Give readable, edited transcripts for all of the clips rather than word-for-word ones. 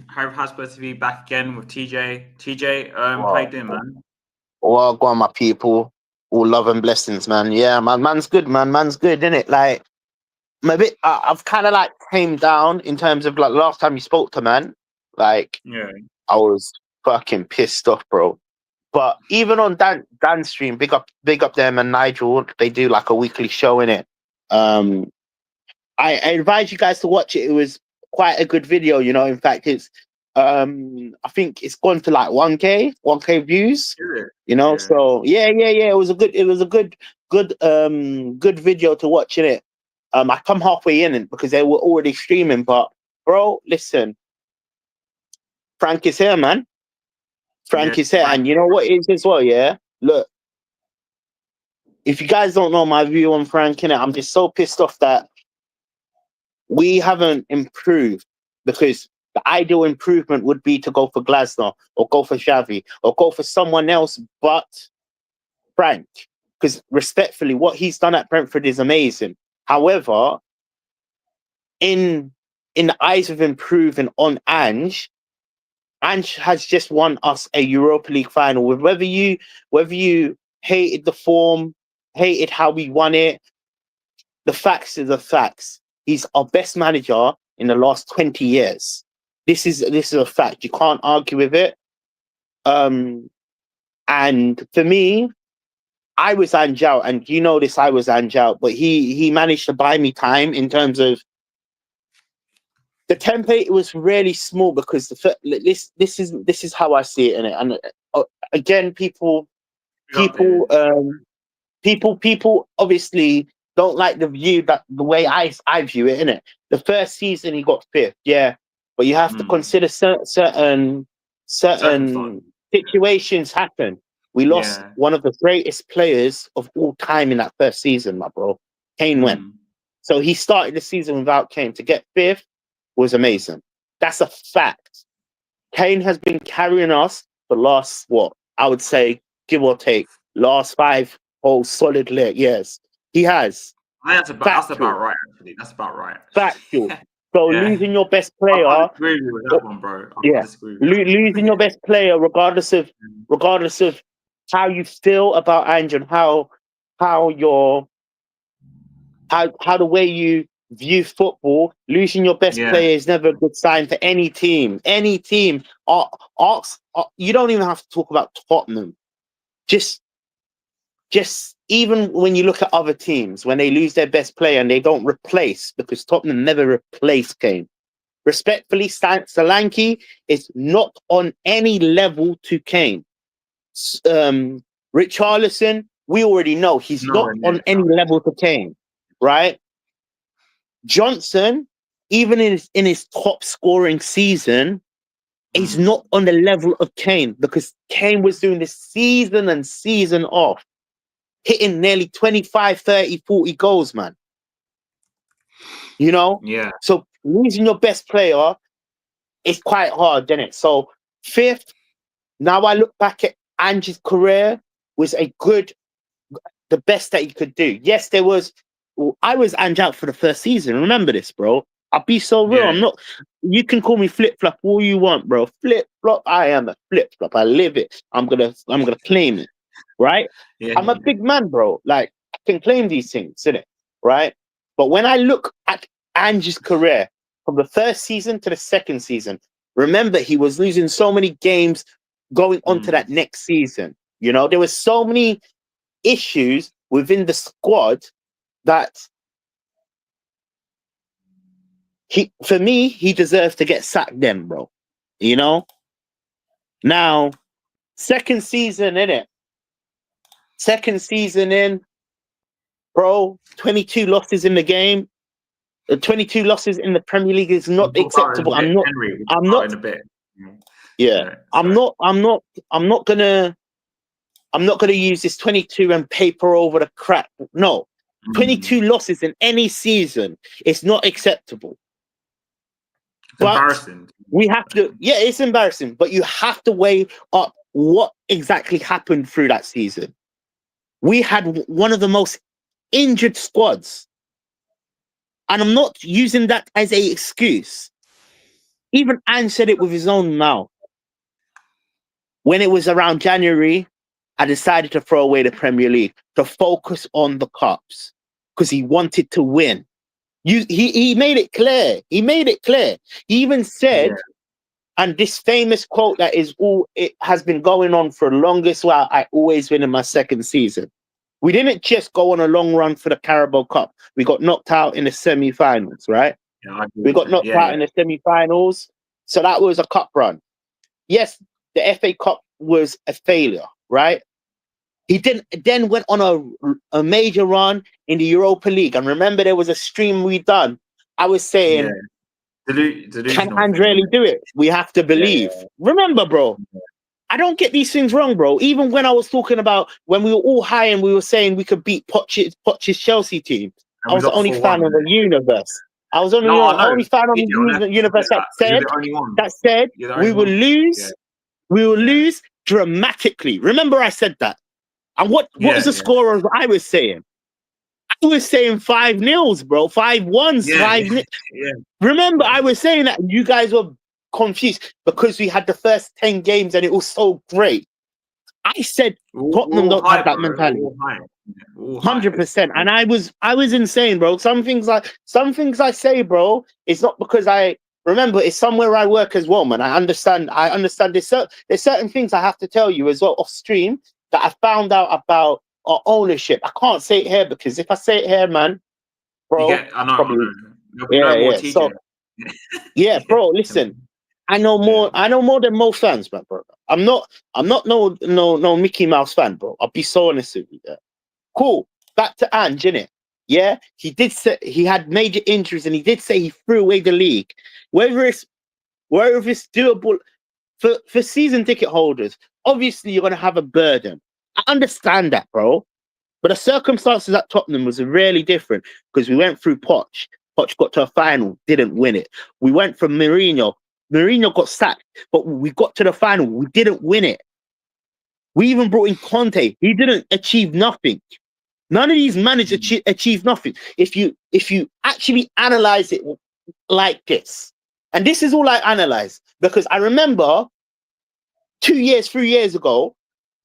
How's supposed to be back again with TJ? TJ, how you Well, doing, man? well, go on, my people. All love and blessings, man. Yeah, man. Man's good, man. Man's good, innit? Like, I'm a bit. I've kind of like came down in terms of like last time you spoke to man. Like, Yeah, I was fucking pissed off, bro. But even on Dan stream, big up them and Nigel. They do like a weekly show in it. Um, I advise you guys to watch it. It was quite a good video, you know. In fact, it's I think it's gone to like 1K views, is it? you know. Yeah. So yeah. It was a good video to watch in it. I come halfway in it because they were already streaming, but bro, listen, Frank is here, man. Yeah, Frank is here, Frank. and you know what it is as well, yeah. Look, if you guys don't know my view on Frank, innit, I'm just so pissed off that we haven't improved because the ideal improvement would be to go for Glasner or go for Xavi or go for someone else but Frank. Because respectfully, what he's done at Brentford is amazing. However, in the eyes of improving on Ange has just won us a Europa League final. With whether you hated the form, hated how we won it, the facts are the facts. He's our best manager in the last 20 years. This is a fact. You can't argue with it. And for me, I was Ange out, and you know this. I was Ange out, but he managed to buy me time in terms of the template. Was really small because this is how I see it in it. And again, people obviously don't like the view that the way I view it, innit? The first season he got fifth, yeah, but you have to consider certain Circumstance. situations happen. We lost Yeah. one of the greatest players of all time in that first season, my bro. Kane went. So he started the season without Kane. To get fifth was amazing. That's a fact. Kane has been carrying us for last, what, I would say, give or take, last 5 whole solid years. He has. That's about right, actually. That's about right. Factual. So Yeah. losing your best I player, can't disagree with that one, bro. I can't disagree with that. losing your best player, regardless of how you feel about Ange and how your how the way you view football, losing your best Yeah. player is never a good sign for any team. Any team. You don't even have to talk about Tottenham. Just even when you look at other teams, when they lose their best player and they don't replace, because Tottenham never replaced Kane. Respectfully, Solanke is not on any level to Kane. Richarlison, we already know he's not on any level to Kane, right? Johnson, even in his top scoring season, he's not on the level of Kane, because Kane was doing this season and season off, hitting nearly 25, 30, 40 goals, man. You know? Yeah. So losing your best player is quite hard, isn't it? So fifth, now I look back at Ange's career, was the best that he could do. Yes, I was Ange out for the first season. Remember this, bro. I'll be so real. Yeah. You can call me flip-flop all you want, bro. Flip-flop, I am a flip-flop. I live it. I'm gonna claim it. Right? Yeah. I'm a big man, bro. Like, I can claim these things, innit? Right? But when I look at Ange's career from the first season to the second season, remember, he was losing so many games going on to that next season. You know, there were so many issues within the squad that for me, he deserves to get sacked then, bro. You know? Now, second season, innit? Second season in, bro, 22 losses in the game. 22 losses in the Premier League is not acceptable. I'm not gonna use this 22 and paper over the crap. No. 22 losses in any season is not acceptable. But embarrassing. We have to, it's embarrassing, but you have to weigh up what exactly happened through that season. We had one of the most injured squads. And I'm not using that as an excuse. Even Ange said it with his own mouth. When it was around January, I decided to throw away the Premier League to focus on the cups because he wanted to win. He made it clear. He made it clear. He even said, and this famous quote that it has been going on for the longest while, I always win in my second season. We didn't just go on a long run for the Carabao Cup. We got knocked out in the semi-finals, right? Yeah, we got knocked out in the semi-finals. So that was a cup run. Yes, the FA Cup was a failure, right? He then went on a major run in the Europa League. And remember, there was a stream we done. I was saying, can Ange really do it? We have to believe. Remember, bro, I don't get these things wrong, bro. Even when I was talking about when we were all high and we were saying we could beat Poch's Chelsea team, I was the only fan of the universe. I was only fan of the universe that said we will lose. We will lose dramatically. Remember, I said that. And what was the score I was saying? I was saying 5-0, bro. 5-1s, 5-0. Remember, I was saying that you guys were confused because we had the first 10 games and it was so great. I said Tottenham don't have that mentality. 100%. And I was insane, bro. Some things I say, bro, it's not because remember, it's somewhere I work as well, man. I understand there's certain things I have to tell you as well off stream that I found out about our ownership. I can't say it here because if I say it here, man, bro, So, bro, listen, I know more than most fans, man, bro. I'm not no Mickey Mouse fan, bro. I'll be so honest with you. Yeah. Cool. Back to Ange, innit? Yeah, he did say he had major injuries, and he did say he threw away the league. Whether it's doable for season ticket holders, obviously you're gonna have a burden. I understand that, bro. But the circumstances at Tottenham was really different because we went through Poch. Poch got to a final, didn't win it. We went from Mourinho. Mourinho got sacked, but we got to the final. We didn't win it. We even brought in Conte. He didn't achieve nothing. None of these managers achieved nothing. If you actually analyze it like this, and this is all I analyze because I remember 3 years ago,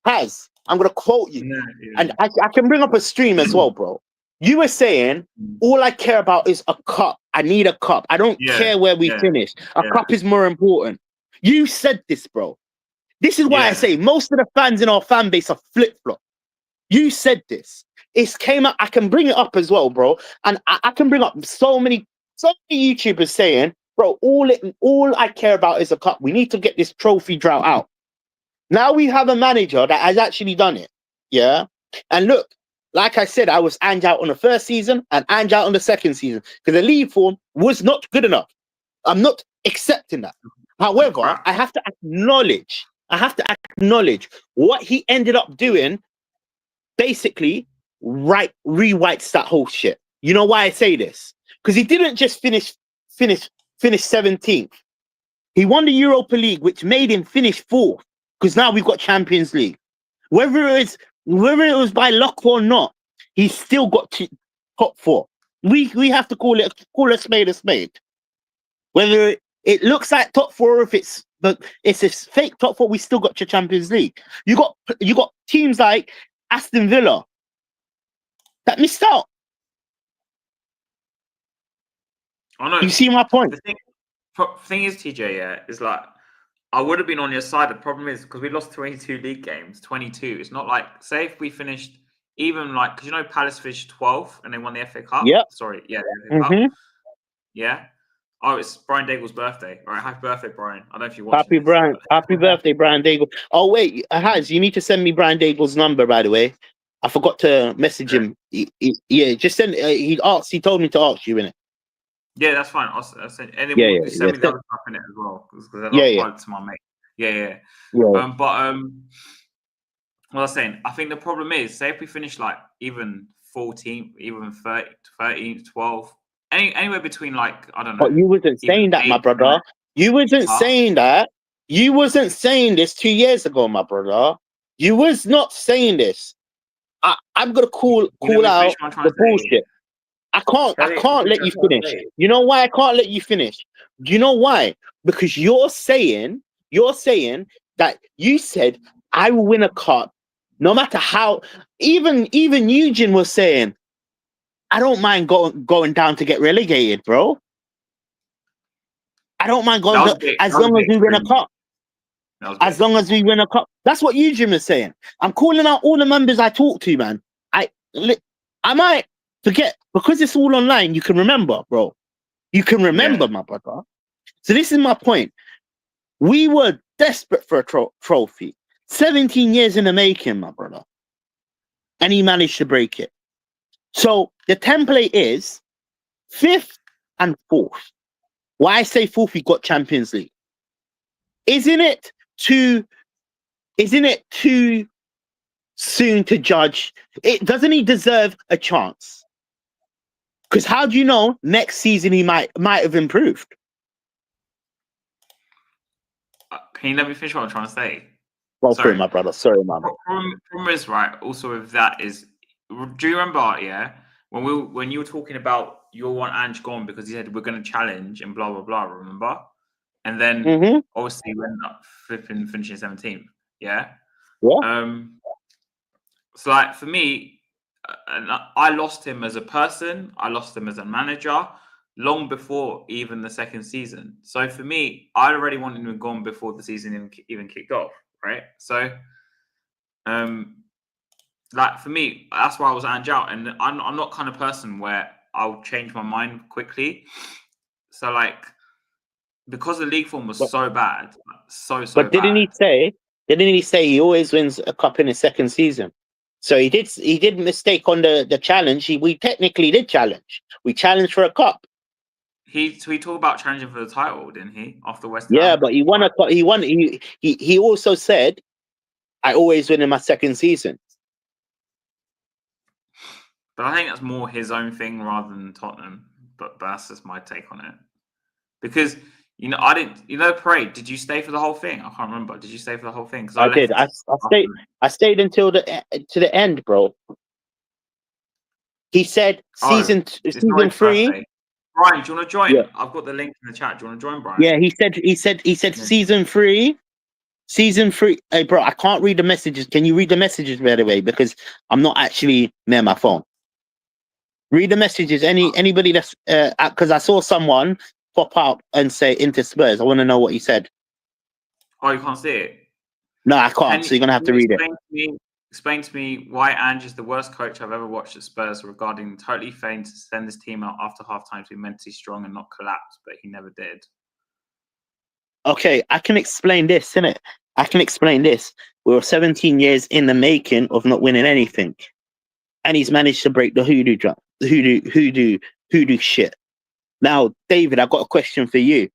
I'm going to quote you, and I can bring up a stream as well, bro. You were saying, all I care about is a cup. I need a cup. I don't care where we finish. A cup is more important. You said this, bro. This is why I say most of the fans in our fan base are flip-flop. You said this. It came up. I can bring it up as well, bro. And I can bring up so many YouTubers saying, bro, all I care about is a cup. We need to get this trophy drought out. Now we have a manager that has actually done it. Yeah. And look, like I said, I was Ange out on the first season and Ange out on the second season because the league form was not good enough. I'm not accepting that. However, I have to acknowledge what he ended up doing. Basically, rewrites that whole shit. You know why I say this? Because he didn't just finish 17th. He won the Europa League, which made him finish 4th. Because now we've got Champions League. Whether it was by luck or not, he's still got top 4. We have to call a spade a spade. Whether it looks like top 4 or if it's a fake top 4, we still got your Champions League. You got teams like Aston Villa that missed out. I know. You see my point? The thing is, TJ, is like I would have been on your side. The problem is because we lost 22 league games, 22. It's not like, say if we finished even like, because Palace finished 12th and they won the FA Cup. Yep. Sorry, the FA Cup. Yeah. Oh, it's Brian Daigle's birthday. All right, happy birthday, Brian. I don't know if you watched it. Happy birthday, Brian Daigle. Oh, wait, you need to send me Brian Daigle's number, by the way. I forgot to message him. Just send. He told me to ask you, innit? Yeah, that's fine. I'll send. And then we'll send me the other stuff in it as well. Because to my mate. Yeah. But what I was saying, I think the problem is, say if we finish like even 14th, even 13th, 12th, anywhere between like, I don't know. But you wasn't saying that, my brother. You wasn't saying that. You wasn't saying this 2 years ago, my brother. You was not saying this. I'm gonna call out the bullshit. I can't let you finish. You know why I can't let you finish? Do you know why? Because you're saying that you said I will win a cup, no matter how. Even Eugenes was saying, I don't mind going down to get relegated, bro. I don't mind going as long as we win a cup. As long as we win a cup. That's what Eugenes was saying. I'm calling out all the members I talk to, man. I might forget because it's all online. You can remember, bro. You can remember, my brother. So this is my point. We were desperate for a trophy. 17 years in the making, my brother. And he managed to break it. So the template is 5th and 4th. Why I say 4th, we got Champions League. Isn't it too soon to judge? Doesn't he deserve a chance? Because how do you know next season he might have improved? Can you let me finish what I'm trying to say? Well, sorry, my brother. Sorry, man. Problem is, right, also with that is, do you remember, when you were talking about you want Ange gone because he said we're going to challenge and blah, blah, blah, remember? And then, obviously, we ended up finishing 17th, yeah? So, like, for me, I lost him as a person. I lost him as a manager long before even the second season. So, for me, I already wanted him gone before the season even kicked off, right? So, like, for me, that's why I was Ange out. And I'm not kind of person where I'll change my mind quickly. So, like, because the league form was so bad, so but didn't bad. Didn't he say he always wins a cup in his second season? So he did mistake on the challenge. We technically did challenge. We challenged for a cup. He talked about challenging for the title, didn't he? After West Ham. Yeah, but he won a cup. He also said, I always win in my second season. But I think that's more his own thing rather than Tottenham. But that's just my take on it. Because I didn't. Parade. Did you stay for the whole thing? I can't remember. Did you stay for the whole thing? Because I did. I stayed until to the end, bro. He said season 3. Brian, do you want to join? Yeah. I've got the link in the chat. Do you want to join, Brian? Yeah, he said season 3. Season 3. Hey, bro, I can't read the messages. Can you read the messages by the way? Because I'm not actually near my phone. Read the messages. Anybody that's because I saw someone pop out and say into Spurs. I want to know what he said. Oh, you can't see it? No, I can't. So you're gonna have to read it. Explain to me why Ange is the worst coach I've ever watched at Spurs regarding totally failing to send his team out after halftime to be mentally strong and not collapse, but he never did. Okay, I can explain this, innit? I can explain this. We were 17 years in the making of not winning anything. And he's managed to break the hoodoo shit. Now, David, I've got a question for you.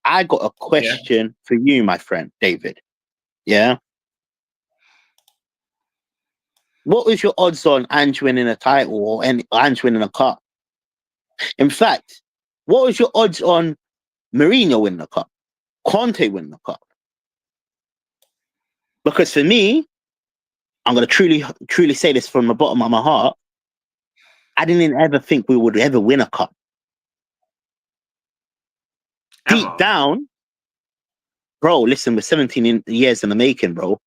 I got a question for you, my friend, David. Yeah? What was your odds on Ange winning a title or Ange winning a cup? In fact, what was your odds on Mourinho winning a cup? Conte winning a cup? Because for me, I'm going to truly say this from the bottom of my heart, I didn't ever think we would ever win a cup. Deep down, bro, listen, we're 17 years in the making, bro.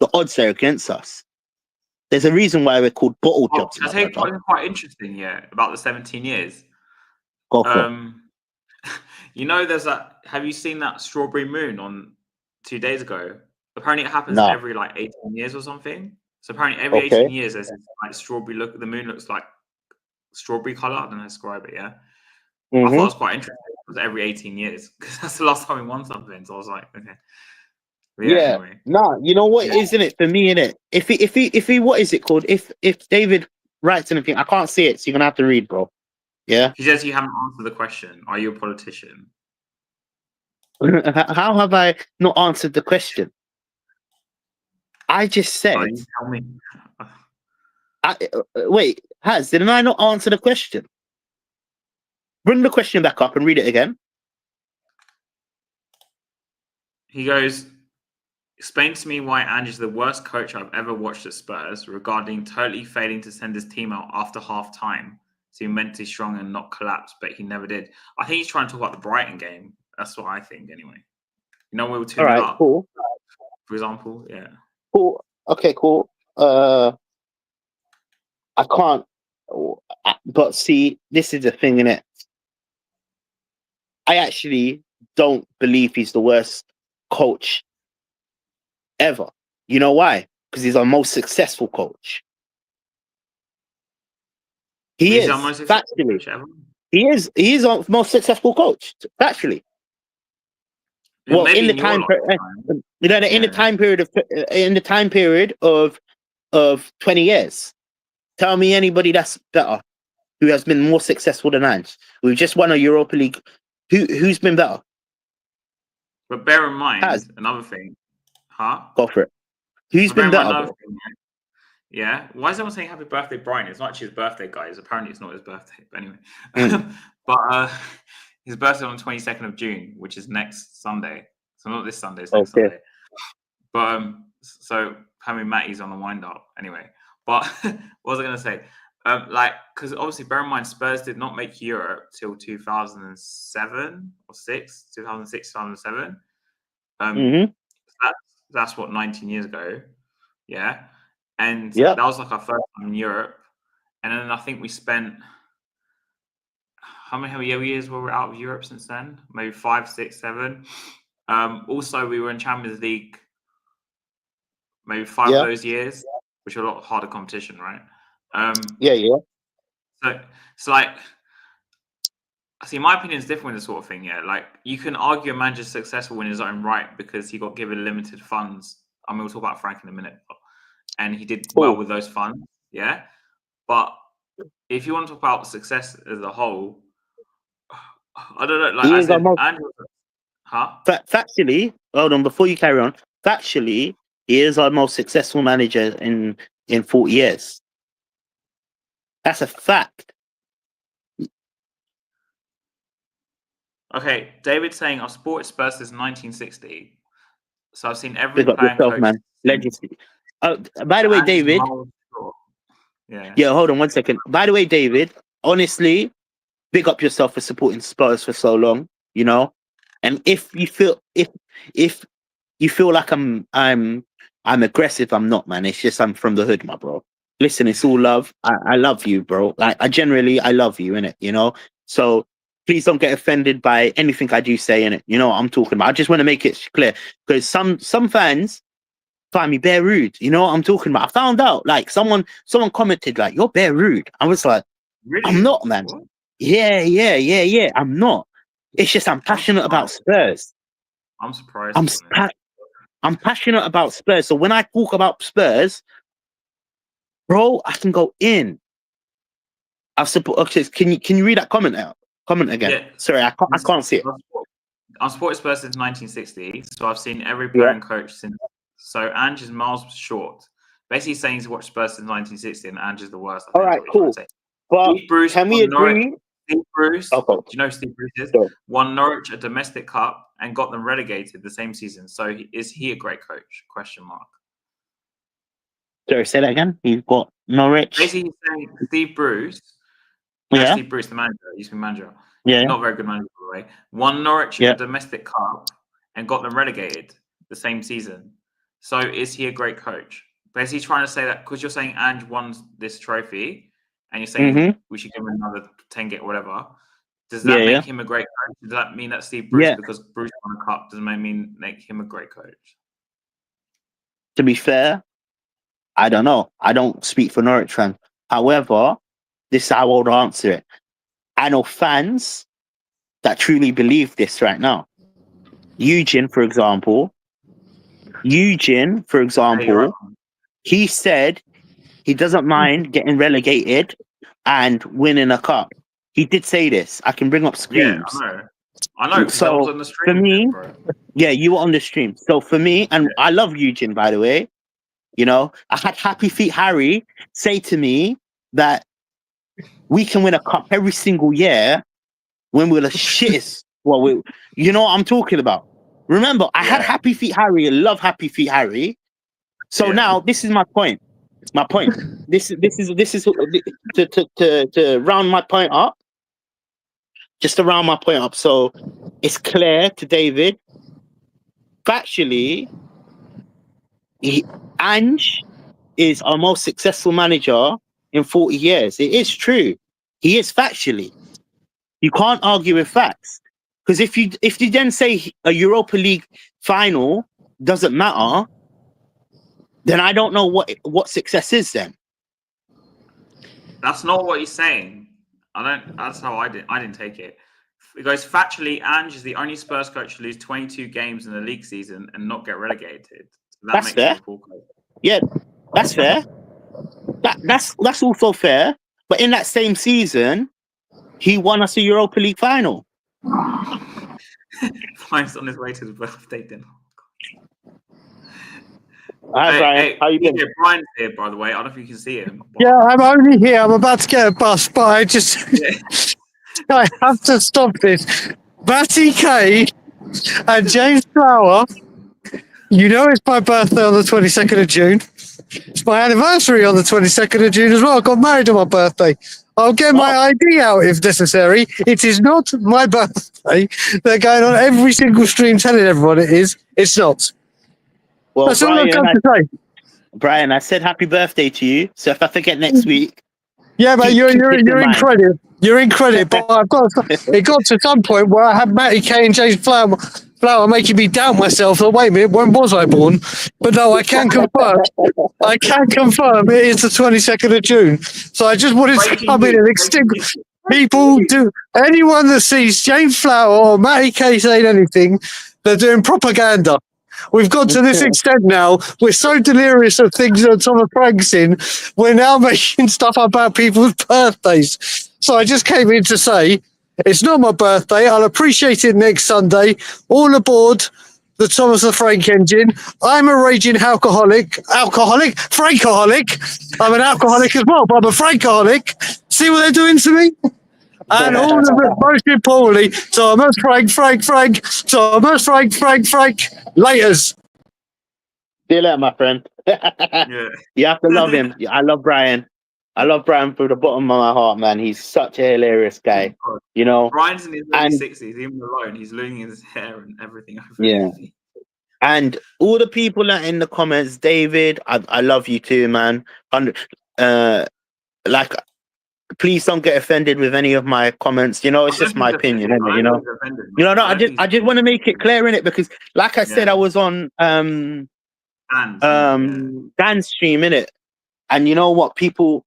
The odds are against us. There's a reason why we're called bottle jobs. I think it's quite interesting, about the 17 years. Go for it. There's that. Have you seen that strawberry moon on 2 days ago? Apparently, it happens every 18 years or something. So apparently, every 18 years, there's this strawberry look. The moon looks like strawberry color. I don't know how to describe it. Yeah, I thought it was quite interesting. It was every 18 years because that's the last time we won something. So I was like, okay. Anyway. No, you know what, isn't it for me? In it, if he, what is it called? If David writes anything, I can't see it, so you're gonna have to read, bro. Yeah. He says you haven't answered the question. Are you a politician? How have I not answered the question? I just said. You tell me. Wait, didn't I not answer the question? Bring the question back up and read it again. He goes, Explain to me why Ange is the worst coach I've ever watched at Spurs regarding totally failing to send his team out after half time to be mentally strong and not collapse, but he never did. I think he's trying to talk about the Brighton game. That's what I think, anyway. We were 2-0 up. Cool. For example, yeah. Cool. Okay, cool. I can't, but see, this is the thing, innit? I actually don't believe he's the worst coach ever. You know why? Because he's our most successful coach. He is factually. He is our most successful coach, factually. Well, in the time, in the time period of 20 years. Tell me anybody that's better, who has been more successful than Ange. We've just won a Europa League. Who's been better? But bear in mind another thing, huh? Go for it. Who's been better? Yeah. Why is everyone saying happy birthday, Brian? It's not actually his birthday, guys. Apparently, it's not his birthday. But anyway, but his birthday on the 22nd of June, which is next Sunday. So not this Sunday, it's next Sunday. But so having Matty's on the wind up anyway. But what was I going to say? Because obviously, bear in mind, Spurs did not make Europe till 2007 or 2006, 2007. That's what, 19 years ago. Yeah. And that was like our first time in Europe. And then I think we spent, how many years were we out of Europe since then? Maybe 5, 6, 7. Also, we were in Champions League maybe 5 of those years, which are a lot harder competition, right? So like, see, my opinion is different with this sort of thing. Yeah, like you can argue a manager's successful in his own right because he got given limited funds. I mean, we'll talk about Frank in a minute, and he did well with those funds. Yeah, but if you want to talk about success as a whole, I don't know. Like, factually, hold on, before you carry on. Factually, he is our most successful manager in 40 years. That's a fact. Okay, David's saying I've supported Spurs since 1960, so I've seen every player and coach. Man. Legacy. By the way, David. Yeah, hold on 1 second. By the way, David, honestly, big up yourself for supporting Spurs for so long, you know. And if you feel like I'm aggressive, I'm not, man. It's just I'm from the hood, my bro. Listen, it's all love. I love you, bro. Like I love you, innit, you know? So please don't get offended by anything I do say, innit. You know what I'm talking about. I just want to make it clear. Because some fans find me bare rude. You know what I'm talking about? I found out, like, someone commented, like, you're bare rude. I was like, really? I'm not, man. What? Yeah. I'm not. It's just I'm passionate about Spurs. I'm surprised. I'm passionate about Spurs. So when I talk about Spurs, bro, I can go in. I've support. Okay, can you read that comment out? Comment again. Yeah. Sorry, I can't see it. I've supported Spurs since 1960, so I've seen every player and coach since. So Ange is miles short. Basically saying he's watched Spurs since 1960, and Ange is the worst. All right, cool. But Steve Bruce, can we agree? Steve Bruce, do you know who Steve Bruce is? Sure. Won Norwich a domestic cup and got them relegated the same season. So is he a great coach? Question mark. Sorry, say that again. He's got Norwich. Basically, he's saying Steve Bruce. Steve Bruce, the manager, used to be manager. Yeah. Not very good manager, by the way. Won Norwich a domestic cup and got them relegated the same season. So is he a great coach? Basically trying to say that because you're saying Ange won this trophy and you're saying we should give him another 10 get whatever. Does that make him a great coach? Does that mean that Steve Bruce, because Bruce won a cup, doesn't make him a great coach? To be fair, I don't know. I don't speak for Norwich fans. However, this is how I would answer it. I know fans that truly believe this right now. Eugenes, for example, he said he doesn't mind getting relegated and winning a cup. He did say this. I can bring up screams. Yeah, I know. So I was on the stream, for me, you were on the stream. So for me, and I love Eugenes, by the way. You know, I had Happy Feet Harry say to me that we can win a cup every single year when we're the shittest. Well, you know what I'm talking about. Remember, I had Happy Feet Harry. I love Happy Feet Harry. So now this is my point. This is to round my point up. Just to round my point up. So it's clear to David. Factually, Ange is our most successful manager in 40 years. It is true. He is factually. You can't argue with facts. Because if you then say a Europa League final doesn't matter, then I don't know what success is then. That's not what he's saying. That's how I didn't take it. It goes factually, Ange is the only Spurs coach to lose 22 games in the league season and not get relegated. So that's fair. Yeah, that's fair. That's also fair. But in that same season, he won us a Europa League final. Brian's on his way to the birthday dinner. Hi, Brian. How you doing? Brian's here, by the way. I don't know if you can see him. Yeah, I'm only here. I'm about to get a bus, but I just... I have to stop this. Matty Kane and James Flower, you know it's my birthday on the 22nd of June. It's my anniversary on the 22nd of June as well. I got married on my birthday. I'll get my ID out if necessary. It is not my birthday. They're going on every single stream telling everyone it is. It's not. Well, that's all I've got to say. Brian, I said happy birthday to you. So if I forget next week, yeah, but you're in credit. You're in credit. But it got to some point where I had Matty Kane and James Flower making me doubt myself. So wait a minute, when was I born? But no, I can confirm. I can confirm it is the 22nd of June. So I just wanted to come in and extinguish. People do. Anyone that sees James Flower or Matty Kane saying anything, they're doing propaganda. We've got to this extent now. We're so delirious of things that Thomas Frank's in. We're now making stuff about people's birthdays. So I just came in to say, it's not my birthday. I'll appreciate it next Sunday. All aboard the Thomas the Frank engine. I'm a raging Frankaholic. I'm an alcoholic as well, but I'm a Frankaholic. See what they're doing to me? And all of it, most importantly, Thomas Frank. Thomas Frank. Laters. See you later, my friend. You have to love him. I love Brian. I love Brian from the bottom of my heart, man. He's such a hilarious guy. You know, Brian's in his early 60s. Even alone, he's losing his hair and everything. Yeah. And all the people that in the comments, David, I love you too, man. Please don't get offended with any of my comments. You know, it's just my opinion, isn't it? No, I just want to make it clear in it because, like I said, I was on Dan's stream, innit? And you know what? People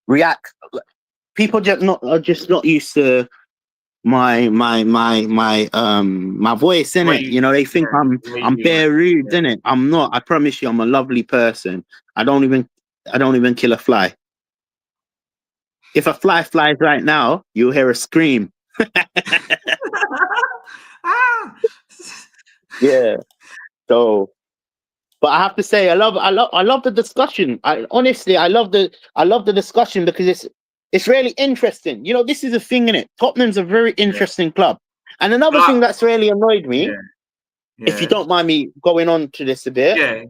react. People are just not used to my voice, innit? You know, they think I'm bare rude, innit? I'm not. I promise you, I'm a lovely person. I don't even kill a fly. If a fly flies right now, you'll hear a scream. Yeah. So, but I have to say, I love the discussion. I love the discussion because it's really interesting. You know, this is a thing, innit? Tottenham's a very interesting club. And another thing that's really annoyed me, if you don't mind me going on to this a bit,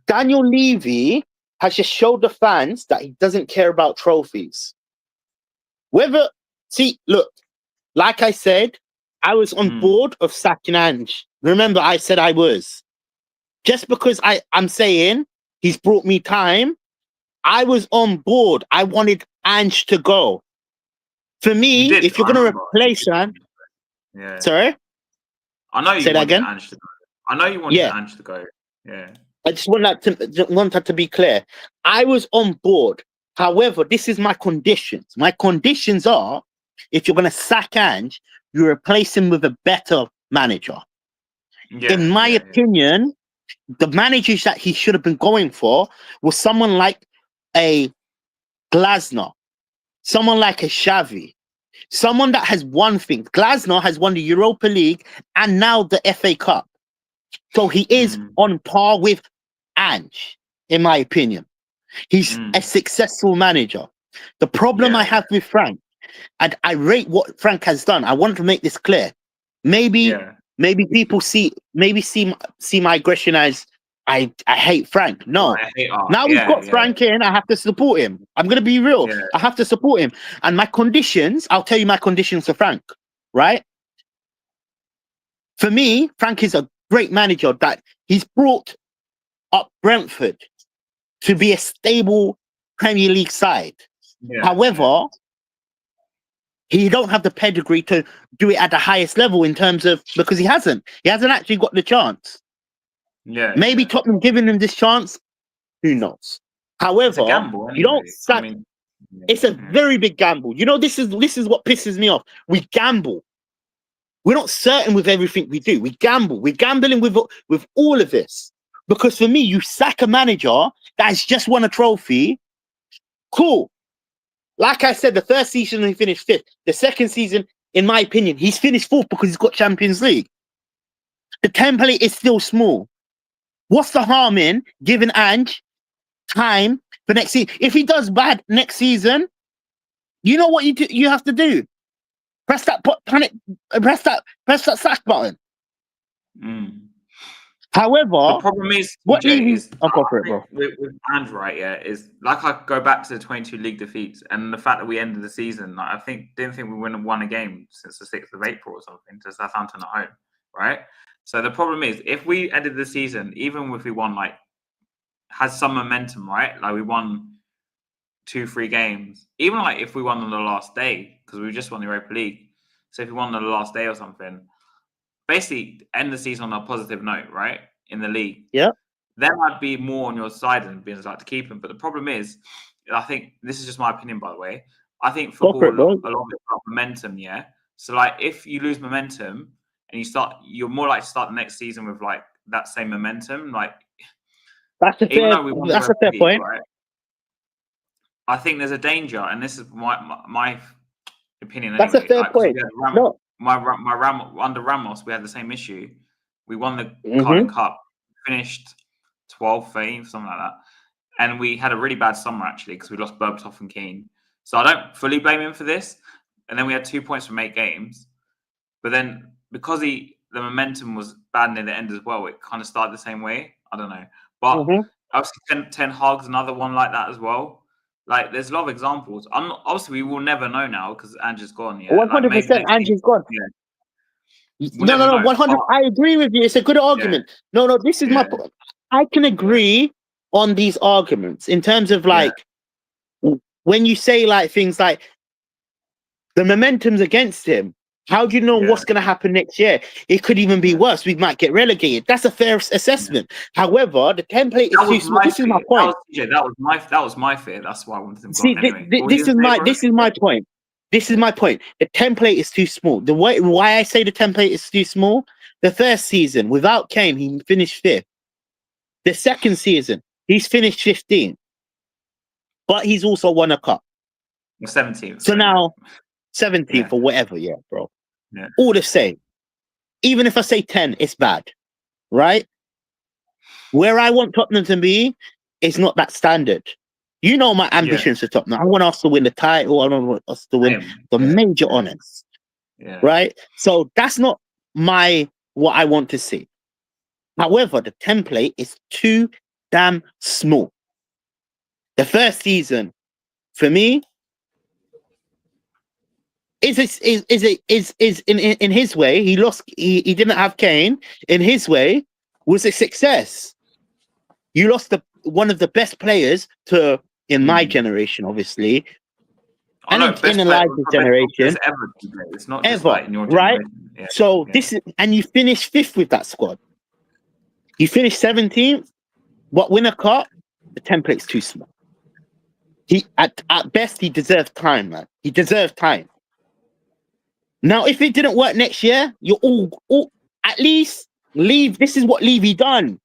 Daniel Levy has just showed the fans that he doesn't care about trophies. Look, like I said, I was on board of sacking Ange. Remember, I said I was. Just because I'm saying he's brought me time, I was on board. I wanted Ange to go. For me, if you're going to replace Ange... Sorry? I know you say that again? Ange to go. I know you wanted Ange to go. Yeah. I just want that to be clear. I was on board. However, this is my conditions. My conditions are, if you're going to sack Ange, you replace him with a better manager. In my opinion, the managers that he should have been going for was someone like a Glasner, someone like a Xavi, someone that has won things. Glasner has won the Europa League and now the FA Cup. So he is on par with Ange, in my opinion. He's a successful manager. The problem I have with Frank, I rate what Frank has done. I want to make this clear. Maybe people see my aggression as I hate Frank. No. Now we've got Frank in, I have to support him. I'm gonna be real. Yeah. I have to support him. And my conditions, I'll tell you my conditions for Frank, right? For me, Frank is a great manager that he's brought up Brentford to be a stable Premier League side. Yeah. However, he don't have the pedigree to do it at the highest level in terms of, because he hasn't actually got the chance. Yeah. Maybe Tottenham giving him this chance, who knows? However, it's a gamble, anyway. You don't sack. It's a very big gamble. You know, this is what pisses me off. We gamble. We're not certain with everything we do. We gamble. We're gambling with all of this. Because for me, you sack a manager that has just won a trophy. Cool. Like I said, the first season he finished 5th. The second season, in my opinion, he's finished 4th because he's got Champions League. The template is still small. What's the harm in giving Ange time for next season? If he does bad next season, you know what you have to do. Press that sack button. However, the problem is what I'll go for it, bro. With Ange, right? Yeah, is like I go back to the 22 league defeats and the fact that we ended the season. Like, I didn't think we won a game since the 6th of April or something to Southampton at home, right? So the problem is, if we ended the season, even if we won, like, has some momentum, right? Like we won 2-3 games, even like if we won on the last day, because we just won the Europa League. So if we won on the last day or something, basically end the season on a positive note, right? In the league. Yeah. Then I'd be more on your side and being like to keep him. But the problem is, I think this is just my opinion, by the way. I think football a lot of it about momentum, yeah. So like if you lose momentum and you're more likely to start the next season with like that same momentum. Like that's a fair point. Right? I think there's a danger, and this is my opinion. That's a fair point. Under Ramos, we had the same issue. We won the Carling Cup, finished 12th, 13th, something like that. And we had a really bad summer, actually, because we lost Berbatov and Kane. So I don't fully blame him for this. And then we had 2 points from 8 games. But then because the momentum was bad near the end as well, it kind of started the same way. I don't know. But obviously Ten Hag's another one like that as well. Like, there's a lot of examples. Obviously, we will never know now because Ange's gone. Yeah, 100%. Ange's gone. Yeah. No, 100. I agree with you. It's a good argument. Yeah. No. This is my point. I can agree on these arguments in terms of like when you say like things like the momentum's against him. How do you know what's going to happen next year? It could even be worse. We might get relegated. That's a fair assessment. However, the template is too small. This is my point. That was my fear. That's why I wanted him. See, this is my point. This is my point. The template is too small. Why I say the template is too small? The first season without Kane, he finished 5th. The second season, he's finished 15th, but he's also won a cup. 17th. So now 17th or whatever, bro. Yeah. All the same. Even if I say 10, it's bad, right? Where I want Tottenham to be is not that standard. You know my ambitions for Tottenham. I want us to win the title. I want us to win the major honours, right? So that's not what I want to see. However, the template is too damn small. The first season, for me, is in his way. He lost. He didn't have Kane. In his way, was a success. You lost one of the best players in my generation, obviously, and in Elijah's generation. It's not just like in your generation. Right? Yeah. So this is, and you finished 5th with that squad. You finished 17th, but win a cup. The template's too small. He at best he deserved time, man. He deserved time. Now, if it didn't work next year, you're all at least leave. This is what Levy done.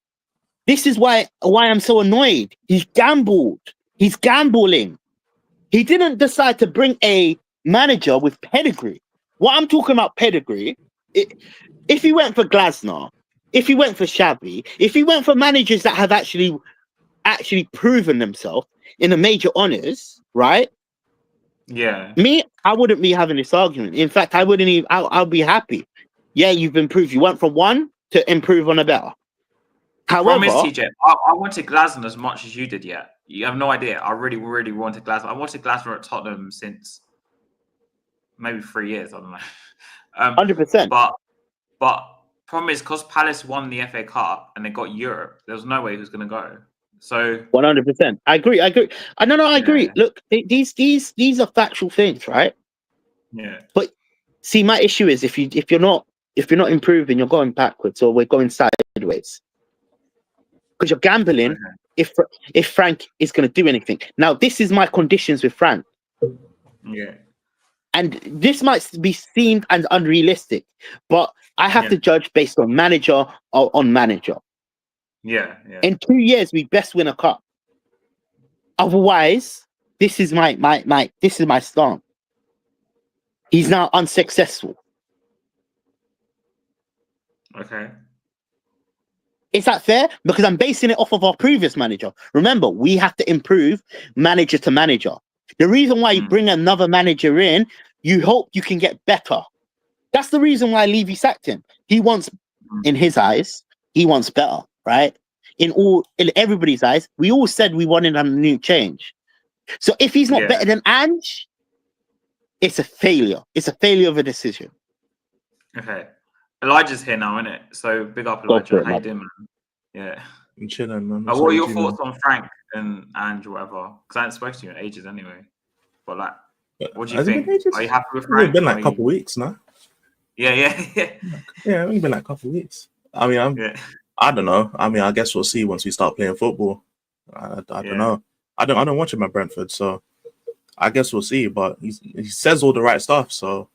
This is why I'm so annoyed. He's gambled. He's gambling. He didn't decide to bring a manager with pedigree. What I'm talking about pedigree, if he went for Glasner, if he went for Xavi, if he went for managers that have actually proven themselves in the major honours, right? Yeah. Me, I wouldn't be having this argument. In fact, I wouldn't even. I'll be happy. Yeah, you've improved. You went from one to improve on a better. However, Promise, TJ, I wanted Glasner as much as you did. Yeah, you have no idea. I really, really wanted Glasner. I wanted Glasner at Tottenham since maybe 3 years. I don't know. 100%. But problem is, because Palace won the FA Cup and they got Europe, there was no way he was going to go. So 100%. I agree. I agree. Yeah. Look, these are factual things, right? Yeah. But see, my issue is if you're not improving, you're going backwards, or we're going sideways. Because you're gambling if Frank is going to do anything. Now, this is my conditions with Frank. Yeah. And this might be seen as unrealistic, but I have to judge based on manager or on manager. Yeah. In 2 years, we best win a cup. Otherwise, this is my stance. He's now unsuccessful. Okay. Is that fair? Because I'm basing it off of our previous manager. Remember, we have to improve manager to manager. The reason why you bring another manager in, you hope you can get better. That's the reason why Levy sacked him. He wants, in his eyes, he wants better, right? In everybody's eyes, we all said we wanted a new change. So if he's not better than Ange, it's a failure. It's a failure of a decision. Okay. Elijah's here now, isn't it? So big up, Elijah. How you doing, man? Yeah. I'm chilling, man. What are your thoughts on Frank and Ange or whatever? Because I haven't spoken to you in ages anyway. But like, what do you think? Are you happy with Frank? It's been like a couple of weeks now. Yeah. Yeah, it's been like a couple of weeks. I mean, I don't know. I mean, I guess we'll see once we start playing football. I don't know. I don't watch him at Brentford, so I guess we'll see. But he says all the right stuff, so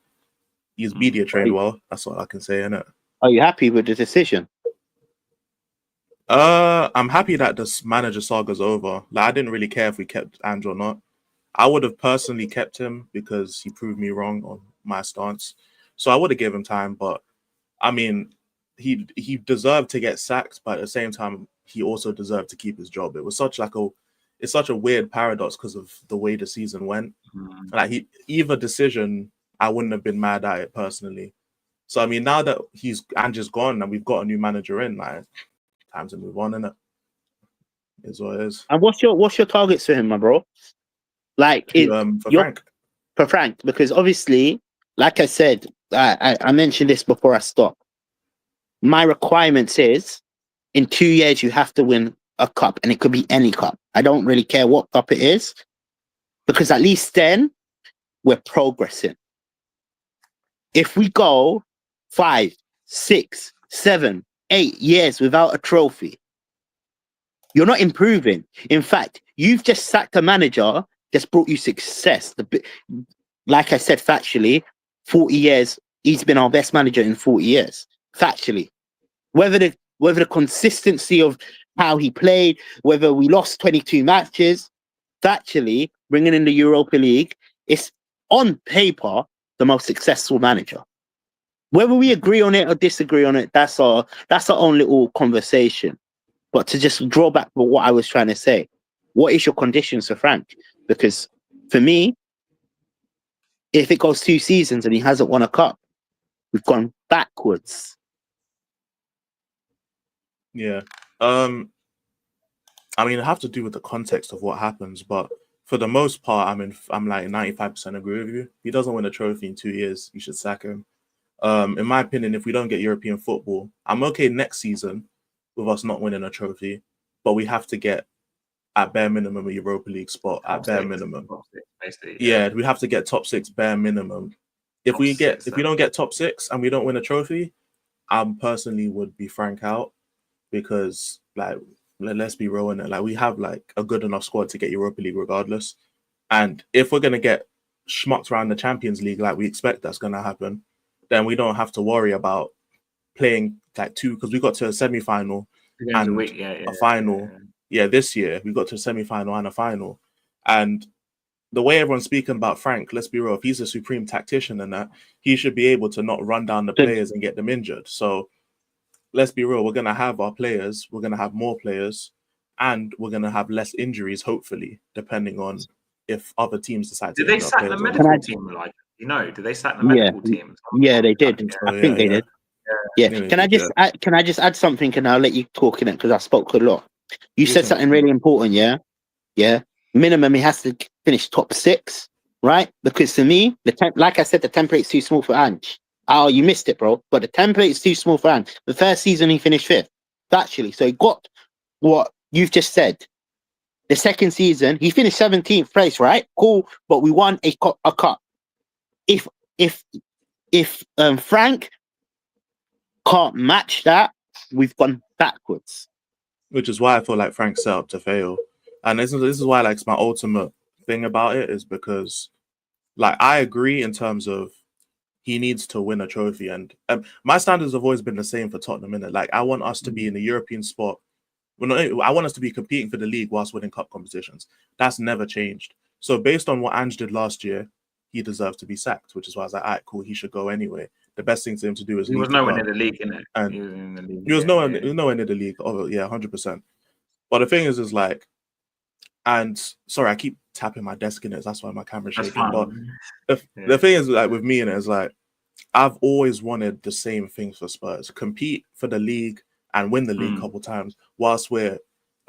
he's media trained well. That's all I can say, innit? Are you happy with the decision? I'm happy that this manager saga's over. Like, I didn't really care if we kept Ange or not. I would have personally kept him because he proved me wrong on my stance. So I would have given him time, but I mean, he deserved to get sacked, but at the same time, he also deserved to keep his job. It was such a weird paradox because of the way the season went. Like either decision, I wouldn't have been mad at it personally. So I mean, now that Ange's gone and we've got a new manager in, like, time to move on, innit? Is what it is. And what's your targets for him, my bro? Like for Frank. For Frank, because obviously, like I said, I mentioned this before I stopped. My requirements is in 2 years you have to win a cup, and it could be any cup. I don't really care what cup it is, because at least then we're progressing. If we go 5, 6, 7, 8 years without a trophy, you're not improving. In fact, you've just sacked a manager that's brought you success. Like I said, factually, 40 years, he's been our best manager in 40 years. Factually. Whether the consistency of how he played, whether we lost 22 matches, factually, bringing in the Europa League, it's on paper the most successful manager. Whether we agree on it or disagree on it, that's our own little conversation. But to just draw back to what I was trying to say, what is your conditions for Frank? Because for me, if it goes 2 seasons and he hasn't won a cup, we've gone backwards. Yeah. I mean, I have to do with the context of what happens, but for the most part, I'm like 95% agree with you. If he doesn't win a trophy in 2 years, you should sack him. In my opinion, if we don't get European football, I'm okay next season with us not winning a trophy, but we have to get at bare minimum a Europa League spot at bare minimum. Yeah, we have to get top 6 bare minimum. If we don't get top 6 and we don't win a trophy, I personally would be Frank out, because like, let's be real in it. Like, we have like a good enough squad to get Europa League regardless. And if we're gonna get schmucked around the Champions League like we expect that's gonna happen, then we don't have to worry about playing like 2, because we got to a semi-final and a final. Yeah, this year we got to a semi-final and a final. And the way everyone's speaking about Frank, let's be real, if he's a supreme tactician and that, he should be able to not run down the players and get them injured. So let's be real, we're going to have our players, we're going to have more players, and we're going to have less injuries, hopefully, depending on if other teams decide to. Did they sack the medical team? Like, did they sack the medical team? Yeah, they did. I think they did. Yeah. Can I just add something, and I'll let you talk in it because I spoke a lot. You said something really important. Yeah. Minimum, he has to finish top 6, right? Because to me, like I said, the template's too small for Ange. Oh, you missed it, bro. But the template is too small for Ange. The first season, he finished 5th, actually. So he got what you've just said. The second season, he finished 17th place, right? Cool, but we won a cup. If Frank can't match that, we've gone backwards. Which is why I feel like Frank's set up to fail. And this is why, like, it's my ultimate thing about it is because, like, I agree in terms of he needs to win a trophy. And my standards have always been the same for Tottenham, innit? Like, I want us to be in the European spot. I want us to be competing for the league whilst winning cup competitions. That's never changed. So based on what Ange did last year, he deserves to be sacked, which is why I was like, all right, cool, he should go anyway. The best thing for him to do is he was nowhere near the league, innit? And he was in the league. He was nowhere near the league. Oh, yeah, 100%. But the thing is like, and sorry, I keep tapping my desk in it. That's why my camera's shaking. But the thing is, like, with me in it is like, I've always wanted the same things for Spurs: compete for the league and win the league a couple times whilst we're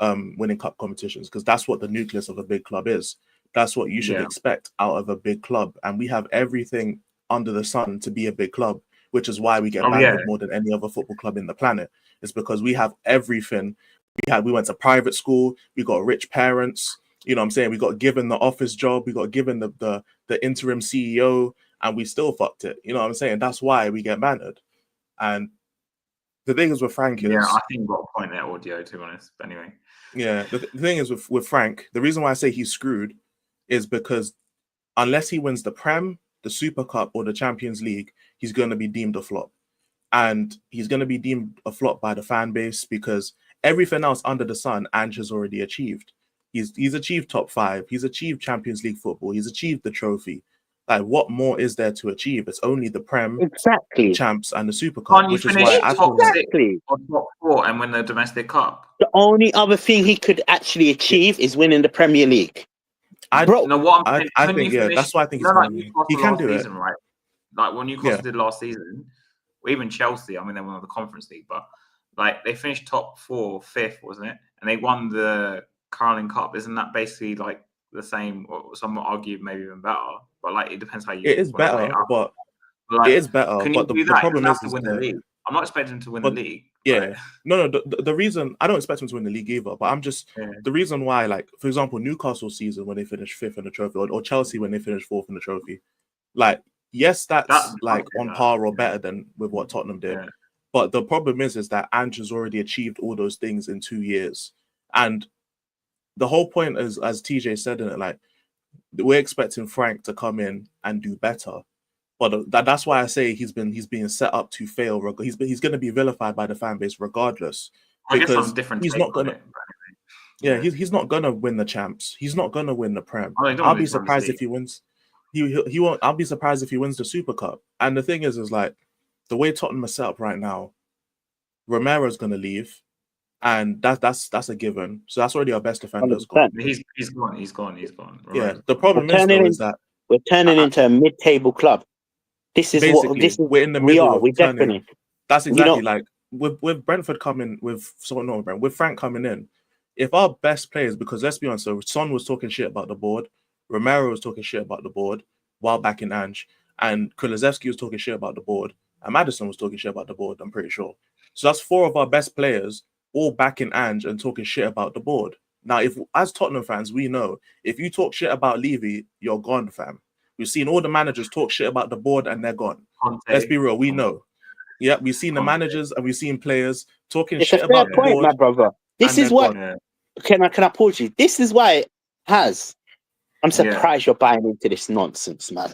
winning cup competitions, because that's what the nucleus of a big club is. That's what you should expect out of a big club, and we have everything under the sun to be a big club, which is why we get banded more than any other football club in the planet. It's because we have everything. We went to private school. We got rich parents. You know what I'm saying? We got given the office job. We got given the interim CEO, and we still fucked it. You know what I'm saying? That's why we get banded. And the thing is with Frank is... Yeah, I think you've got a point there, audio, to be honest. But anyway. Yeah, the thing is with Frank, the reason why I say he's screwed is because unless he wins the Prem, the Super Cup, or the Champions League, he's going to be deemed a flop. And he's going to be deemed a flop by the fan base because everything else under the sun, Ange has already achieved. He's achieved top 5. He's achieved Champions League football. He's achieved the trophy. Like, what more is there to achieve? It's only the Prem, the Champs, and the Super Cup, which is why I feel or top 4 and win the domestic cup. The only other thing he could actually achieve is winning the Premier League. I think that's why I think he can do it. Right? Like when Newcastle did last season, or even Chelsea. I mean, they won the Conference League, but like they finished top 4, 5th, wasn't it? And they won the Carling Cup. Isn't that basically like the same, or some would argue maybe even better? But like, it depends how you. It is better, but like, it is better. But the problem is to win the league. I'm not expecting him to win the league. Yeah, no. The reason I don't expect him to win the league either, but I'm just the reason why, like, for example, Newcastle season when they finished 5th in the trophy, or Chelsea when they finished 4th in the trophy, like, yes, that's like on par or better than with what Tottenham did. Yeah. But the problem is that Ange has already achieved all those things in 2 years, and the whole point is, as TJ said in it, like, we're expecting Frank to come in and do better. But that's why I say he's being set up to fail. He's going to be vilified by the fan base regardless. Because he's not going to. Yeah, he's not going to win the Champs. He's not going to win the Prem. I'll be surprised if he wins. He won't. I'll be surprised if he wins the Super Cup. And the thing is like, the way Tottenham are set up right now, Romero's going to leave, and that's a given. So that's already our best defender's gone. He's gone. Yeah, the problem is that we're turning into a mid-table club. This is basically what this is. We're in the middle of turning. Definitely. That's exactly like with Brentford coming with Frank coming in. If our best players, because let's be honest, so Son was talking shit about the board, Romero was talking shit about the board while back in Ange, and Kulusevski was talking shit about the board, and Maddison was talking shit about the board, I'm pretty sure. So that's 4 of our best players all back in Ange and talking shit about the board. Now, if as Tottenham fans, we know if you talk shit about Levy, you're gone, fam. We've seen all the managers talk shit about the board and they're gone. Let's be real, we know. Yeah, we've seen the managers and we've seen players talking shit about the board. My brother. This is what. Can I pause you? This is why it has. I'm surprised you're buying into this nonsense, man.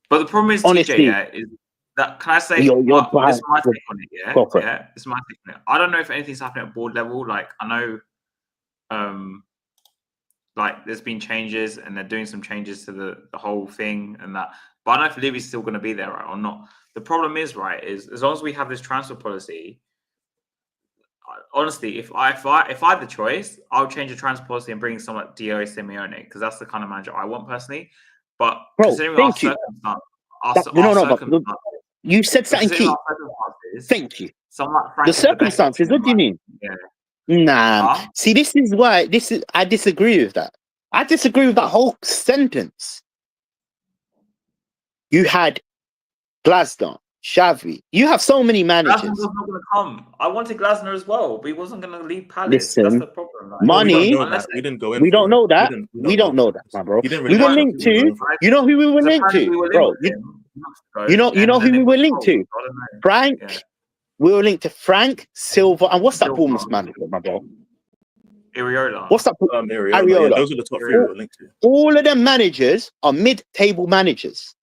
But the problem is, honestly, TJ, is that, can I say, this is my take on it, yeah? This is my take on it. I don't know if anything's happening at board level. Like, I know, like, there's been changes and they're doing some changes to the whole thing and that. But I don't know if Levy's still going to be there, right, or not. The problem is, right, is as long as we have this transfer policy, honestly, if I had the choice, I would change the transfer policy and bring someone like Diego Simeone because that's the kind of manager I want personally. But considering our circumstances, you said something key. Thank you. The circumstances. What do you mean? Yeah. Nah. See, this is why I disagree with that. I disagree with that whole sentence. You had Glasner, Xavi. You have so many managers. Glasner was not going to come. I wanted Glasner as well, but he wasn't going to leave Palace. Listen, that's the problem. Like, money. We didn't go in. We don't know that. We don't know that, my bro. We were linked to. You know who we were linked to, bro. You know who we were linked to. Frank. Yeah. We were linked to Frank, Silva, and what's that Bournemouth manager, my bro? Ariola. What's that? Ariola. Ariola. Yeah, those are the top 3 we were linked to. All of them managers are mid-table managers.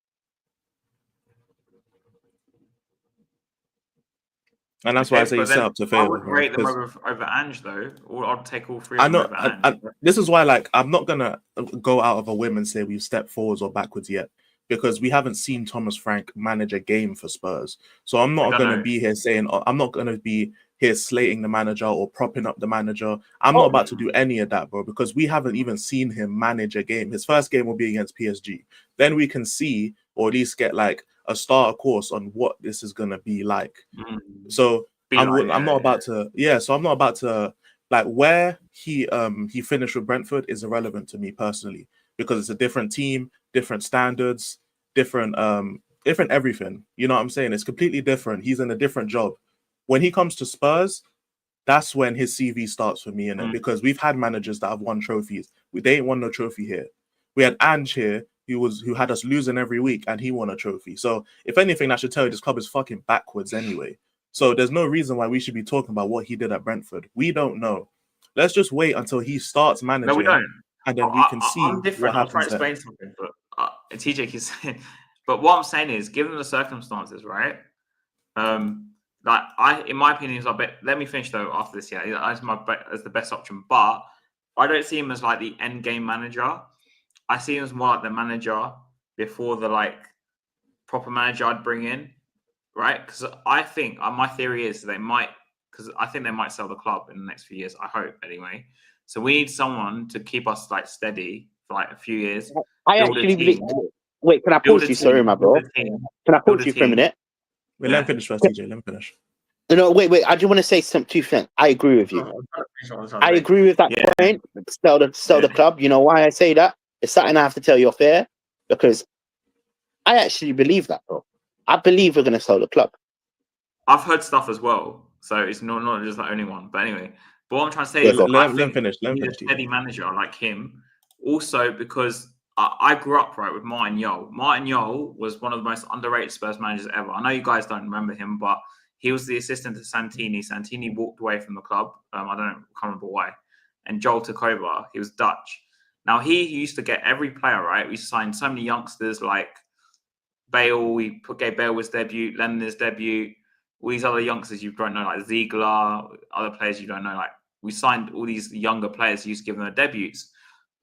And that's why I say you set up to fail. I would rate them over Ange, though. Or I'd take all 3 of them over Ange. This is why, like, I'm not going to go out of a whim and say we've stepped forwards or backwards yet, because we haven't seen Thomas Frank manage a game for Spurs. So I'm not going to be here saying, I'm not going to be here slating the manager or propping up the manager. I'm not about to do any of that, bro, because we haven't even seen him manage a game. His first game will be against PSG. Then we can see, or at least get like a starter course on what this is going to be like. So I'm not about to, like, where he finished with Brentford is irrelevant to me personally, because it's a different team, different standards, different everything. You know what I'm saying? It's completely different. He's in a different job. When he comes to Spurs, that's when his CV starts for me, because we've had managers that have won trophies. They ain't won no trophy here. We had Ange here, who had us losing every week, and he won a trophy. So if anything, I should tell you this club is fucking backwards anyway. So there's no reason why we should be talking about what he did at Brentford. We don't know. Let's just wait until he starts managing. No, we don't. And then we can see what happens. I'm trying to explain something, but TJ keeps saying. But what I'm saying is, given the circumstances, right? In my opinion, is let me finish though after this. Yeah, as the best option, but I don't see him as like the end game manager. I see him as more like the manager before the like proper manager I'd bring in, right? Because I think my theory is I think they might sell the club in the next few years. I hope anyway. So we need someone to keep us like steady for like a few years. I actually believe. Wait, can I pause you? Sorry, my bro. Can I pause you for a minute? Wait, let me finish first, TJ. Let me finish. No, wait. I just want to say two things. I agree with you. I agree with that point. Sell the club. You know why I say that? It's something I have to tell you off air, because I actually believe that, bro. I believe we're going to sell the club. I've heard stuff as well, so it's not just the only one. But anyway, but what I'm trying to say is, let him finish. A steady manager like him. Also, because I grew up with Martin Jol. Martin Jol was one of the most underrated Spurs managers ever. I know you guys don't remember him, but he was the assistant to Santini. Santini walked away from the club. I can't remember why. And Jol took over. He was Dutch. Now, he used to get every player, right? We signed so many youngsters like Bale. We gave Bale his debut, Lennon his debut. All these other youngsters you don't know, like Ziegler, other players you don't know. Like, we signed all these younger players who used to give them their debuts.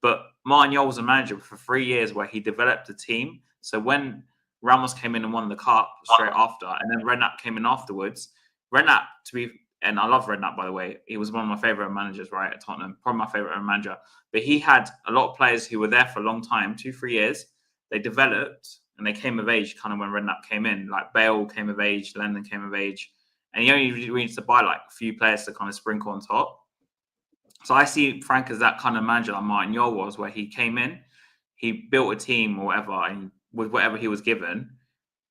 But Martin Jol was a manager for 3 years where he developed a team. So when Ramos came in and won the cup straight after, and then Redknapp came in afterwards, Redknapp, and I love Redknapp, by the way. He was one of my favourite managers, right, at Tottenham. Probably my favourite manager. But he had a lot of players who were there for a long time, 2-3 years. They developed and they came of age kind of when Redknapp came in. Like Bale came of age, Lennon came of age. And he only needs to buy like a few players to kind of sprinkle on top. So I see Frank as that kind of manager like Martin Jol was, where he came in, he built a team or whatever, and with whatever he was given.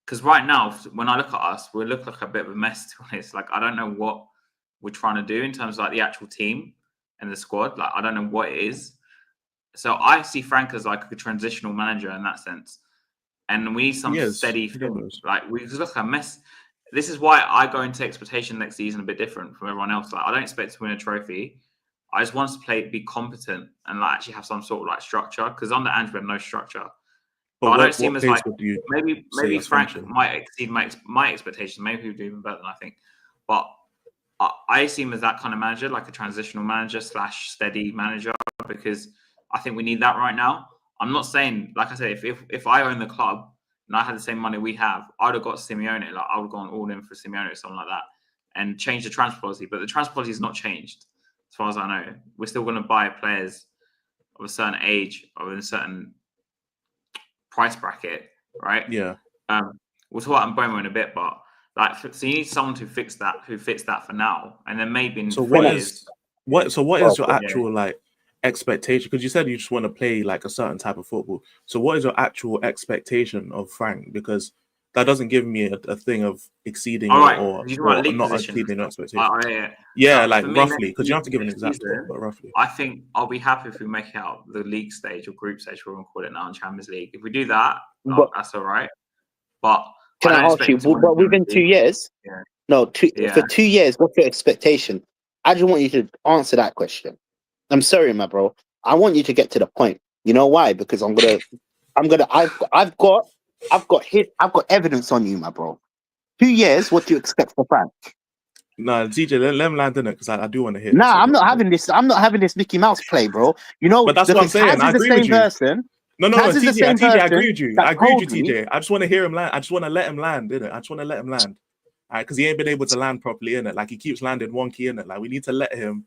Because right now, when I look at us, we look like a bit of a mess, to be honest. Like, I don't know what we're trying to do in terms of like the actual team and the squad. Like, I don't know what it is. So I see Frank as like a transitional manager in that sense. And we need some steady things. Like, we just look like a mess. This is why I go into expectation next season a bit different from everyone else. Like, I don't expect to win a trophy. I just want us to be competent and like actually have some sort of like structure. Because under Ange, we have no structure. But I don't see him as like maybe Frank might exceed my expectations. Maybe he'll do even better than I think. But I see him as that kind of manager, like a transitional manager / steady manager, because I think we need that right now. I'm not saying, like I said, if I own the club and I had the same money we have, I'd have got Simeone. Like I would have gone all in for Simeone or something like that. and change the transfer policy. But the transfer policy is not changed, as far as I know. We're still going to buy players of a certain age, of a certain price bracket, right? Yeah. We'll talk about Mbomo in a bit, but like, so you need someone who fits that for now, and then maybe in 3 years. What is your actual like expectation? Because you said you just want to play like a certain type of football. So what is your actual expectation of Frank? Because that doesn't give me a thing of exceeding or not exceeding your expectation. Yeah, like roughly, because you don't have to give an exact score, but roughly. I think I'll be happy if we make it out the league stage or group stage, we're going to call it now, in Champions League. If we do that, that's all right. But can I ask you, but within 2 years? Yeah. No, for 2 years, what's your expectation? I just want you to answer that question. I'm sorry, my bro. I want you to get to the point. You know why? Because I've got evidence on you, my bro. 2 years, what do you expect for Frank? No, TJ, let him land in it because I do want to hear. Nah, I'm not having this. I'm not having this Mickey Mouse play, bro. You know, but that's what I'm saying. I agree with you. No, TJ, I agree with you. I agree with you, TJ. I just want to hear him land. I just want to let him land, innit? I just want to let him land. All right, because he ain't been able to land properly, innit? Like, he keeps landing wonky, innit? Like, we need to let him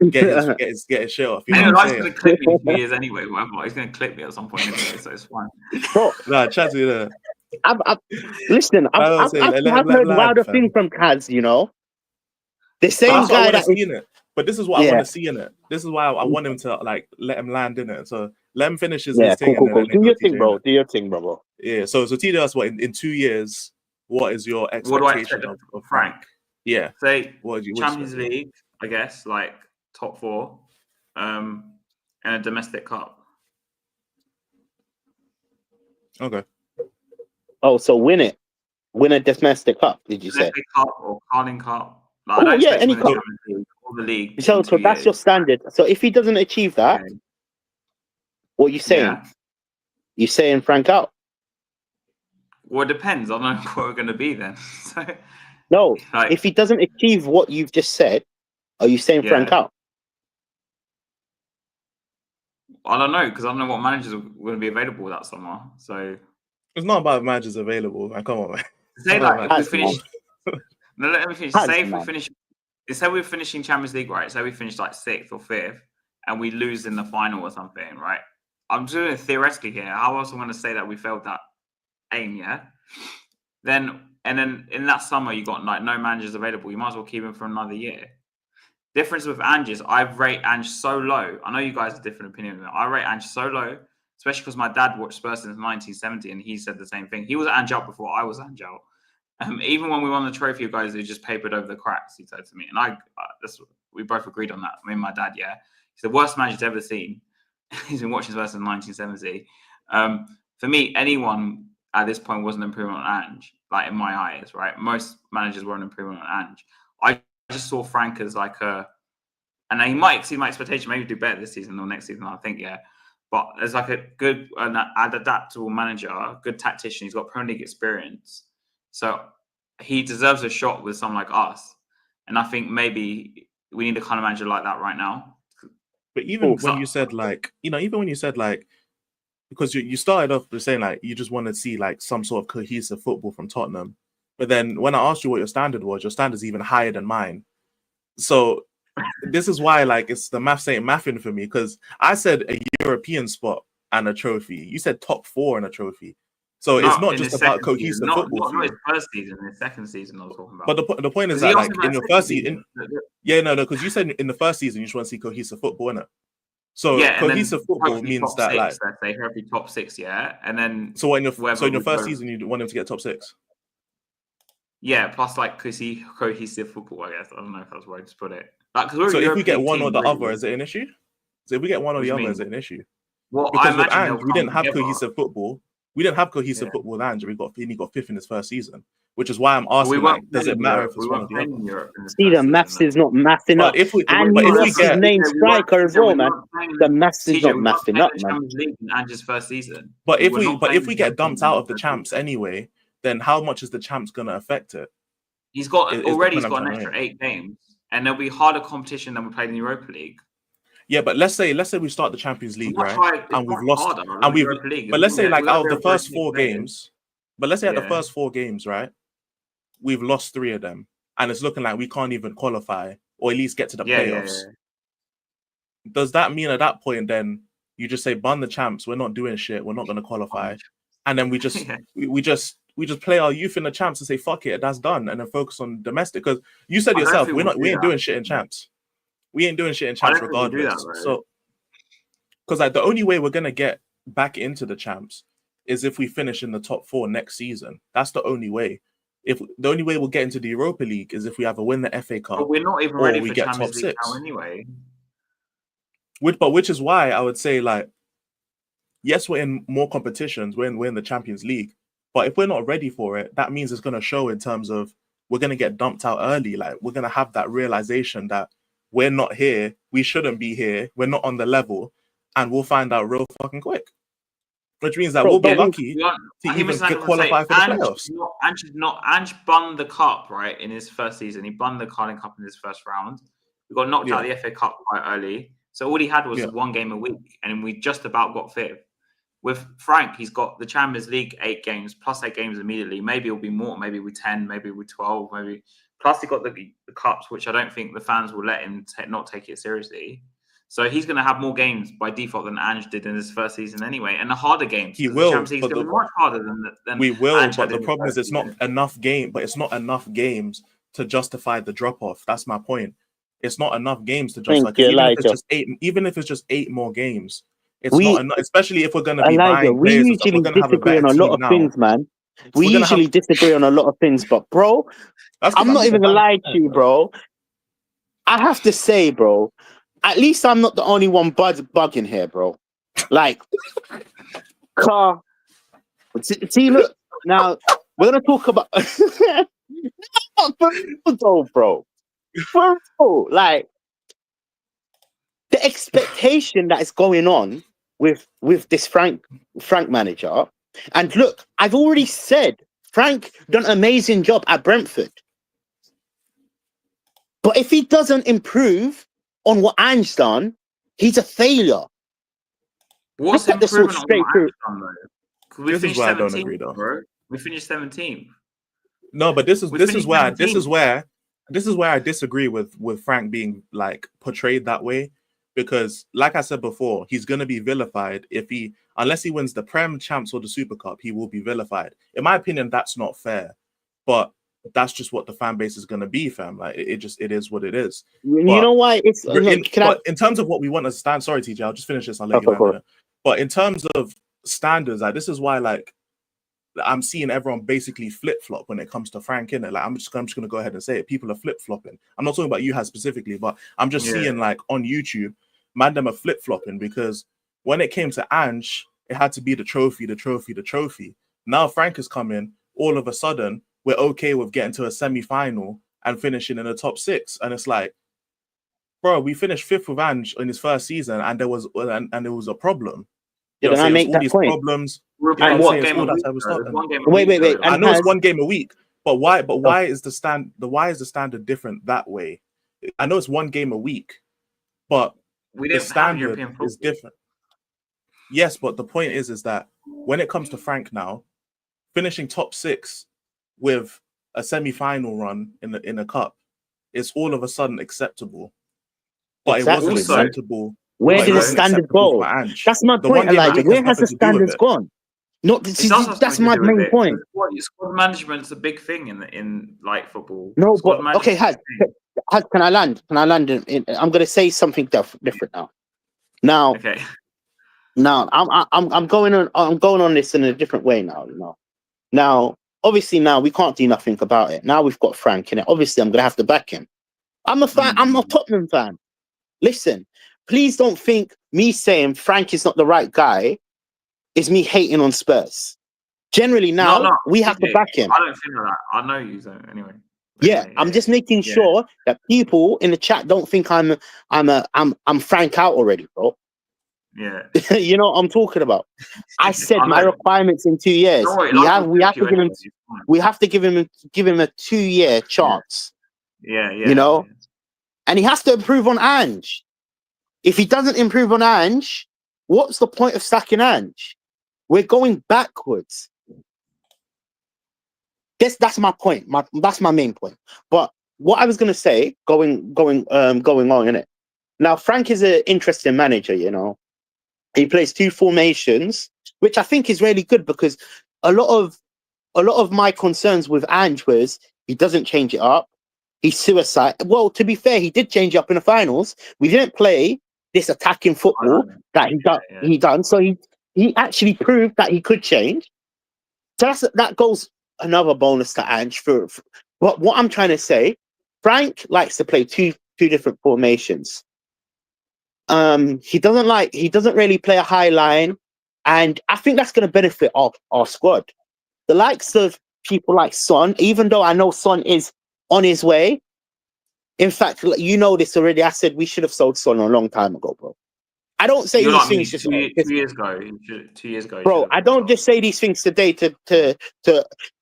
get his shit off. You know what I'm saying? He's going to clip me in 2 years anyway. Whatever. He's going to clip me at some point anyway, so it's fine. Bro, nah, chat to you there. Listen, I've heard wilder things from Kaz, you know. The same guy that is in it. But this is what I want to see in it. This is why I want him to like let him land in it. So let him finish his thing. Cool. Do your thing, bro. Do your thing, bro. Yeah. So TJ, us what in 2 years, what is your expectation of Frank? Yeah. Say Champions League, I guess, like top 4, and a domestic cup. Okay. Oh, so win a domestic cup? Did you say? Cup or Carling Cup? Like, any cup. Or the league. So that's your standard. So if he doesn't achieve that, what are you saying? Yeah. You saying Frank out? Well, it depends. I don't know what we're going to be then. So, no, if he doesn't achieve what you've just said, are you saying Frank out? I don't know, because I don't know what managers are going to be available that summer. So it's not about managers available, man. Come on, man. Say like we finish. No, let me finish. Say if we finish. Say we're finishing Champions League, right? Say we finish like 6th or 5th, and we lose in the final or something, right? I'm doing it theoretically here. How else am I going to say that we failed that aim? Yeah. Then in that summer, you got like no managers available. You might as well keep him for another year. Difference with Ange is I rate Ange so low. I know you guys have different opinions. I rate Ange so low, especially because my dad watched Spurs since 1970, and he said the same thing. He was Ange out before I was Ange out. Even when we won the trophy, you guys, who just papered over the cracks, he said to me. And we both agreed on that. Me and my dad, yeah. He's the worst manager he's ever seen. He's been watching Spurs since 1970. For me, anyone at this point was an improvement on Ange, like in my eyes, right? Most managers were an improvement on Ange. I just saw Frank as like and he might exceed my expectation, maybe do better this season or next season, I think, yeah. But as like a good and adaptable manager, good tactician, he's got Premier League experience. So he deserves a shot with someone like us. And I think maybe we need a kind of manager like that right now. But even when you said like, because you started off with saying like, you just want to see like some sort of cohesive football from Tottenham. But then when I asked you what your standard was, your standard's even higher than mine. So this is why like it's the maths ain't mathing for me, because I said a European spot and a trophy. You said top 4 and a trophy. So it's not just about cohesive football. Not his first season, his second season I was talking about. But the point is that like in your first season, because you said in the first season you just want to see cohesive football, innit? So cohesive football means that 6, like they have to be top 6, yeah, and then so in your first season you want him to get top 6. Yeah, plus like cohesive football, I guess. I don't know if that's right to put it. Like, so if we get one or the other, is it an issue? So if we get one or the other, is it an issue? Well, because with Ange, we didn't have cohesive football. We didn't have cohesive football with Ange. He got 5th in his first season, which is why I'm asking, does it matter if it's one or the other? See, the maths is not mathing up. And he lost his main striker as well, man. The maths is not mathing up, man. Ange's first season. But if we get dumped out of the champs anyway, then how much is the champs going to affect it? He's got an extra 8 games, and there'll be harder competition than we played in Europa League. Yeah, but let's say we start the Champions League, right? And we've lost, but let's say like out of the first 4 games, right? We've lost 3 of them, and it's looking like we can't even qualify or at least get to the playoffs. Does that mean at that point then you just say, "Bun the champs, we're not doing shit, we're not going to qualify," and then we just we just play our youth in the champs and say, "Fuck it, that's done," and then focus on domestic? Because you said yourself, we ain't doing shit in champs. We ain't doing shit in champs regardless. So, because like the only way we're gonna get back into the champs is if we finish in the top 4 next season. That's the only way. If the only way we'll get into the Europa League is if we either win the FA Cup, but we're not even ready for Champions League now anyway. Which is why I would say, like, yes, we're in more competitions. We're in the Champions League, but if we're not ready for it, that means it's going to show in terms of we're going to get dumped out early. Like, we're going to have that realization that we're not here. We shouldn't be here. We're not on the level, and we'll find out real fucking quick. Which means that we'll be lucky to even get qualified for the playoffs. Ange bun the cup, right, in his first season. He bun the Carling Cup in his first round. We got knocked out of the FA Cup quite early. So all he had was 1 game a week, and we just about got 5th. With Frank, he's got the Champions League 8 games, plus 8 games immediately. Maybe it'll be more, maybe with 10, maybe with 12, maybe. Plus he got the cups, which I don't think the fans will let him not take it seriously. So he's going to have more games by default than Ange did in his first season anyway, and the harder games. He will. The Champions League is going to be much harder than we will. Ange but the problem is it's not enough game. But it's not enough games to justify the drop off. That's my point. It's not enough games to justify. Even if it's just 8 more games, it's not enough. Especially if we're going to be buying we players. Usually disagree on a lot of things, man. We usually disagree on a lot of things, but bro, I'm not even gonna lie to you, bro. I have to say, bro, at least I'm not the only one bugging here, bro. Like, see, look, now we're gonna talk about bro. Bro, like the expectation that is going on with this Frank manager. And look, I've already said Frank done an amazing job at Brentford. But if he doesn't improve on what Ange's done, he's a failure. What's improvement on what Ange's done, though? We finished 17th, I don't agree, though. bro. We finished 17th. No, but this is where I disagree with Frank being like portrayed that way, because like I said before, he's gonna be vilified unless he wins the Prem, Champs, or the Super Cup. He will be vilified. In my opinion, that's not fair, but that's just what the fan base is gonna be, fam. Like it is what it is. You know why it's in terms of what we want to stand. Sorry, TJ, I'll just finish this. I'll let you know. But in terms of standards, like this is why like I'm seeing everyone basically flip-flop when it comes to Frank, innit? Like I'm just gonna go ahead and say it. People are flip-flopping. I'm not talking about you specifically, but I'm just seeing like on YouTube, man, them are flip-flopping, because when it came to Ange, it had to be the trophy. Now Frank has come in, all of a sudden, we're okay with getting to a semi-final and finishing in the top 6. And it's like, bro, we finished 5th with Ange in his first season, and there was a problem. Did I make that point? Problems. Wait. I know it's 1 game a week, but why? But why is the standard different that way? I know it's 1 game a week, but the standard is different. Yes, but the point is that when it comes to Frank now, finishing top 6 with a semi-final run in a cup is all of a sudden acceptable, but it wasn't acceptable. Where did the standard go? That's my point, Elijah. Where has the standards gone? That's my main point. Squad management's a big thing in like football. No, but okay, Haz, can I land? I'm going to say something different now. Okay. Now I'm going on this in a different way now. Now, obviously, now we can't do nothing about it. Now we've got Frank in it. Obviously, I'm going to have to back him. I'm a fan. I'm a Tottenham fan. Listen, please don't think me saying Frank is not the right guy is me hating on Spurs. Generally, now we have to back him. I don't feel that. I know you don't anyway. Yeah, I'm just making sure that people in the chat don't think I'm Frank out already, bro. Yeah. You know what I'm talking about. I said my requirements in 2 years. We have to give him a 2-year chance. Yeah. You know? Yeah. And he has to improve on Ange. If he doesn't improve on Ange, what's the point of sacking Ange? We're going backwards. That's my point. That's my main point. But what I was going to say, going on in it. Now, Frank is an interesting manager. You know, he plays 2 formations, which I think is really good because a lot of my concerns with Ange was he doesn't change it up. He's suicide. Well, to be fair, he did change it up in the finals. We didn't play this attacking football that he done. So he actually proved that he could change. So that goes another bonus to Ange for what I'm trying to say. Frank likes to play two different formations. He doesn't really play a high line, and I think that's going to benefit our squad. The likes of people like Son, even though I know Son is on his way. In fact, you know this already. I said we should have sold Son a long time ago, bro. I don't say these things just 2 years ago. 2 years ago, bro. I don't just say these things today to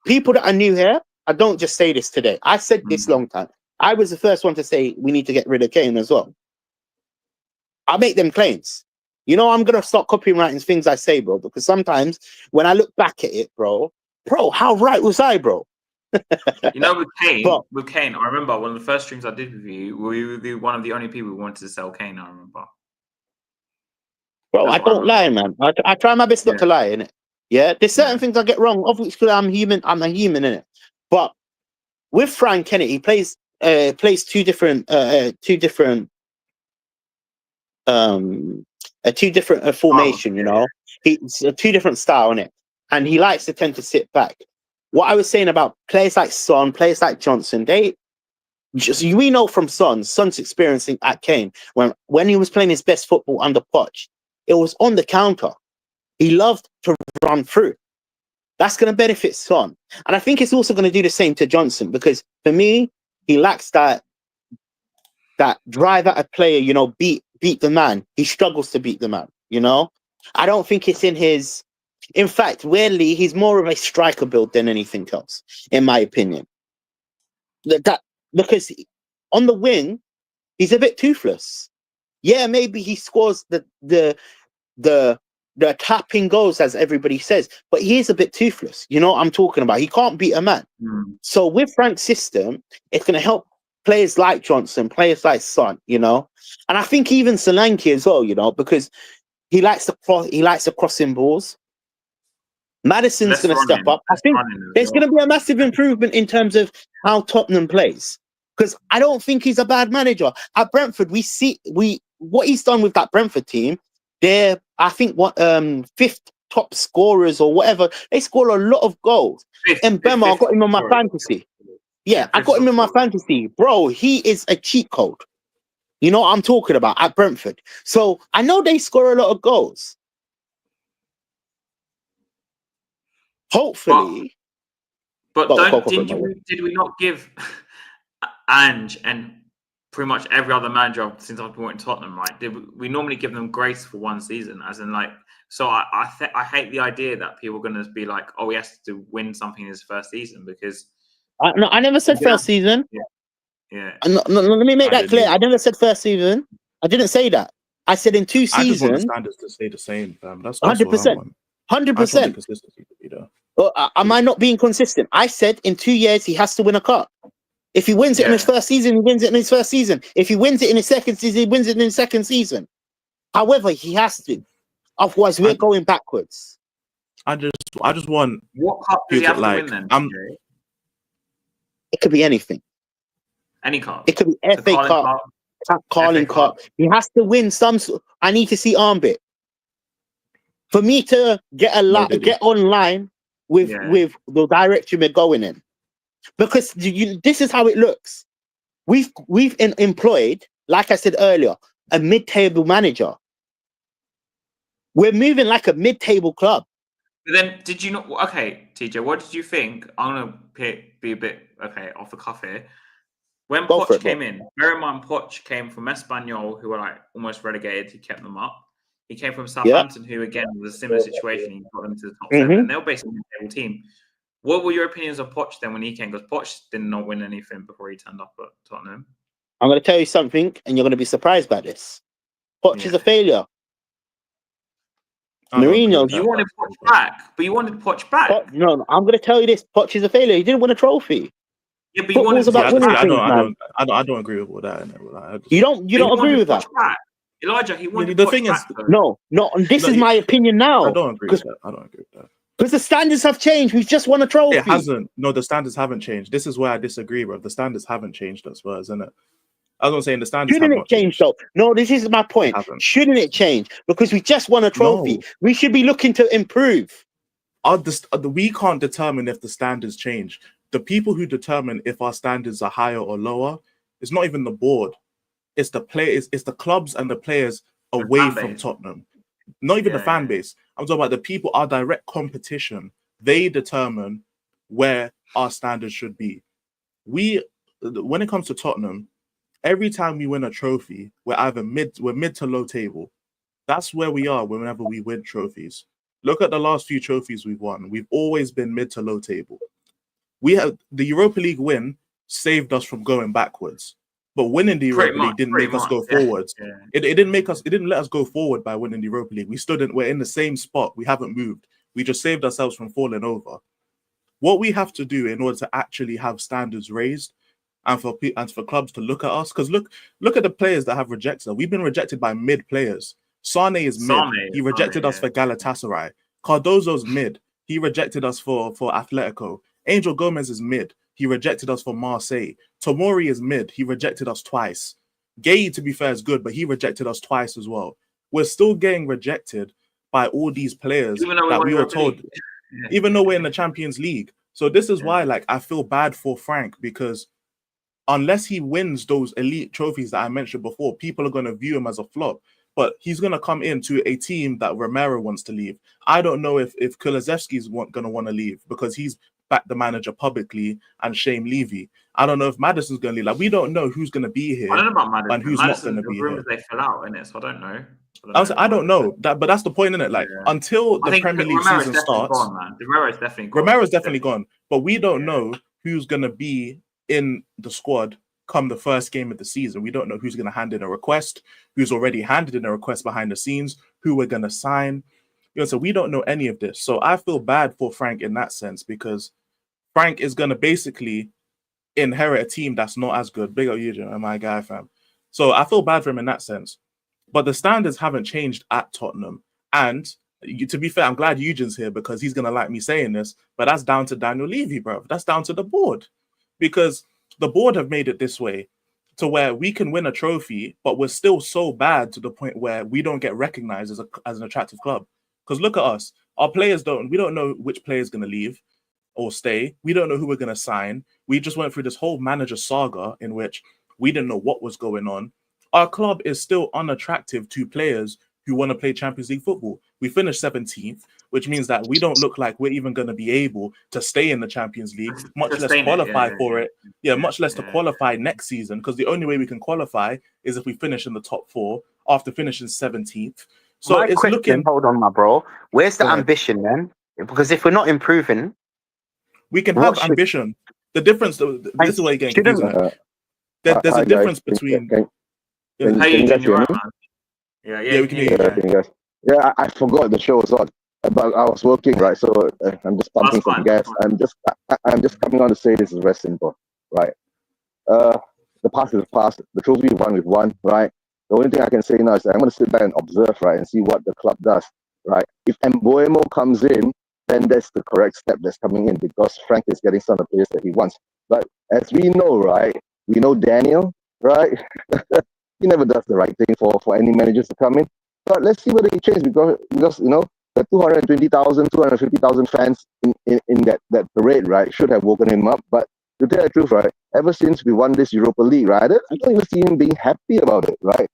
people that are new here. I don't just say this today. I said this long time. I was the first one to say we need to get rid of Kane as well. I make them claims. You know, I'm gonna start copywriting things I say, bro, because sometimes when I look back at it, bro, how right was I, bro? You know, with Kane, I remember one of the first streams I did with you, we were one of the only people who wanted to sell Kane. I remember. Bro, I don't lie, man. I try my best not to lie, innit? Yeah, there's certain things I get wrong, obviously I'm human. I'm a human, innit? But with Frank Kennedy, he plays two different formation. You know, he's a 2 different style in it, and he likes to tend to sit back. What I was saying about players like Son, players like Johnson, we know from Son's experiencing at Kane when he was playing his best football under Poch, it was on the counter. He loved to run through. That's going to benefit Son, and I think it's also going to do the same to Johnson because for me, he lacks that drive at a player. You know, beat the man. He struggles to beat the man. You know, I don't think it's in his. In fact, weirdly, he's more of a striker build than anything else, in my opinion. That because on the wing, he's a bit toothless. Yeah, maybe he scores the tapping goals, as everybody says, but he is a bit toothless. You know what I'm talking about? He can't beat a man. So with Frank's system, it's going to help players like Johnson, players like Son, you know, and I think even Solanke as well, you know, because he likes the crossing balls. Maddison's going to step up. I think there's going to be a massive improvement in terms of how Tottenham plays because I don't think he's a bad manager. At Brentford, what he's done with that Brentford team. They're I think 5th top scorers or whatever. They score a lot of goals. And Bema, I got him on my fantasy. Yeah, I got him in my fantasy, bro. He is a cheat code. You know what I'm talking about at Brentford. So I know they score a lot of goals. Hopefully, but did we not give Ange and pretty much every other manager since I've been in Tottenham, right? We normally give them grace for 1 season, as in like. So I hate the idea that people are going to be like, oh, he has to win something in his first season because. I never said first season. Yeah. No, let me make that clear. I never said first season. I didn't say that. I said in 2 seasons. I just want the standards to stay the same, fam. That's 100%. 100%. Consistency to be there. Am I not being consistent? I said in 2 years he has to win a cup. If he wins it in his first season, he wins it in his first season. If he wins it in his second season, he wins it in his second season. However, he has to. Otherwise, we're going backwards. I just want what cup does he have to win then? It could be anything. Any cup. It could be FA Cup, Carling Cup. He has to win some. I need to see Armbit. For me to get online with the direction we're going in, because this is how it looks. We've employed, like I said earlier, a mid-table manager. We're moving like a mid-table club. But then, did you not? Okay, TJ, what did you think? I'm gonna be a bit off the cuff here. When Poch came in, bear in mind Poch came from Espanyol, who were like almost relegated. He kept them up. He came from Southampton, who again was a similar situation. He got them to the top 7, and they were basically a table team. What were your opinions of Poch then when he came? Because Poch did not win anything before he turned up at Tottenham. I'm going to tell you something, and you're going to be surprised by this. Poch is a failure. Mourinho. You wanted Poch back, but you wanted Poch back. No, I'm going to tell you this. Poch is a failure. He didn't win a trophy. Yeah, but you want Football's about winning things, man. I don't agree with all that. You don't agree with that? Elijah, he wanted the thing is, no. This is my opinion now. I don't agree with that. Because the standards have changed. We've just won a trophy. It hasn't. No, the standards haven't changed. This is where I disagree, bro. The standards haven't changed as well, isn't it? I was not saying the standards Shouldn't it change, though? No, this is my point. Shouldn't it change? Because we just won a trophy. No. We should be looking to improve. We can't determine if the standards change. The people who determine if our standards are higher or lower, it's not even the board. It's the players, it's the clubs and the players away from Tottenham. Not even the fan base. I'm talking about the people, our direct competition. They determine where our standards should be. When it comes to Tottenham, every time we win a trophy, we're mid to low table. That's where we are whenever we win trophies. Look at the last few trophies we've won. We've always been mid to low table. We have the Europa League win saved us from going backwards. But winning the Europa League didn't make us go forwards. Yeah. It didn't let us go forward by winning the Europa League. We're in the same spot. We haven't moved. We just saved ourselves from falling over. What we have to do in order to actually have standards raised and for clubs to look at us, because look at the players that have rejected us. We've been rejected by mid players. Sane is mid. He rejected us for Galatasaray. Cardozo's mid. He rejected us for Atletico. Angel Gomez is mid. He rejected us for Marseille. Tomori is mid. He rejected us twice. Gay, to be fair, is good, but he rejected us twice as well. We're still getting rejected by all these players that we were told, even though we're in the Champions League. So this is why, like, I feel bad for Frank, because unless he wins those elite trophies that I mentioned before, people are going to view him as a flop. But he's going to come into a team that Romero wants to leave. I don't know if Kulusevski's going to want to leave because he's backed the manager publicly and shame Levy. I don't know if Maddison's going to leave. Like, we don't know who's going to be here. I don't know about Maddison. And who's not going to be here. They fell out in it, so I don't know. I don't know. But that's the point, isn't it? Like, until the Premier League season starts, Romero's definitely gone. But we don't know who's going to be in the squad come the first game of the season. We don't know who's going to hand in a request, who's already handed in a request behind the scenes, who we're going to sign. So we don't know any of this. So I feel bad for Frank in that sense, because Frank is going to basically inherit a team that's not as good. Big up Eugenes, my guy, fam. So I feel bad for him in that sense. But the standards haven't changed at Tottenham. And to be fair, I'm glad Eugene's here because he's going to like me saying this, but that's down to Daniel Levy, bro. That's down to the board. Because the board have made it this way to where we can win a trophy, but we're still so bad to the point where we don't get recognized as an attractive club. Because look at us. Our players we don't know which player is going to leave or stay. We don't know who we're going to sign. We just went through this whole manager saga in which we didn't know what was going on. Our club is still unattractive to players who want to play Champions League football. We finished 17th, which means that we don't look like we're even going to be able to stay in the Champions League, much less qualify for it. Yeah, much less to qualify next season, because the only way we can qualify is if we finish in the top 4 after finishing 17th. So it's looking. Hold on, my bro. Where's the ambition, then? Because if we're not improving, we can have ambition. The difference, this is where you're getting confused. There's a difference between. Yeah, we can hear you. Yeah, I forgot the show was on, but I was working, right? So I'm just pumping some gas. I'm just coming on to say this is very simple, right? The past is past. The trophy we've won, right? The only thing I can say now is that I'm going to sit back and observe, right, and see what the club does, right? If Mboemo comes in, then that's the correct step that's coming in, because Frank is getting some of the players that he wants. But as we know, right, we know Daniel, right? He never does the right thing for any managers to come in. But let's see whether he changes, because you know, the 220,000, 250,000 fans in that parade, right, should have woken him up. But to tell the truth, right, ever since we won this Europa League, right, I don't even see him being happy about it, right?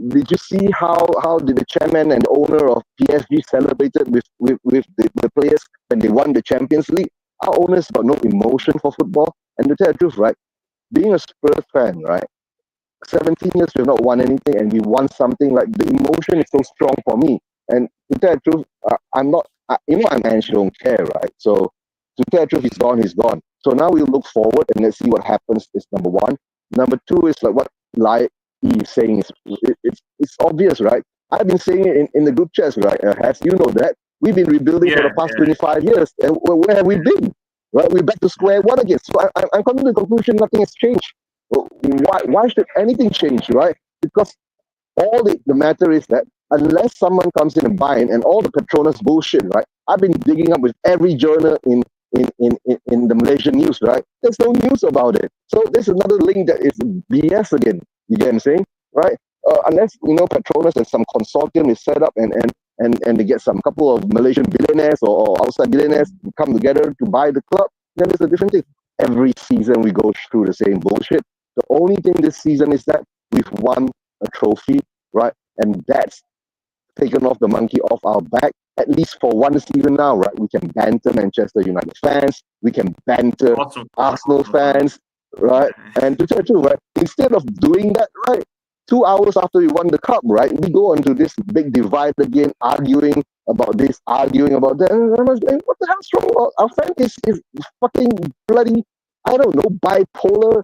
Did you see how did the chairman and the owner of PSG celebrated with the players when they won the Champions League? Our owners got no emotion for football. And to tell the truth, right, being a Spurs fan, right, 17 years we've not won anything, and we won something. Like, the emotion is so strong for me. And to tell the truth, I'm not, I'm actually don't care, right? So to tell the truth, he's gone. So now we look forward and let's see what happens. Is number one. Number two is like what Lai is saying. It's obvious, right? I've been saying it in the group chats, right? As you know that we've been rebuilding for the past 25 years, and where have we been? right? We're back to square one again. So I'm coming to the conclusion nothing has changed. Why should anything change, right? Because all the matter is that unless someone comes in and buy in, and all the Petronas bullshit, right? I've been digging up with every journal in the Malaysian news, right? There's no news about it. So there's another link that is BS again. You get what I'm saying, right? Unless Petronas and some consortium is set up and they get some couple of Malaysian billionaires or outside billionaires to come together to buy the club, then it's a different thing. Every season we go through the same bullshit. The only thing this season is that we've won a trophy, right? And that's taken off the monkey off our back, at least for one season now, right? We can banter Manchester United fans, we can banter Arsenal fans, right? And to tell you the truth, right? Instead of doing that, right? 2 hours after we won the cup, right? We go into this big divide again, arguing about this, arguing about that. And I was like, what the hell's wrong? Our fan is fucking bloody, I don't know, bipolar,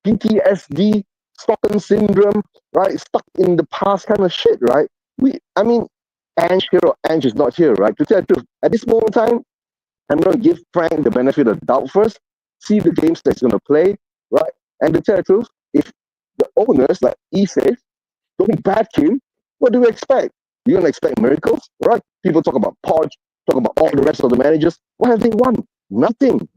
PTSD, Stockholm syndrome, right? Stuck in the past kind of shit, right? Ange here or Ange is not here, right? To tell the truth, at this moment in time, I'm going to give Frank the benefit of the doubt first, see the games that he's going to play, right? And to tell the truth, if the owners, like he says, don't back him, what do we expect? You're going to expect miracles, right? People talk about Podge, talk about all the rest of the managers. What have they won? Nothing.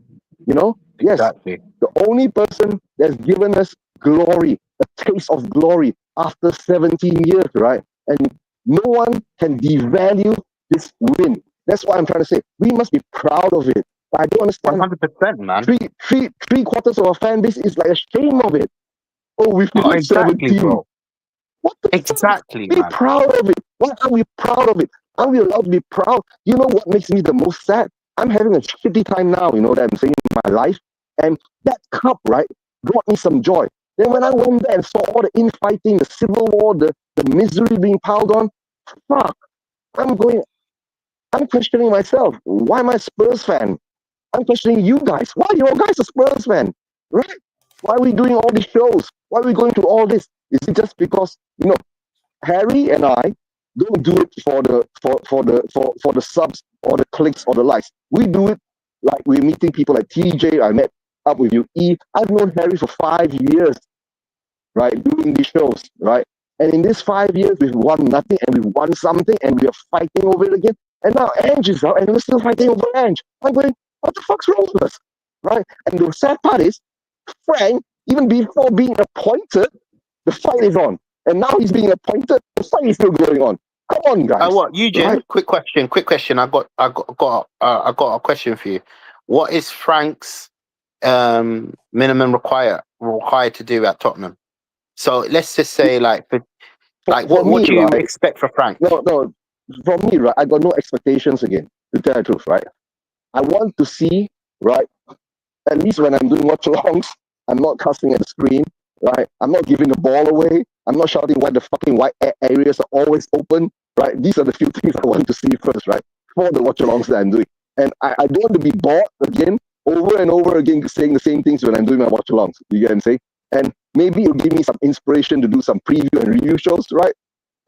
Yes, exactly. The only person that's given us glory, a taste of glory after 17 years, right? And no one can devalue this win. That's what I'm trying to say. We must be proud of it. I don't understand. 100%, man. Three quarters of our fan base is like ashamed of it. Oh, we finished 17. Bro. What the exactly, fuck? Be proud of it. Why aren't we proud of it? Aren't we allowed to be proud? You know what makes me the most sad? I'm having a shitty time now, that I'm saying in my life. And that cup, right, brought me some joy. Then when I went there and saw all the infighting, the civil war, the misery being piled on, fuck, I'm questioning myself. Why am I a Spurs fan? I'm questioning you guys. Why are you all guys a Spurs fan? Right? Why are we doing all these shows? Why are we going through all this? Is it just because, Harry and I don't do it for the subs or the clicks or the likes. We do it like we're meeting people like TJ. I met up with you, E. I've known Harry for 5 years, right, doing these shows, right? And in these 5 years, we've won nothing and we've won something and we are fighting over it again. And now Ange is out and we're still fighting over Ange. I'm going, what the fuck's wrong with us, right? And the sad part is, Frank, even before being appointed, the fight is on. And now he's being appointed, the fight is still going on. Come on, guys. What, Eugen? Right? Quick question. I got a question for you. What is Frank's minimum required to do at Tottenham? So let's just say, what do you expect for Frank? No. For me, right, I got no expectations again, to tell the truth, right? I want to see, right, at least when I'm doing watch-alongs, I'm not casting at the screen, right? I'm not giving the ball away. I'm not shouting why the fucking white areas are always open, right? These are the few things I want to see first, right? For the watch-alongs that I'm doing. And I don't want to be bored again, over and over again, saying the same things when I'm doing my watch-alongs. You get what I'm saying? And maybe it'll give me some inspiration to do some preview and review shows, right?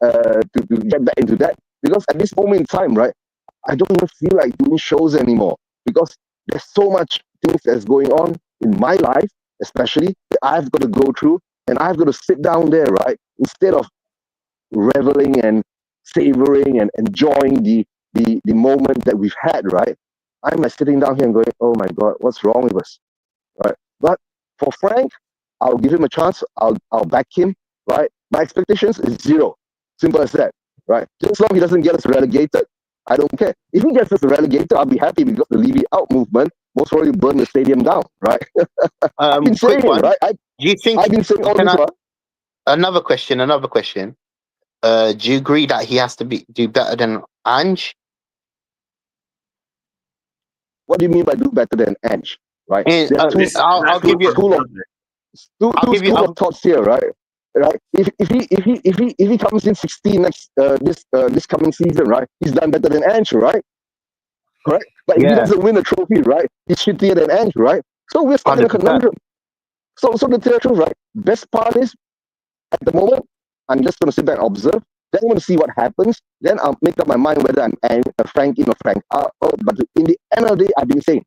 To get back into that. Because at this moment in time, right, I don't even feel like doing shows anymore. Because there's so much things that's going on in my life, especially, that I've got to go through. And I've got to sit down there, right? Instead of reveling and savoring and enjoying the moment that we've had, right? I'm like sitting down here and going, oh my God, what's wrong with us? Right? But for Frank, I'll give him a chance. I'll back him, right? My expectations is 0. Simple as that, right? Just as long as he doesn't get us relegated, I don't care. If he gets us relegated, I'll be happy because the Leave It Out movement most probably burn the stadium down, right? I've been saying it, right? Do you think? I've been saying all this. Another question. Do you agree that he has to do better than Ange? What do you mean by do better than Ange? Right? I'll give you school of thoughts here, right? Right? If he comes in 16 next this coming season, right? He's done better than Ange, right? Correct? But if he doesn't win a trophy, right? He's shittier than Ange, right? So we're stuck in a conundrum. So to tell the truth, right? Best part is, at the moment, I'm just going to sit back and observe. Then I'm going to see what happens. Then I'll make up my mind whether I'm Frank in or Frank out. But in the end of the day, I've been saying,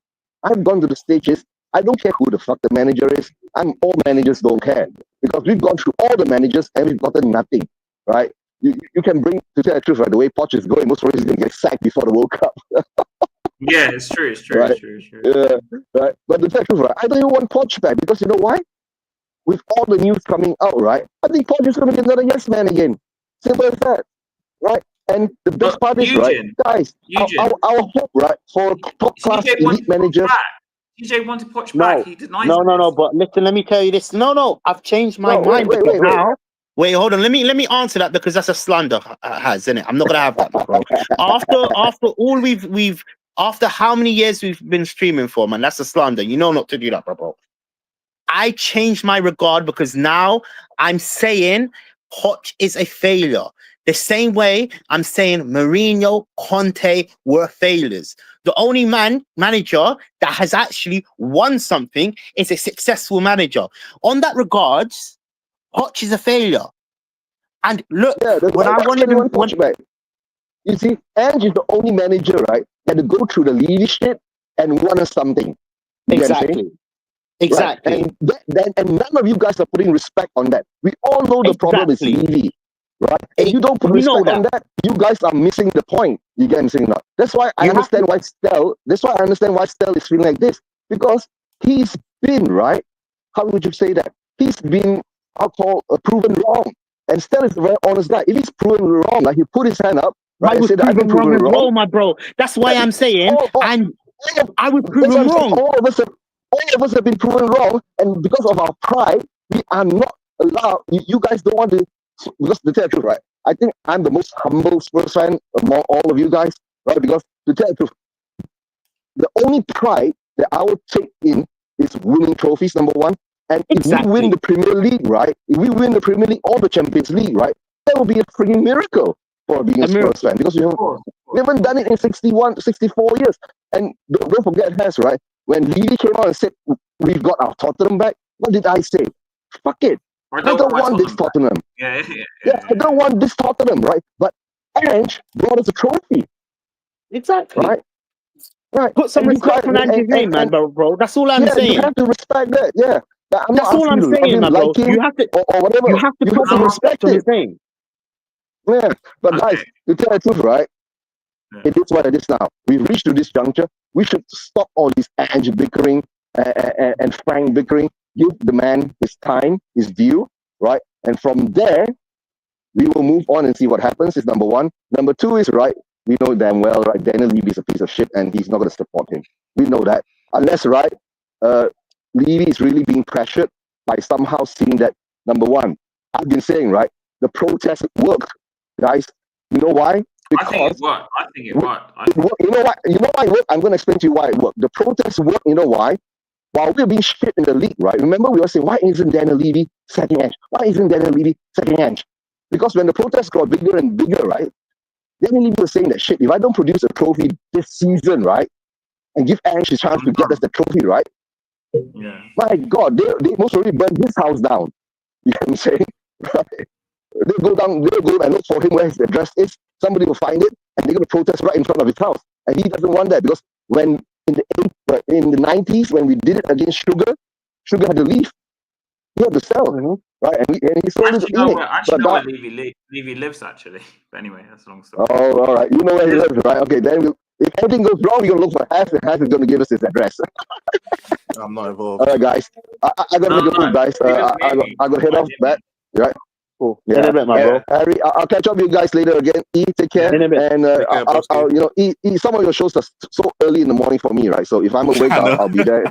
I've gone to the stages. I don't care who the fuck the manager is. All managers don't care because we've gone through all the managers and we've gotten nothing, right? You can bring, to tell the truth, right? The way Poch is going, most probably he's going to get sacked before the World Cup. Yeah, it's true. Right? It's true. Yeah, right. But the fact is, right, I don't even want Poch back because you know why? With all the news coming out, right? I think Poch is going to be another yes man again. Simple as that, right? And the best part is, right, guys, our hope, right, for a top class elite manager. TJ wanted Poch back. He denies No. But listen, let me tell you this. No, I've changed my mind. Wait, hold on. Let me answer that because that's a slander, isn't it? I'm not gonna have that, bro. After all after how many years we've been streaming for, man, that's a slander. You know not to do that, bro. I changed my regard because now I'm saying Poch is a failure. The same way I'm saying Mourinho, Conte were failures. The only manager that has actually won something is a successful manager. On that regards, Poch is a failure. And look, when I wanted him, you see, Ange is the only manager, right, that had to go through the leadership and won us something. Exactly. Right? And none of you guys are putting respect on that. We all know the problem is Levy, right? And you don't put respect on that, you guys are missing the point. You get what I'm saying now? That's why I understand why Stell is feeling like this. Because he's been, right? How would you say that? He's been, I'll call, proven wrong. And Stell is a very honest guy. If he's proven wrong, like he put his hand up, right? I was proven wrong as well, my bro. That's why I'm saying, and I was proven wrong. All of us have been proven wrong, and because of our pride, we are not allowed. You guys don't want to, because to tell the truth, right? I think I'm the most humble Spurs fan among all of you guys, right? Because to tell the truth, the only pride that I would take in is winning trophies, number one. And if we win the Premier League, right? If we win the Premier League or the Champions League, right? That would be a freaking miracle for being a Spurs fan, because we haven't done it in 64 years. And don't forget, right? When Levy came out and said, we've got our Tottenham back, what did I say? Fuck it. I don't want this Tottenham. Yeah, I don't want this Tottenham, right? But Ange brought us a trophy. Exactly. Right. Put some respect on Ange's name, man, bro. That's all I'm saying. You have to respect that, yeah. That's all I'm saying, man, bro. You have to, or whatever. You have to put some respect on his name. Yeah, but guys, to tell the truth, right? It is what it is now. We've reached to this juncture. We should stop all this Ange bickering and Frank bickering. Give the man his time, his due, right? And from there, we will move on and see what happens. Is number one. Number two is, right, we know damn well, right, Daniel Levy is a piece of shit and he's not going to support him. We know that. Unless, right, Levy is really being pressured by somehow seeing that, number one, I've been saying, right, the protest worked, guys. You know why? Because I think it worked. You know why it worked? I'm going to explain to you why it worked. The protest worked, you know why? While we're being shit in the league, right? Remember, we were saying, why isn't Daniel Levy second Ange? Why isn't Daniel Levy second Ange? Because when the protests got bigger and bigger, right? Daniel Levy was saying that, shit, if I don't produce a trophy this season, right? And give Ange a chance to get us the trophy, right? Yeah. My God, they most probably burn his house down. You know what I'm saying? Right? They'll go and look for him where his address is. Somebody will find it, and they're going to protest right in front of his house. And he doesn't want that, because when in the 90s, when we did it against Sugar had to leave. He had to sell, right? And he sold it to Enix. I actually know where Levy lives, actually. But anyway, that's a long story. Oh, all right. You know where he lives, right? Okay, then if anything goes wrong, we're going to look for Haas, and Haas is going to give us his address. I'm not involved. All right, guys. I got to make a move, guys. I got to head off back. Right? Cool. Yeah. In a bit, my bro. Harry, I'll catch up with you guys later again. Take care. And I'll some of your shows are so early in the morning for me, right? So if I'm awake, I'll be there.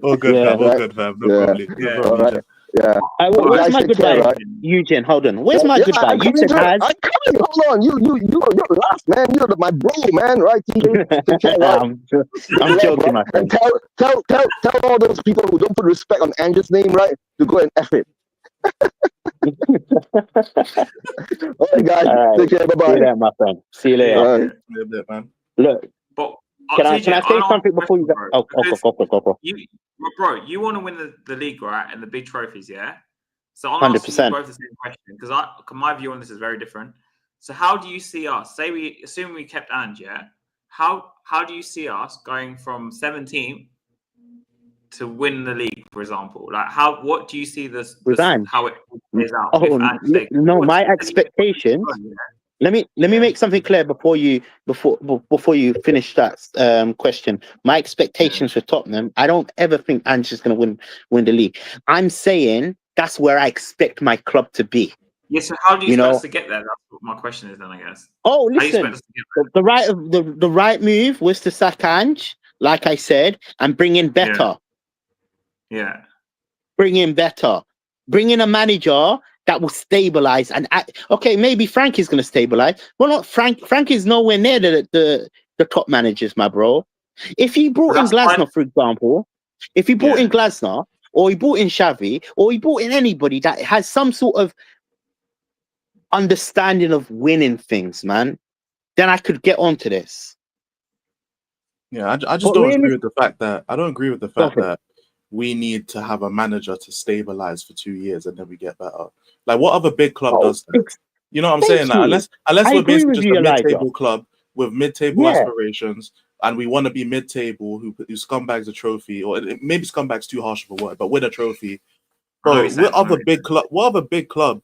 All good, fam. All good, fam. No problem. All right. Yeah. Where's my goodbye, right? Eugene? Hold on. Where's my goodbye? I'm coming. Hold on. You're last, man. You're my bro, man. Right? Take care, right? I'm joking, my friend. And tell all those people who don't put respect on Ange's name, right, to go and F it. All right, guys. All right. Take care. Bye-bye. See you there, my friend. See you later. All right. See you a bit, man. Look. But can I say something before you go? Go. Bro, you want to win the league, right? And the big trophies, yeah? So I'm asking you both the same question, because my view on this is very different. So how do you see us? Assume we kept Ange, yeah? how do you see us going from 17th to win the league, for example? Like, what do you see this how it plays out? Oh no, my expectations. Let me make something clear before you finish that question. My expectations for Tottenham, I don't ever think Ange is going to win the league. I'm saying that's where I expect my club to be. Yes. So how do you expect us to get there? That's what my question is then, I guess. Oh, listen, the right move was to sack Ange, like I said, and bring in better. Yeah. Bring in better. Bring in a manager that will stabilize okay, maybe Frank is going to stabilize. Well, not Frank. Frank is nowhere near the top managers, my bro. If he brought in Glasner, for example, if he brought in Glasner, or he brought in Xavi, or he brought in anybody that has some sort of understanding of winning things, man, then I could get onto this. Yeah, I just don't agree with the fact that we need to have a manager to stabilize for 2 years and then we get better. Like, what other big club does that? You know what I'm saying? Like, unless we're basically just a mid-table club with mid-table aspirations, and we want to be mid-table who scumbags a trophy, or maybe scumbag's too harsh of a word, but win a trophy. Bro, what other big club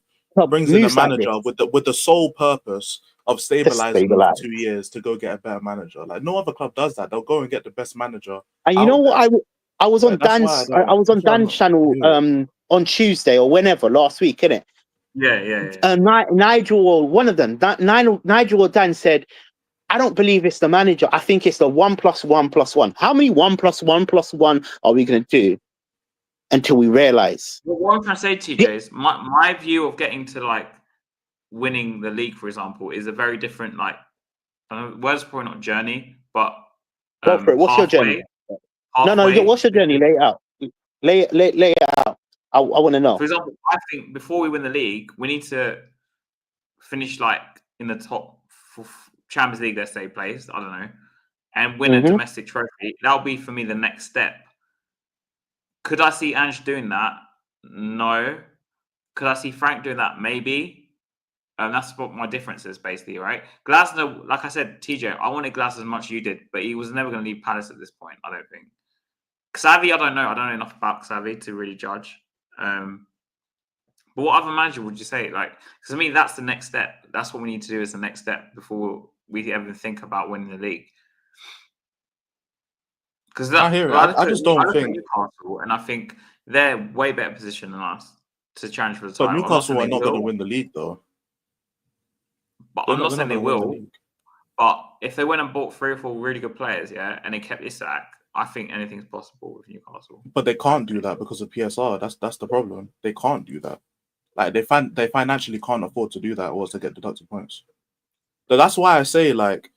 brings in a manager with the sole purpose of stabilizing for 2 years to go get a better manager? Like, no other club does that. They'll go and get the best manager. And you know what? I was on Dan's channel on Tuesday or whenever last week, innit? Yeah. Nigel or one of them, Nigel or Dan said, I don't believe it's the manager. I think it's the 1 + 1 + 1. How many 1 + 1 + 1 are we going to do until we realize? Well, what I'm trying to say, TJ, is my view of getting to like winning the league, for example, is a very different, like, word's probably not journey, but go for it. What's your journey? No, what's your journey? Lay it out. Lay it out. I want to know. For example, I think before we win the league, we need to finish like in the top Champions League, let's say, place, I don't know, and win a domestic trophy. That'll be for me the next step. Could I see Ange doing that? No. Could I see Frank doing that? Maybe. That's what my difference is, basically, right? Glasner, like I said, TJ, I wanted Glasner as much as you did, but he was never going to leave Palace at this point, I don't think. Xavi, I don't know. I don't know enough about Xavi to really judge. But what other manager would you say? Like, because I mean, that's the next step. That's what we need to do as the next step before we ever think about winning the league. Because I hear it. I just don't think Newcastle, and I think they're way better positioned than us to challenge for the title. But Newcastle are not going to win the league, though. But I'm not saying they will. But if they went and bought 3 or 4 really good players, and they kept Isak, I think anything's possible with Newcastle. But they can't do that because of PSR. That's the problem. They can't do that. Like, they financially can't afford to do that, or else they get deducted points. So that's why I say, like,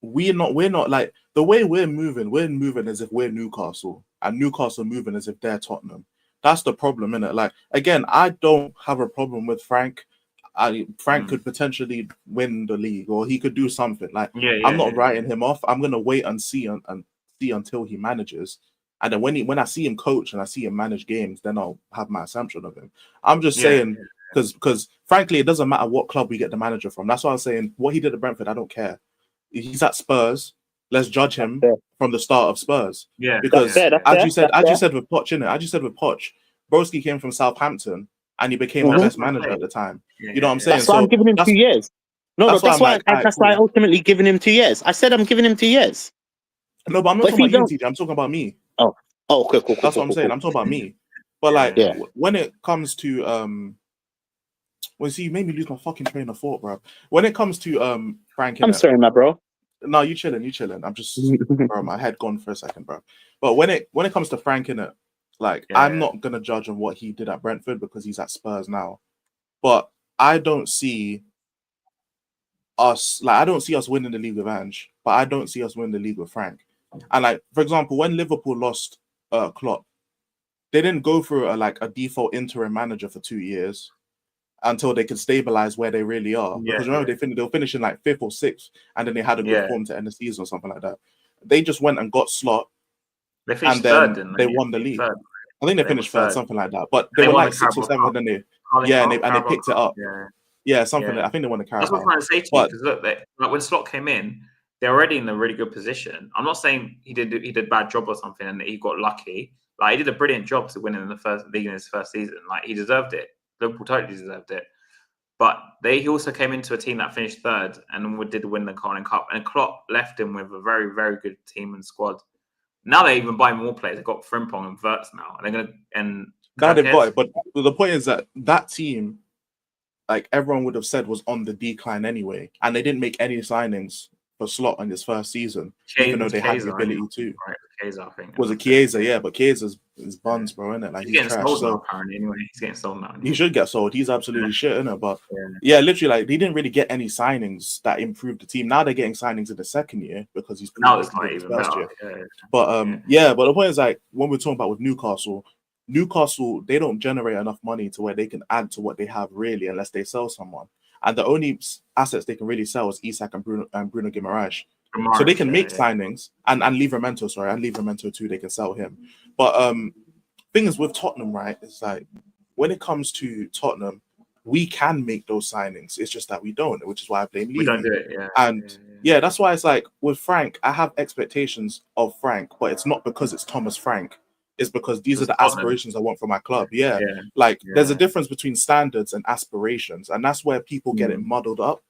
we're not like, the way we're moving as if we're Newcastle, and Newcastle moving as if they're Tottenham. That's the problem, innit? Like, again, I don't have a problem with Frank. Frank could potentially win the league, or he could do something. Like, I'm not writing him off. I'm gonna wait and see until he manages, and then when I see him coach and I see him manage games, then I'll have my assumption of him. I'm just saying, because frankly, it doesn't matter what club we get the manager from. That's why I'm saying what he did at Brentford, I don't care. He's at Spurs. Let's judge him from the start of Spurs. Yeah, because as you said with Poch, innit? As you said with Poch, Broski came from Southampton and he became our best manager at the time. You know what I'm saying? That's why I'm giving him 2 years. That's why I ultimately giving him 2 years. I said I'm giving him 2 years. No, but I'm not talking about you, TJ. I'm talking about me. Oh, cool. That's what I'm saying. I'm talking about me. But like, when it comes to well, see, you made me lose my fucking train of thought, bro. When it comes to Frank, I'm sorry, my bro. No, you chilling. I'm just, bro, my head gone for a second, bro. But when it comes to Frank, innit, like, I'm not gonna judge on what he did at Brentford because he's at Spurs now. But I don't see us winning the league with Ange, but I don't see us winning the league with Frank. And like, for example, when Liverpool lost Klopp, they didn't go through a default interim manager for 2 years until they could stabilize where they really are. Because remember, they were finishing like 5th or 6th, and then they had a good form to end the season or something like that. They just went and got Slot, and then they won the league. Third. I think they finished third, something like that. But they were like 6th or 7th, and then they picked it up. Yeah, something. I think they won the Carabao. That's what I'm trying to say to you. Because look, like when Slot came in, they're already in a really good position. I'm not saying he did a bad job or something and he got lucky. Like, he did a brilliant job to win in the first league in his first season. Like, he deserved it. Liverpool totally deserved it. But he also came into a team that finished third and did win the Carling Cup. And Klopp left him with a very, very good team and squad. Now they even buy more players. They've got Frimpong and Wirtz now. And they're gonna now they've got it. But the point is that team, like everyone would have said, was on the decline anyway, and they didn't make any signings for Slot in his first season, even though they had the ability to. Right, Chiesa, I think. Was it Chiesa? Yeah, but Chiesa's buns, bro, isn't it? Like, he's getting trash, sold now, apparently. Anyway, he's getting sold now. Anyway. He should get sold. He's absolutely shit, isn't it? But literally, like, they didn't really get any signings that improved the team. Now they're getting signings in the second year because he's now it's not even better. But but the point is, like, when we're talking about with Newcastle, they don't generate enough money to where they can add to what they have really, unless they sell someone. And the only assets they can really sell is Isak and Bruno Guimaraes. So they can make signings and Livramento, and Livramento too. They can sell him. But thing is with Tottenham, right? It's like when it comes to Tottenham, we can make those signings. It's just that we don't, which is why I blame Levy. We don't do it, yeah. That's why it's like with Frank, I have expectations of Frank, but it's not because it's Thomas Frank. It's because these are the aspirations I want for my club. There's a difference between standards and aspirations, and that's where people get it muddled up.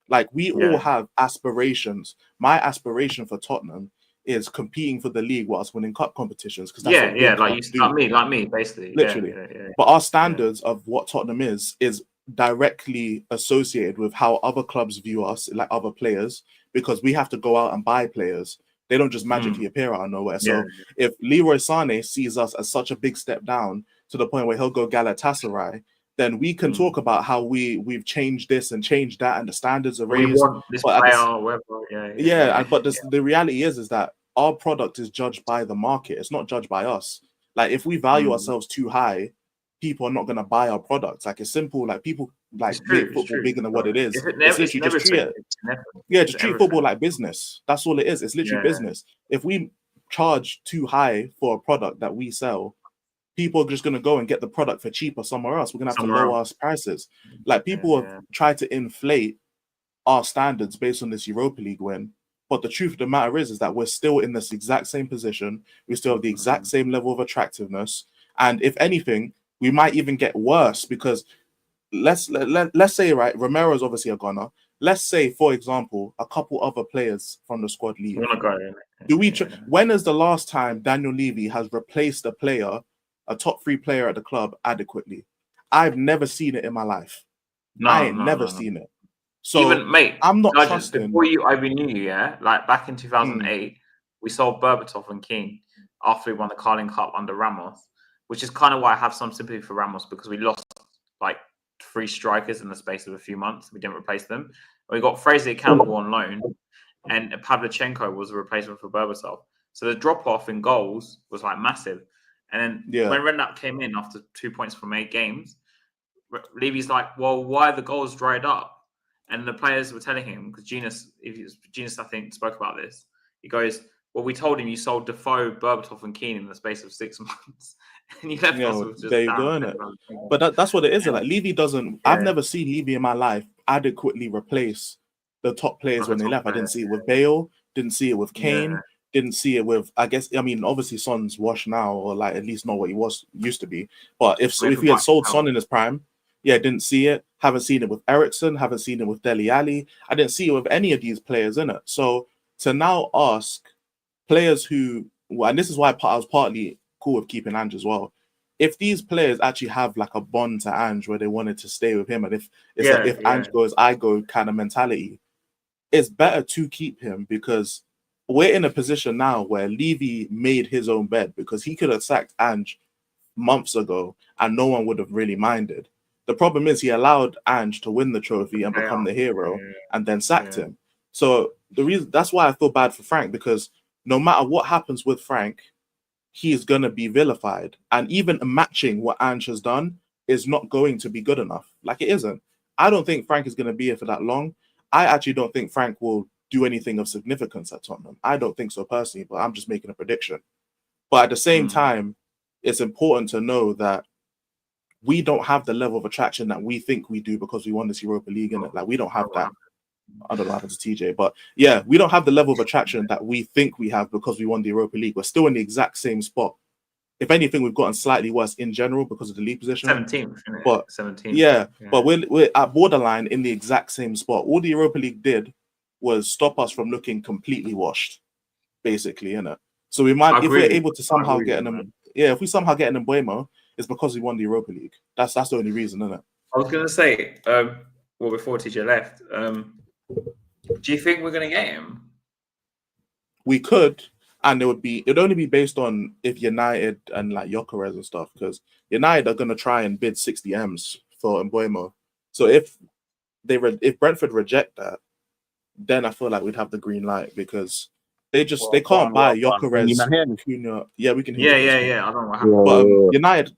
Like, we all have aspirations. My aspiration for Tottenham is competing for the league whilst winning cup competitions. Because like me, basically. Literally. But our standards of what Tottenham is directly associated with how other clubs view us, like other players, because we have to go out and buy players. They don't just magically appear out of nowhere. So if Leroy Sané sees us as such a big step down to the point where he'll go Galatasaray, then we can talk about how we've changed this and changed that, and the standards are raised. We want this player, but the reality is that our product is judged by the market. It's not judged by us. Like, if we value ourselves too high, people are not going to buy our products. Like, it's simple. Like, people make football bigger than what it is. It's literally just treat it. Just treat football like business. That's all it is. It's literally business. If we charge too high for a product that we sell, people are just going to go and get the product for cheaper somewhere else. We're going to have to lower our prices. Like, people have tried to inflate our standards based on this Europa League win. But the truth of the matter is that we're still in this exact same position. We still have the exact same level of attractiveness. And if anything, we might even get worse, because let's say, right, Romero's obviously a gunner. Let's say, for example, a couple other players from the squad leave. When is the last time Daniel Levy has replaced a player, a top 3 player at the club, adequately? I've never seen it in my life. I ain't never seen it. So even, mate, I'm not trusting. Before I even knew you, like back in 2008, we sold Berbatov and Kane after we won the Carling Cup under Ramos, which is kind of why I have some sympathy for Ramos, because we lost like 3 strikers in the space of a few months. We didn't replace them. We got Fraser Campbell on loan, and Pavlyuchenko was a replacement for Berbatov. So the drop off in goals was like massive. And then when Redknapp came in after 2 points from 8 games, Levy's like, well, why are the goals dried up? And the players were telling him, because Eugenes, I think, spoke about this. He goes, well, we told him you sold Defoe, Berbatov, and Keane in the space of 6 months. And you left us with just there you go, innit? But that's what it is. Like, Levy doesn't... I've never seen Levy in my life adequately replace the top players when they left. I didn't see it with Bale, didn't see it with Kane, didn't see it with... obviously Son's washed now, or like at least not what he used to be. But if we had sold Son in his prime, didn't see it. Haven't seen it with Ericsson. Haven't seen it with Dele Alli. I didn't see it with any of these players, innit? So to now ask players who... And this is why I was partly cool with keeping Ange as well. If these players actually have like a bond to Ange where they wanted to stay with him, and if Ange goes, I go kind of mentality, it's better to keep him, because we're in a position now where Levy made his own bed, because he could have sacked Ange months ago and no one would have really minded. The problem is he allowed Ange to win the trophy and become the hero and then sacked him. So that's why I feel bad for Frank, because no matter what happens with Frank, he is going to be vilified. And even matching what Ange has done is not going to be good enough. Like, it isn't. I don't think Frank is going to be here for that long. I actually don't think Frank will do anything of significance at Tottenham. I don't think so personally, but I'm just making a prediction. But at the same time, it's important to know that we don't have the level of attraction that we think we do because we won this Europa League, in it. Like, we don't have that. I don't know what happened to TJ, but yeah, we don't have the level of attraction that we think we have because we won the Europa League. We're still in the exact same spot. If anything, we've gotten slightly worse in general because of the league position. 17th, isn't it? But 17th. Yeah, but we're at borderline in the exact same spot. All the Europa League did was stop us from looking completely washed, basically, innit? So we might, if we're able to somehow get them, if we somehow get an Mbuemo, it's because we won the Europa League. That's the only reason, isn't it? I was gonna say, well, before TJ left, do you think we're gonna get him? We could, and it'd only be based on if United and like Gyökeres and stuff, because United are gonna try and bid 60 M's for Mbuemo. So if Brentford reject that, then I feel like we'd have the green light because they can't buy Gyökeres. Cunha. Yeah, we can hear you. Yeah. I don't know what happened. But United,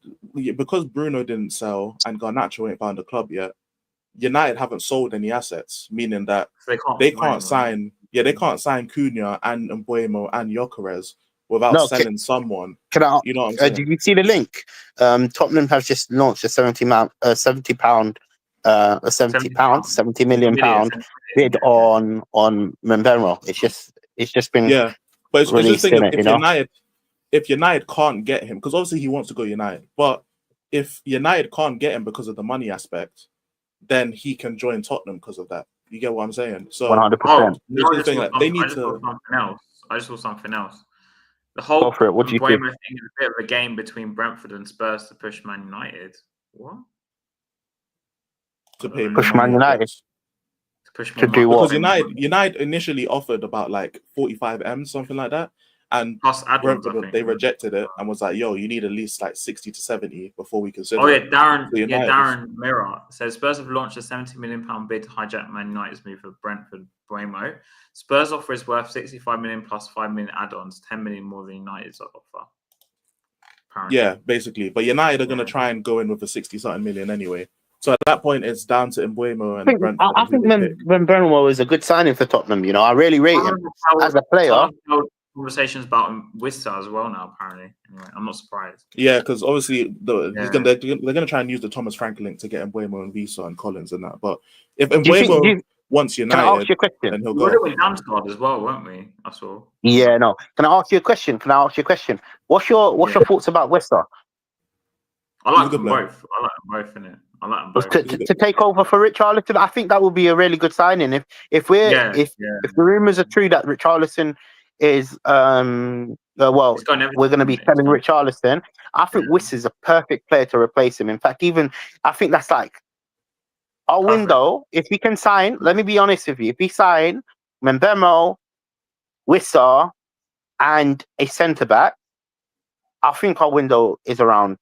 because Bruno didn't sell and Garnacho ain't found a club yet, United haven't sold any assets, meaning that they can't sign. Yeah, they can't sign Cunha and Mbuemo and Gyökeres without selling someone. You know what I'm saying? Did you see the link? Tottenham have just launched a 70 million pound bid on Mbuemo. It's just been but it's just thing if United can't get him, because obviously he wants to go United, but if United can't get him because of the money aspect, then he can join Tottenham because of that. You get what I'm saying? So 100%. They need to. I just saw something else. The whole what do you think? Thing is a bit of a game between Brentford and Spurs to push Man United. What? To pay push Man United. To push to do what? Because United initially offered about like 45 M, something like that. And Brentford, they rejected it and was like, yo, you need at least like 60 to 70 before we consider it. Darren Mirror says Spurs have launched a £70 million bid to hijack Man United's move for Brentford Mbuemo. Spurs offer is worth 65 million plus 5 million add-ons, 10 million more than United's offer. Apparently. Yeah, basically. But United are going to try and go in with a 60-something million anyway. So at that point, it's down to Mbuemo and Brentford. I think Mbuemo is a good signing for Tottenham. You know, I really rate him as a player. Conversations about him with Wissa as well now, apparently. Anyway, I'm not surprised. Yeah, because obviously they're going to try and use the Thomas Frank link to get Mbuemo and Wissa and Collins and that. But if Mbuemo wants United, can I ask you a question? Then he'll go. We were with Damsgaard as well, weren't we? I saw. Yeah, no. Can I ask you a question? What's your thoughts about Wissa? I like them both. Innit? I like them both. To take over for Richarlison, I think that would be a really good signing. If the rumours are true that Richarlison is we're going to be selling Richarlison, I think Wiss is a perfect player to replace him. In fact, I think that's like our window. If we can sign, let me be honest with you, if we sign Mbuemo, Wissa, and a centre back, I think our window is around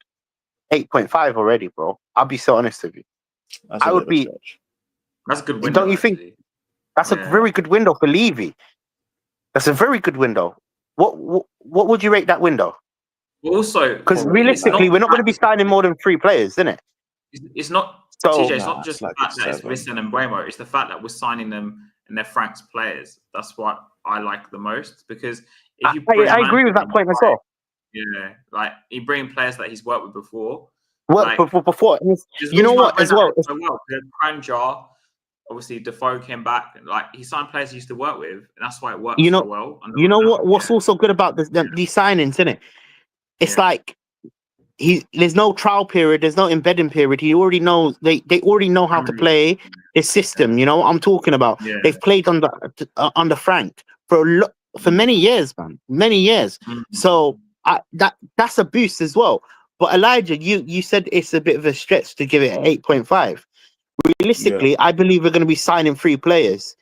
8.5 already, bro. I'll be so honest with you. That's a good window. Don't you think? That's a very good window for Levy. That's a very good window. What would you rate that window? Also, because realistically, we're not going to be signing more than 3 players, isn't it? It's not. TJ, it's not just the fact that it's Wissa and Mbuemo. It's the fact that we're signing them and they're Frank's players. That's what I like the most, because if you I agree with that point as well. Yeah, like you bring players that he's worked with before. Before. You know what? As well, Kranjar, obviously Defoe came back. Like he signed players he used to work with, and that's why it works so well. You know what? What's also good about these signings, isn't it? It's like there's no trial period, there's no embedding period. He already knows they already know how to play his system. You know what I'm talking about? Yeah. They've played under Frank for many years, man, many years. Mm-hmm. So that's a boost as well. But Elijah, you said it's a bit of a stretch to give it an 8.5. Realistically, I believe we're going to be signing 3 players.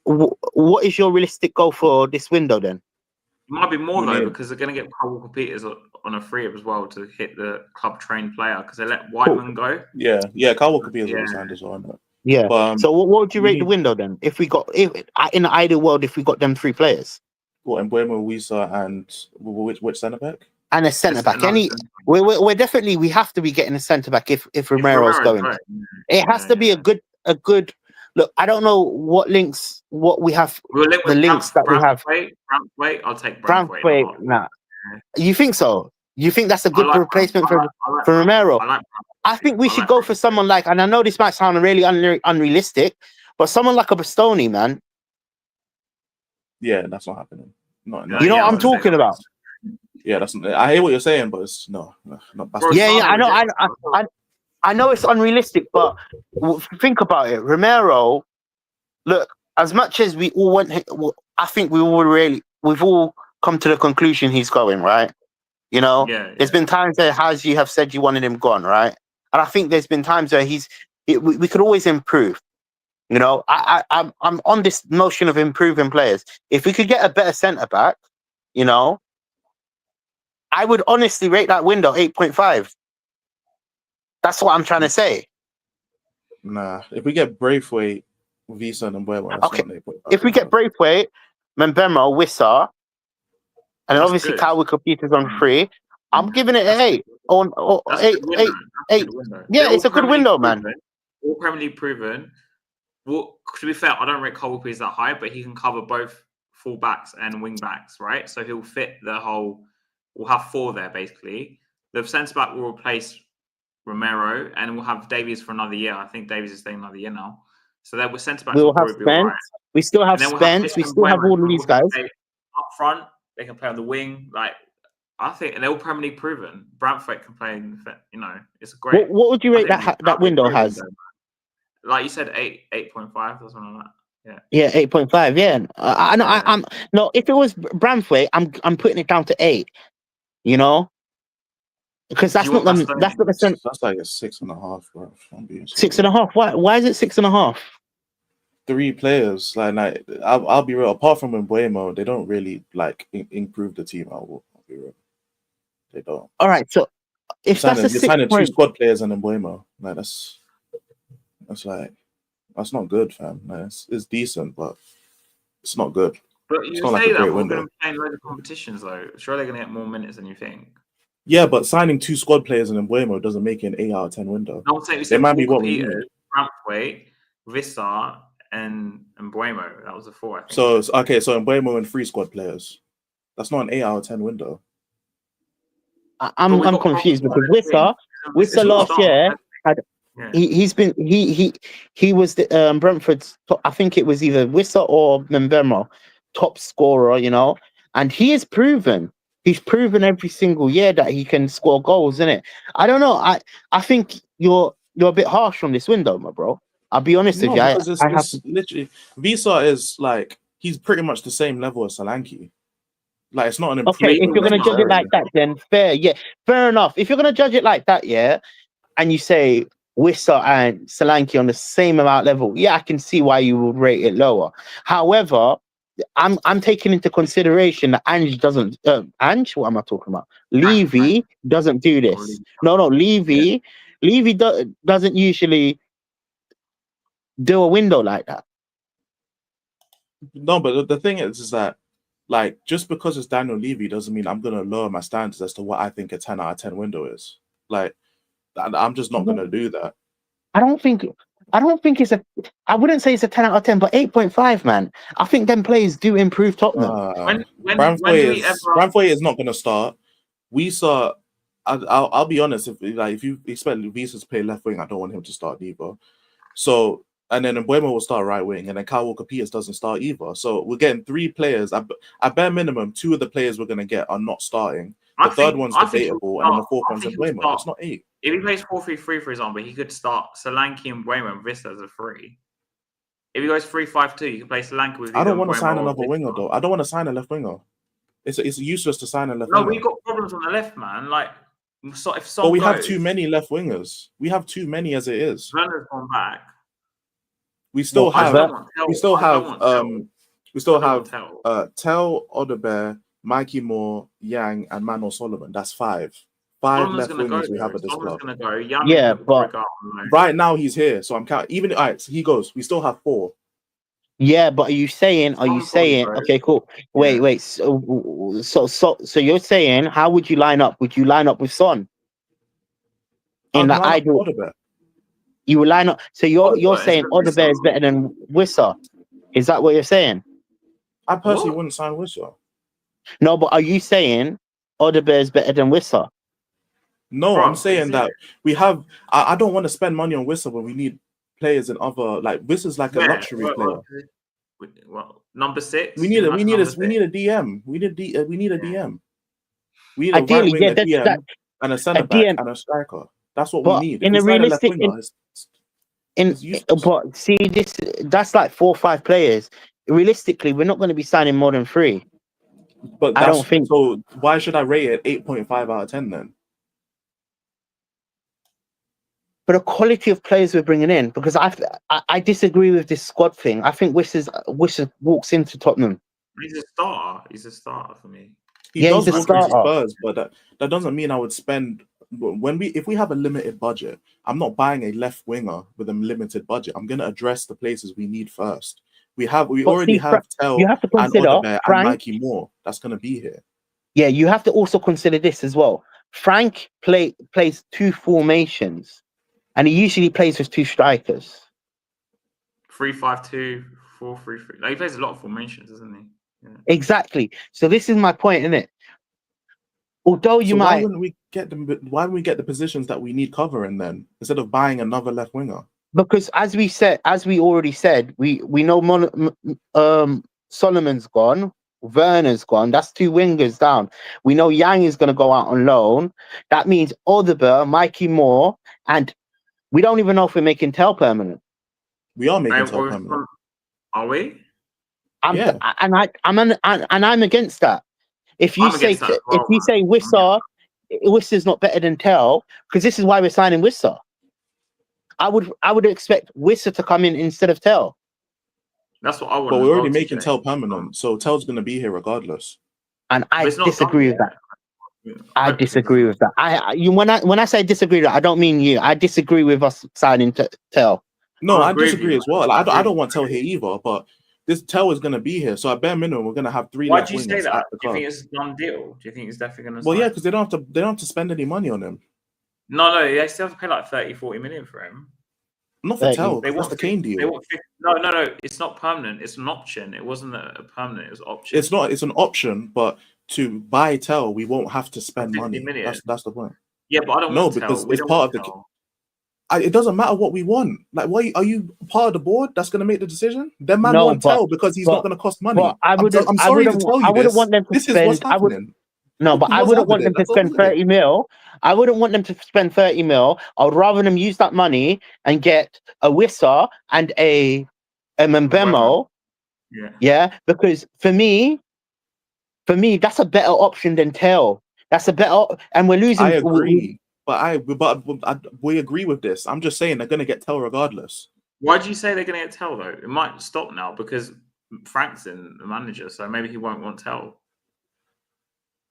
What is your realistic goal for this window then? It might be more though, because they're going to get Kyle Walker-Peters on a free as well to hit the club trained player, because they let Whiteman go. Yeah, Kyle Walker-Peters was signed as well. Yeah. But, so what would you rate the window then? If in the ideal world, if we got them 3 players, what, Mbuemo, Wissa, and which centre back? And a centre back. We're definitely, we have to be getting a centre back if Romero's going. Right. It has to be a good. Look, I don't know what we have. The links that we have. Branthwaite, I'll take Branthwaite. Nah. You think so? You think that's a good replacement for Romero? I think we should go for someone like, and I know this might sound really unrealistic, But someone like a Bastoni, man. Yeah, that's not happening. Not you know what I'm talking about. Yeah, that's. I hear what you're saying, but it's not Bro, yeah. I know it's unrealistic, but think about it. Romero, look, as much as we all I think we've all come to the conclusion he's going, right? You know, there's been times there, as you have said, you wanted him gone, right? And I think there's been times where we could always improve. You know, I'm on this notion of improving players. If we could get a better centre back, you know, I would honestly rate that window 8.5. That's what I'm trying to say. Nah, if we get Braithwaite, Visa, and Mbeumo, okay. If we get Braithwaite, Mbeumo, Wissa, and then obviously Kyle Peters on 3, I'm giving it an 8. Or 8. Yeah, it's a good window, man. All Premier League proven. Well, to be fair, I don't rate Kyle Peters that high, but he can cover both full backs and wing backs, right? So he'll fit the whole. We'll have 4 there basically. The centre back will replace Romero, and we'll have Davies for another year. I think Davies is staying another year now. So that we're centre backs. We'll have Spence. Right. We still have Spence. We still have all of these guys up front. They can play on the wing. Like I think, and they're all Premier League proven. Brantford can play. You know, it's a great. What would you rate that window has? Like you said, 8.5 or something like that. Yeah. 8.5. Yeah. I'm no. If it was Brantford, I'm putting it down to 8. You know. Because that's not the sense. That's like a 6.5, bro. 6.5. Why is it 6.5? 3 players. Like I'll be real. Apart from Mbeumo, they don't really like improve the team. I'll be real. They don't. All right. So if you're that's signing 2 squad players and Mbeumo, like that's not good, fam. Like, it's decent, but it's not good. But you say that we're going to be playing loads of competitions, though. Sure, they're going to get more minutes than you think. Yeah, but signing 2 squad players in Mbeumo doesn't make it an 8 out of 10 window. No, I'm saying it might be what we need. Brantwaite, Vissar, and Mbeumo. That was the 4, I think. So Mbeumo and 3 squad players. That's not an 8 out of 10 window. I'm confused because Wissa last year had he was the Brentford's top, I think it was either Wissa or Mbeumo top scorer, you know, and he's proven every single year that he can score goals, isn't it? I don't know. I think you're a bit harsh on this window, my bro. I'll be honest with you. It's literally Visa is like he's pretty much the same level as Solanke. Like it's not an improvement. Okay, if you're gonna judge it like that, then fair enough. If you're gonna judge it like that, and you say Wissa and Solanke on the same amount level, I can see why you would rate it lower. However, I'm taking into consideration that Ange doesn't. Ange, what am I talking about? Levy doesn't do this. No, Levy doesn't usually do a window like that. No, but the thing is that like just because it's Daniel Levy doesn't mean I'm gonna lower my standards as to what I think a 10 out of 10 window is. Like I'm just not gonna do that. I don't think it's I wouldn't say it's a 10 out of 10, but 8.5, man. I think them players do improve Tottenham. Brantwaite is not gonna start. We saw. I'll be honest. If you expect Visa to play left wing, I don't want him to start either. So and then Mbeumo will start right wing, and then Kyle Walker-Peters doesn't start either. So we're getting 3 players. At bare minimum, 2 of the players we're gonna get are not starting. The third one's debatable, and then the 4th one's Mbeumo. It's not 8. If he plays 4-3-3, for example, he could start Solanke and Mbeumo and Vista as a 3. If he goes 3-5-2, you can play Solanke with. I don't want to sign another winger though. I don't want to sign a left winger. It's useless to sign a left winger. No, we've got problems on the left, man. Like, so if we have too many left wingers. We have too many as it is. Runner's gone back. We still have Tell, Odebear, Mikey Moore, Yang, and Manuel Solomon. That's 5. 5 left wingers we have at this club. But right now he's here, so I'm counting. Even so he goes. We still have 4. Yeah, but are you saying? Okay, cool. Wait. So you're saying how would you line up? Would you line up with Son? In the ideal. You will line up. So you're saying Odebear is better than Wissa? Is that what you're saying? I personally wouldn't sign Wissa. No, but are you saying Odebear is better than Wissa? No, I'm saying that we have. I don't want to spend money on Wissa when we need players in other like this is like a luxury player. Well, number 6. We need a DM. We need a DM. We need a ideally, right wing, a DM, and a centre back and a striker. That's what we need. In a realistic, but see, that's like 4 or 5 players. Realistically, we're not going to be signing more than 3. But I don't think so. Why should I rate it 8.5 out of 10 then? For the quality of players we're bringing in, because I disagree with this squad thing. I think Wishes walks into Tottenham. He's a starter. He's a starter for me. He does walk into Spurs, but that doesn't mean I would spend if we have a limited budget. I'm not buying a left winger with a limited budget. I'm going to address the places we need first. We already have Tell you have to consider and Mikey Moore. That's going to be here. Yeah, you have to also consider this as well. Frank plays 2 formations, and he usually plays with 2 strikers. 3-5-2, 4-3-3. Like, he plays a lot of formations, doesn't he? Yeah. Exactly. So this is my point, isn't it? Although why wouldn't we get the positions that we need covering then, instead of buying another left winger? Because as we already said, we know Solomon's gone, Werner's gone. That's 2 wingers down. We know Yang is going to go out on loan. That means Odegaard, Mikey Moore, and we don't even know if we're making Tell permanent. We are making Tell permanent. Are we? I'm against that. If you say Wissa's not better than Tell, because this is why we're signing Wissa. I would expect Wissa to come in instead of Tell. That's what I want. But we're already making Tell permanent, so Tell's going to be here regardless. And I disagree with that. I disagree with that. When I say disagree with that, I don't mean you. I disagree with us signing Tell. No, I disagree as well. Like, I don't want Tell here either, but this Tell is going to be here. So at bare minimum, we're going to have 3 Why left do you wingers say that? the Do you club. think it's a done deal? Do you think it's definitely going to Well, yeah, because they don't have to spend any money on him. No, they still have to pay like 30-40 million for him. Not for Tell. That's the Kane deal. No. It's not permanent. It's an option. It wasn't a permanent. It was an option. It's not. It's an option, but to buy Tell, we won't have to spend money. That's the point. Yeah, but I don't want because it's part of the. It doesn't matter what we want. Like, why are you part of the board that's going to make the decision? Then man won't Tell because he's not going to cost money. I'm sorry to tell you, I wouldn't want them to spend. This is what's happening. No, but I wouldn't want them to spend 30 mil. I wouldn't want them to spend 30 mil. I would rather them use that money and get a Wissa and a Mbemo. Yeah, because for me, that's a better option than Tell. That's a better, and we're losing. I agree, but we agree with this. I'm just saying they're going to get Tell regardless. Why do you say they're going to get Tell though? It might stop now because Frank's in the manager, so maybe he won't want Tell.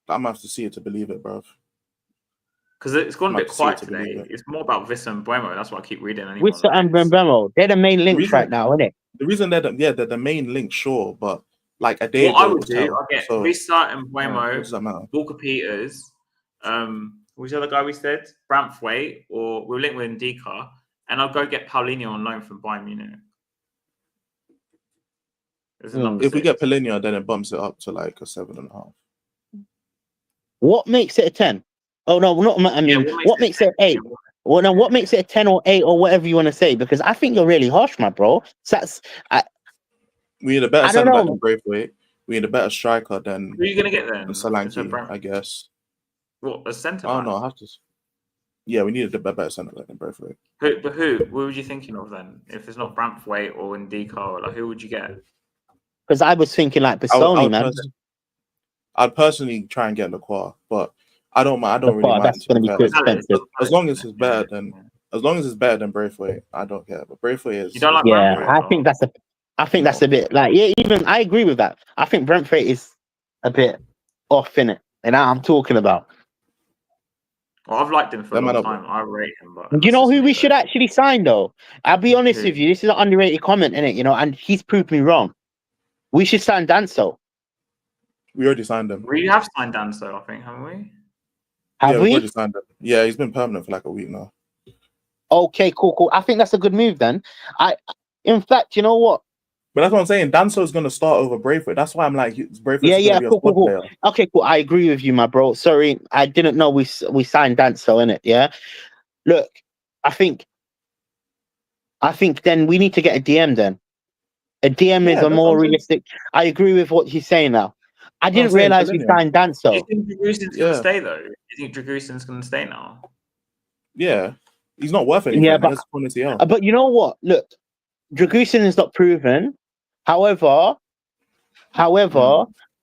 I'm gonna have to see it to believe it, bro. Because it's gone a bit quiet today. It's more about Wissa and Mbemo. That's what I keep reading. Wissa and Mbemo, they're the main links right now, isn't it? The reason they're the main link, sure, but like a day. What I would do, I get Wissa and Mbemo, Walker Peters, who's the other guy we said, Branthwaite, or we'll link with Ndika, and I'll go get Paulinho on loan from Bayern Munich. If we get Paulinho, then it bumps it up to like a 7.5. What makes it a 10? Oh no, not. I mean, what makes it 8? Well, no, what makes it a 10 or 8 or whatever you want to say? Because I think you're really harsh, my bro. So we need a better centre back than Braithwaite. We need a better striker than. Who are you gonna get then? Solanke, I guess. What, a centre back? Oh no, I have to. Yeah, we needed a better centre back than Braithwaite. Who? What were you thinking of then? If it's not Branthwaite or Ndika, like who would you get? Because I was thinking like Bassoni, man. I'd personally try and get Lacroix, but I don't really mind. That's going to be too expensive. As long as it's better than Braithwaite, I don't care. But Braithwaite is. You don't like Braithwaite, I think that's a bit like even I agree with that. I think Braithwaite is a bit off in it, and I'm talking about. Well, I've liked him for a long time. I rate him, but do you know who we should actually sign though? I'll be honest with you. This is an underrated comment, innit? You know, and he's proved me wrong. We should sign Danso. We already signed him. We have signed Danso, I think, haven't we? Have we? Already signed him. Yeah, he's been permanent for like a week now. Okay, cool. I think that's a good move then. In fact, you know what? But that's what I'm saying. Danso's going to start over Braithwaite. That's why I'm like, Braithwaite's going to be a squad player. Okay, cool. I agree with you, my bro. Sorry, I didn't know we signed Danso in it. Yeah. Look, I think I think then we need to get a DM then. A DM is a more realistic. I agree with what he's saying now. I didn't realize we signed Danso. Do you think Dragusin's going to stay though? Do you think Dragusin's going to stay now? Yeah, he's not worth anything. Yeah, but you know what? Look, Dragusin is not proven. However,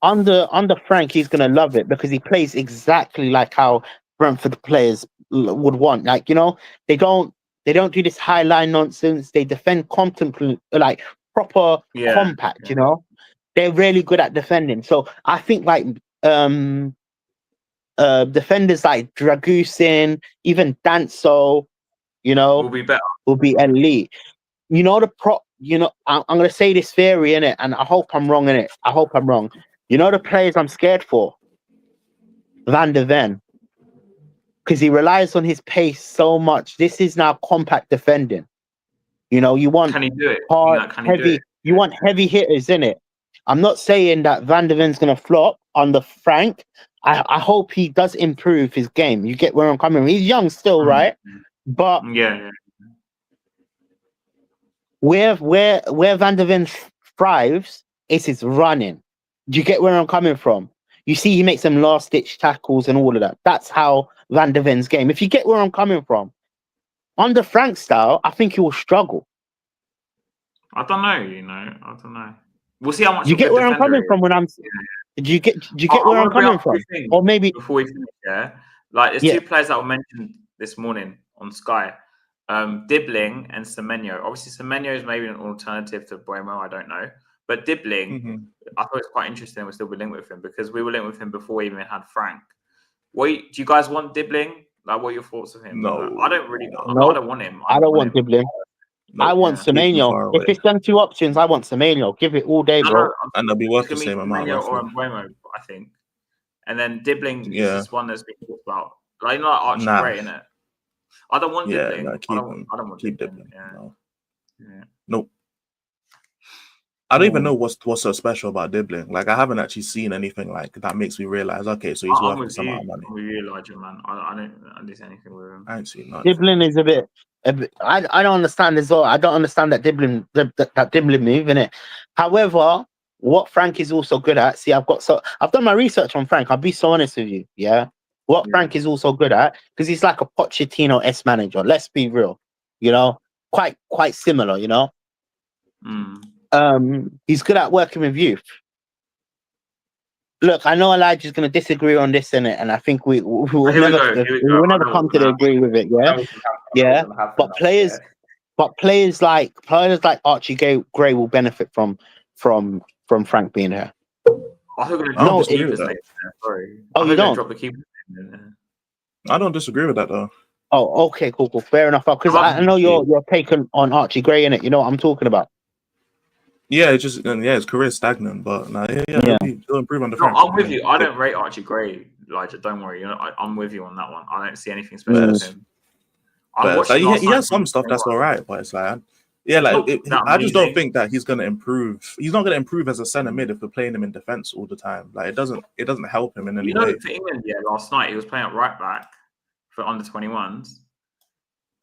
under Frank, he's gonna love it because he plays exactly like how Brentford players would want. Like, you know, they don't do this high line nonsense. They defend like proper compact. You know, they're really good at defending. So I think like defenders like Dragusin, even Danso, you know, will be elite. You know, I'm going to say this theory in it, and I hope I'm wrong in it. I hope I'm wrong. You know, the players I'm scared for? Van de Ven. Because he relies on his pace so much. This is now compact defending. You know, you want can he do it? hard, heavy. You want heavy hitters in it. I'm not saying that Van de Ven's going to flop under Frank. I hope he does improve his game. You get where I'm coming from. He's young still, right? But where Van de Ven thrives is his running. Do you get where I'm coming from? You see, he makes some last-ditch tackles and all of that. That's how Van de Ven's game. If you get where I'm coming from, under Frank's style, I think he will struggle. I don't know. You know, I don't know. We'll see how much you get where I'm coming from when I'm. Do you get where I'm coming from? Or maybe before we finish, like there's two players that were mentioned this morning on Sky. Dibbling and Semenyo. Obviously, Semenyo is maybe an alternative to Bueno. I don't know, but Dibbling, I thought it's quite interesting. We're still linked with him because we were linked with him before we even had Frank. Do you guys want Dibbling? Like, what are your thoughts of him? No, I don't really. No, I don't want him. I don't want Dibbling. No, I want Semenyo. If it's them two options, I want Semenyo. Give it all day, bro. And they'll be worth the same amount. Or Bueno, I think. And then Dibbling is just one that's been talked about. Like, you know, like Archie Gray, innit? I don't want Dibbling. I don't want Dibbling. No. Nope. I don't even know what's so special about Dibbling. Like, I haven't actually seen anything like that makes me realize, okay, so he's worth some amount of money. I'm with you, Elijah, man. I don't see anything with him. I ain't seen nothing. Dibbling is a bit. I don't understand as well. I don't understand that Dibbling move in it. However, what Frank is also good at. See, I've done my research on Frank. I'll be so honest with you. Yeah. What Frank is also good at, because he's like a Pochettino-esque manager. Let's be real. You know, quite similar. You know. He's good at working with youth. Look, I know Elijah's going to disagree on this in it, and I think we will never come to the agree with it. Yeah, but players like Archie Gray will benefit from Frank being here. I think we're going to drop the keepers. Sorry. Oh, you don't? Drop the keepers. I don't disagree with that though. Oh, okay, cool, fair enough. Because I know you're taken on Archie Gray in it. You know what I'm talking about. Yeah, it's just his career's stagnant, but he'll improve on the front. I'm with you. I don't rate Archie Gray, Elijah. Don't worry. You know, I'm with you on that one. I don't see anything special with him. He has some stuff that's all right, but it's like, I just don't think that he's gonna improve. He's not gonna improve as a centre mid if we're playing him in defence all the time. Like, it doesn't help him in any way. For England, last night he was playing at right back for under 21s.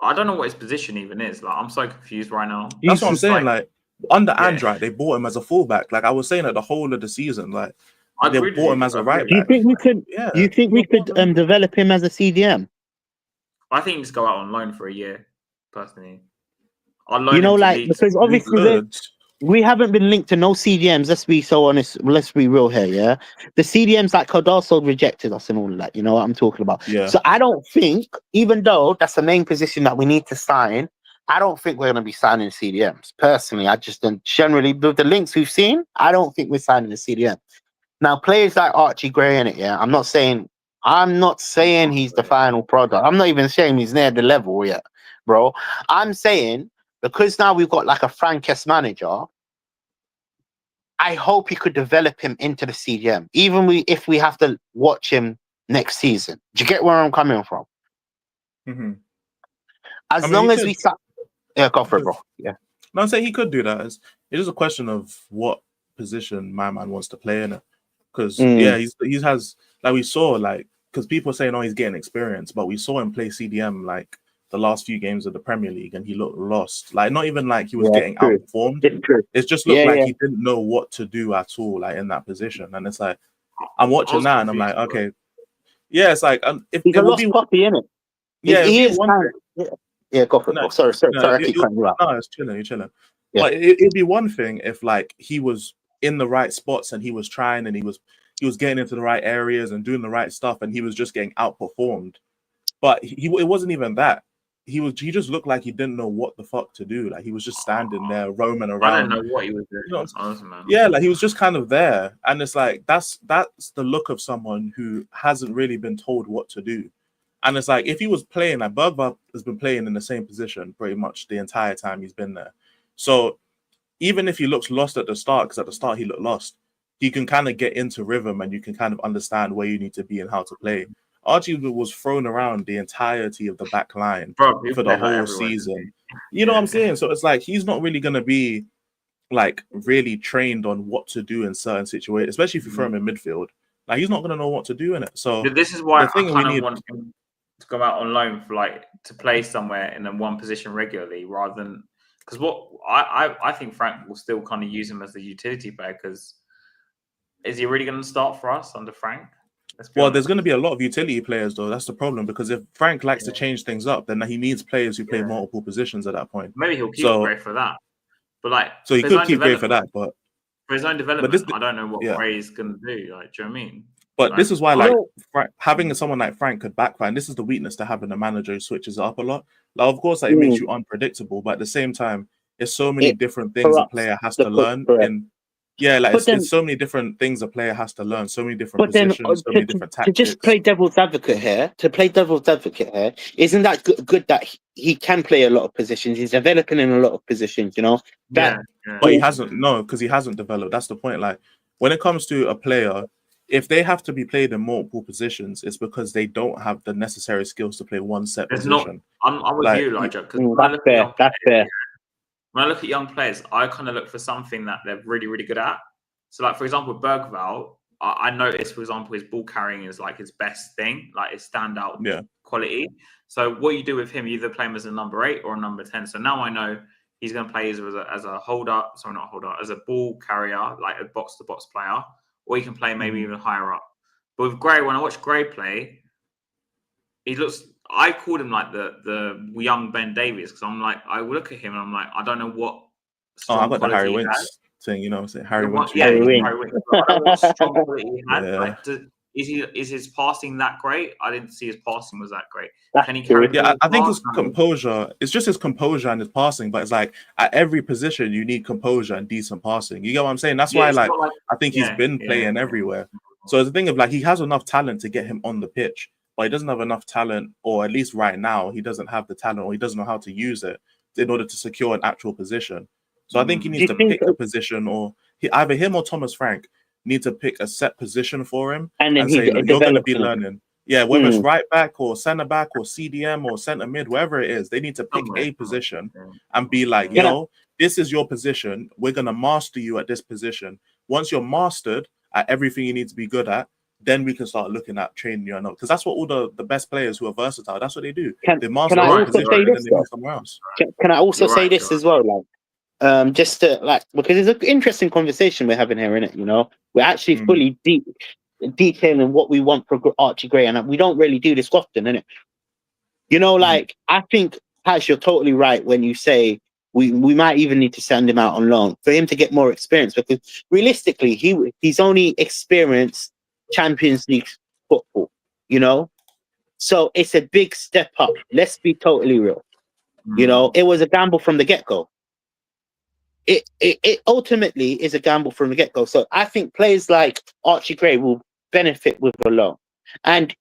I don't know what his position even is. Like, I'm so confused right now. That's what I'm saying. Like under Andright, they bought him as a fullback. Like I was saying, at the whole of the season, like they bought him as a right back. Do you think we could? Do you think we could develop him as a CDM? I think just go out on loan for a year, personally. You know, like, because obviously we haven't been linked to no CDMs. Let's be so honest. Let's be real here, yeah. The CDMs like Cardoso rejected us and all of that. You know what I'm talking about? Yeah. So I don't think, even though that's the main position that we need to sign, I don't think we're going to be signing CDMs. Personally, I just don't. Generally, with the links we've seen, I don't think we're signing a CDM. Now, players like Archie Gray in it, I'm not saying he's the final product. I'm not even saying he's near the level yet, bro. I'm saying because now we've got like a Frankess manager, I hope he could develop him into the CDM, even if we have to watch him next season. Do you get where I'm coming from? Mm-hmm. As long as we start. Yeah, go for it, bro. Yeah. No, I'm saying he could do that. It's just a question of what position my man wants to play in it. Because he has, like, we saw, like, because people are saying, oh, he's getting experience, but we saw him play CDM like the last few games of the Premier League, and he looked lost. Like, not even like he was getting outperformed. It just looked like he didn't know what to do at all, like in that position. And it's like, I'm watching that, and I'm like, okay, yeah, it's like if he's it a would lost be, puppy, isn't it? Yeah, he is one thing. Yeah, go for it. No, sorry, I keep cutting you out. No, it's chilling, you're chilling. Yeah. But it'd be one thing if like he was in the right spots and he was trying and he was getting into the right areas and doing the right stuff and he was just getting outperformed. But it wasn't even that. He just looked like he didn't know what the fuck to do. Like he was just standing there roaming around. I don't know what he was doing. You know, yeah, like he was just kind of there. And it's like that's the look of someone who hasn't really been told what to do. And it's like if he was playing, like Bergvall has been playing in the same position pretty much the entire time he's been there. So even if he looks lost at the start, because at the start he looked lost, he can kind of get into rhythm and you can kind of understand where you need to be and how to play. Archie was thrown around the entirety of the back line for the whole season. You know what I'm saying? So it's like he's not really going to be like really trained on what to do in certain situations, especially if you throw him in midfield. Like he's not going to know what to do in it. So this is why I kind of want him to go out on loan for like to play somewhere in one position regularly rather than because what I think Frank will still kind of use him as a utility player because is he really going to start for us under Frank? Well, there's going to be a lot of utility players, though. That's the problem because if Frank likes to change things up, then he needs players who play multiple positions at that point. Maybe he'll keep Gray for that, but like, so he could keep Gray for that, but for his own development, I don't know what Gray is going to do. Like, do you know what I mean? But this is why, like, having someone like Frank could backfire. And this is the weakness to having a manager who switches up a lot. Like, of course, like, it makes you unpredictable, but at the same time, there's so many different things a player has to learn in. Yeah, like it's so many different things a player has to learn, so many different positions, so many different tactics. To just play devil's advocate here, isn't that good that he can play a lot of positions? He's developing in a lot of positions, you know? But he hasn't, because he hasn't developed. That's the point. Like, when it comes to a player, if they have to be played in multiple positions, it's because they don't have the necessary skills to play one set position. I'm with you, Elijah, because that's fair. When I look at young players, I kind of look for something that they're really, really good at. So, like, for example, with Bergvall, I noticed, for example, his ball carrying is like his best thing, like his standout quality. So what you do with him, you either play him as a number 8 or a number 10. So now I know he's going to play as a holder, as a ball carrier, like a box-to-box player, or he can play maybe even higher up. But with Gray, when I watch Gray play, he looks... I called him like the young Ben Davies because I'm like, I look at him and I'm like, I don't know what. I got the Harry Winks thing, you know what I'm saying? Harry Winks. Harry Winks. I don't know what strong quality he had. Yeah. Like, is his passing that great? I didn't see his passing was that great. Can he carry? Yeah, I think his composure. It's just his composure and his passing, but it's like at every position you need composure and decent passing. You get what I'm saying? That's why, like, I think he's been playing everywhere. So the thing of like, he has enough talent to get him on the pitch. But he doesn't have enough talent, or at least right now, he doesn't have the talent, or he doesn't know how to use it in order to secure an actual position. So I think he needs to pick a position, or either him or Thomas Frank need to pick a set position for him and say, you're going to be learning. Yeah, whether it's right back or centre back or CDM or centre mid, wherever it is, they need to pick a position and be like, this is your position. We're going to master you at this position. Once you're mastered at everything you need to be good at, then we can start looking at training you, because that's what all the best players who are versatile, that's what they do. They master one position and then they move somewhere else. Can I also say this as well? Like, just to like, because it's an interesting conversation we're having here, innit? You know, we're actually fully detailing what we want for Archie Gray, and we don't really do this often, innit? You know, like I think, Hash, you're totally right when you say we might even need to send him out on loan for him to get more experience, because realistically, he's only experienced Champions League football, you know, so it's a big step up. Let's be totally real. You know, it was a gamble from the get-go. It ultimately is a gamble from the get-go. So I think players like Archie Gray will benefit with a loan, and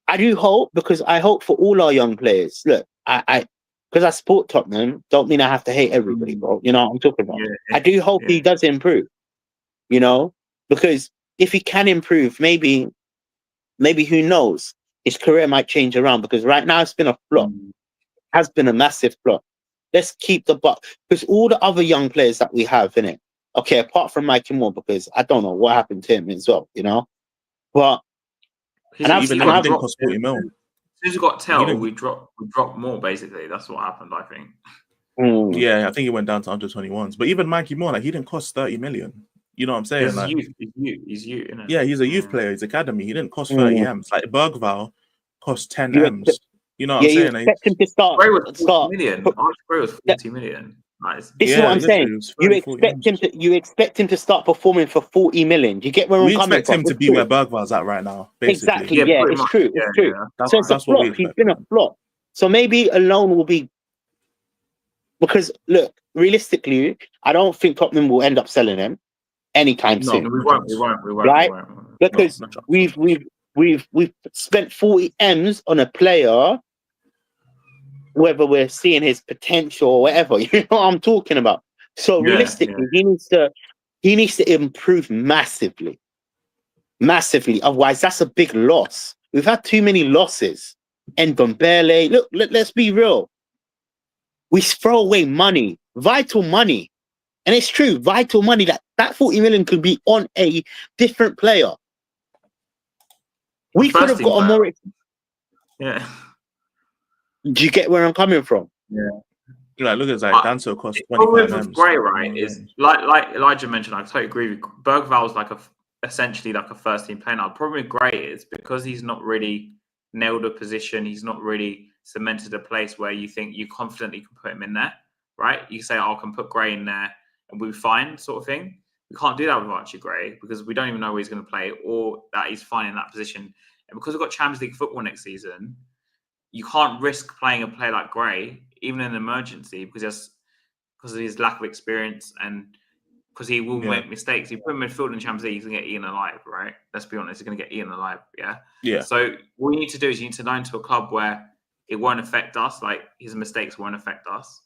I do hope, because I hope for all our young players. Look, because I support Tottenham, don't mean I have to hate everybody, bro. You know what I'm talking about. I do hope he does improve, you know, because if he can improve, maybe who knows, his career might change around, because right now it's been a flop. Has been a massive flop. Let's keep the buck, because all the other young players that we have in it, okay, apart from Mikey Moore, because I don't know what happened to him as well, you know. But even then, he didn't cost 40 mil. as we got Tell, we dropped more. Basically, that's what happened. I think. Yeah, I think he went down to under 21s. But even Mikey Moore, like he didn't cost 30 million. You know what I'm saying? He's like, youth. He's youth, isn't it? Yeah, he's a youth player. He's academy. He didn't cost 30 M's. Like Bergval cost 10 M's. You know what I'm saying? You expect him to start. Gray was 40 million. Gray was 40 million. Nice. This is what I'm saying. You expect him to start performing for 40 million. Do you get where I'm coming from? We expect him to be where Bergval's at right now. Basically. Exactly. Yeah, it's true. It's true. So it's a flop. He's been a flop. So maybe a loan will be. Because look, realistically, I don't think Tottenham will end up selling him anytime soon. No, we won't. Right? Because we've spent 40 M's on a player, whether we're seeing his potential or whatever. You know what I'm talking about? So realistically, he needs to improve massively. Massively. Otherwise, that's a big loss. We've had too many losses. And Ndombele, look, let's be real. We throw away money, vital money. And it's true, vital money. That 40 million could be on a different player. We could have got a more... Yeah. Do you get where I'm coming from? Yeah. Like, look at Zach, Danso cost 25 M's. Great, right? Is like Elijah mentioned, I totally agree with you. Bergval's essentially like a first team player now. The problem with Gray is because he's not really nailed a position, he's not really cemented a place where you think you confidently can put him in there, right? You say, I can put Gray in there and we'll be fine, sort of thing. We can't do that with Archie Gray because we don't even know where he's going to play or that he's fine in that position. And because we've got Champions League football next season, you can't risk playing a player like Gray, even in an emergency, because of his lack of experience and because he will make mistakes. You put him in midfield in Champions League, he's going to get eaten alive, right? Let's be honest, he's going to get eaten alive, yeah? So what you need to do is you need to loan to a club where it won't affect us, like his mistakes won't affect us.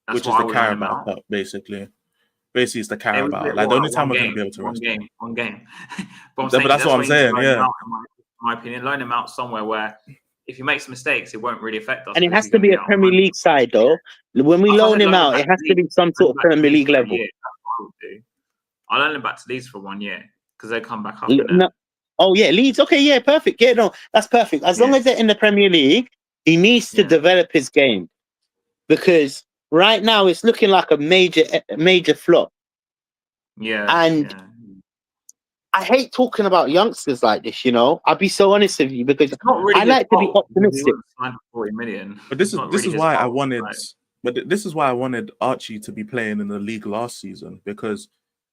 That's which is the Carabao Cup, basically. Basically, it's the Carabao. Like the only time we're going to be able to rest him. One game. But that's what I'm saying, yeah. In my opinion, loan him out somewhere where if he makes mistakes, it won't really affect us. And it has to be a Premier League side, though. When we loan him out, it has to be some sort of Premier League level. I'll loan him back to Leeds for 1 year because they come back up. Oh, yeah, Leeds. Okay, yeah, perfect. Yeah, no, that's perfect. As long as they're in the Premier League, he needs to develop his game because right now it's looking like a major flop. Yeah. And I hate talking about youngsters like this, you know. I'll be so honest with you because I like to be optimistic. 40 million. But this is why I wanted this is why I wanted Archie to be playing in the league last season because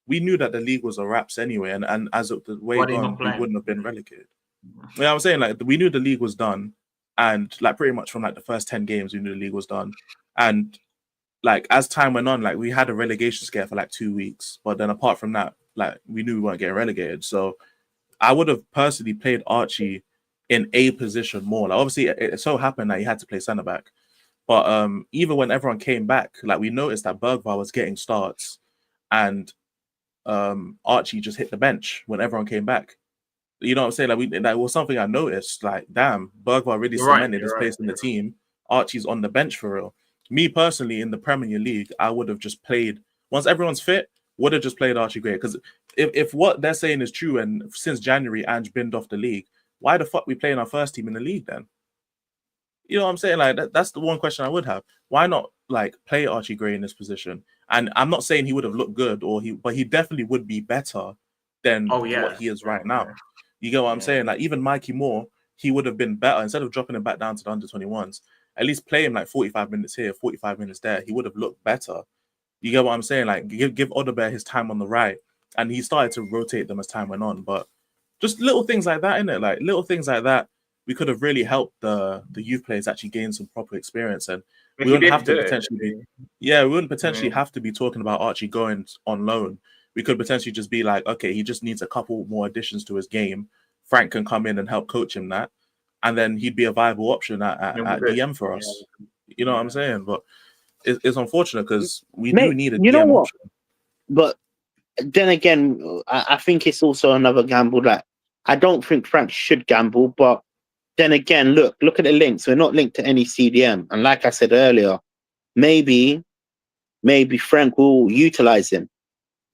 we knew that the league was a wraps anyway, and as of the way gone, we wouldn't have been relegated. You know what I'm saying? Like we knew the league was done. And like pretty much from like the first 10 games, we knew the league was done. And like as time went on, like we had a relegation scare for like 2 weeks. But then apart from that, like we knew we weren't getting relegated. So I would have personally played Archie in a position more. Like obviously it so happened that he had to play centre back. But even when everyone came back, like we noticed that Bergval was getting starts and Archie just hit the bench when everyone came back. You know what I'm saying? Like that was something I noticed. Like, damn, Bergval really cemented his place in the team. Archie's on the bench for real. Me personally, in the Premier League, I would have just played once everyone's fit. Would have just played Archie Gray because if what they're saying is true, and since January, Ange binned off the league, why the fuck we playing our first team in the league then? You know what I'm saying? Like that's the one question I would have. Why not like play Archie Gray in this position? And I'm not saying he would have looked good, but he definitely would be better than what he is right now. You get what I'm saying? Like even Mikey Moore, he would have been better instead of dropping him back down to the under 21s. At least play him like 45 minutes here, 45 minutes there. He would have looked better. You get what I'm saying? Like give Odebear his time on the right, and he started to rotate them as time went on. But just little things like that, innit? Like little things like that, we could have really helped the youth players actually gain some proper experience, and we wouldn't have to potentially have to be talking about Archie going on loan. We could potentially just be like, okay, he just needs a couple more additions to his game. Frank can come in and help coach him that, and then he'd be a viable option at DM for us. You know what I'm saying? But it's unfortunate because we do need a DM option. But then again, I think it's also another gamble that I don't think Frank should gamble. But then again, look at the links. We're not linked to any CDM, and like I said earlier, maybe Frank will utilize him.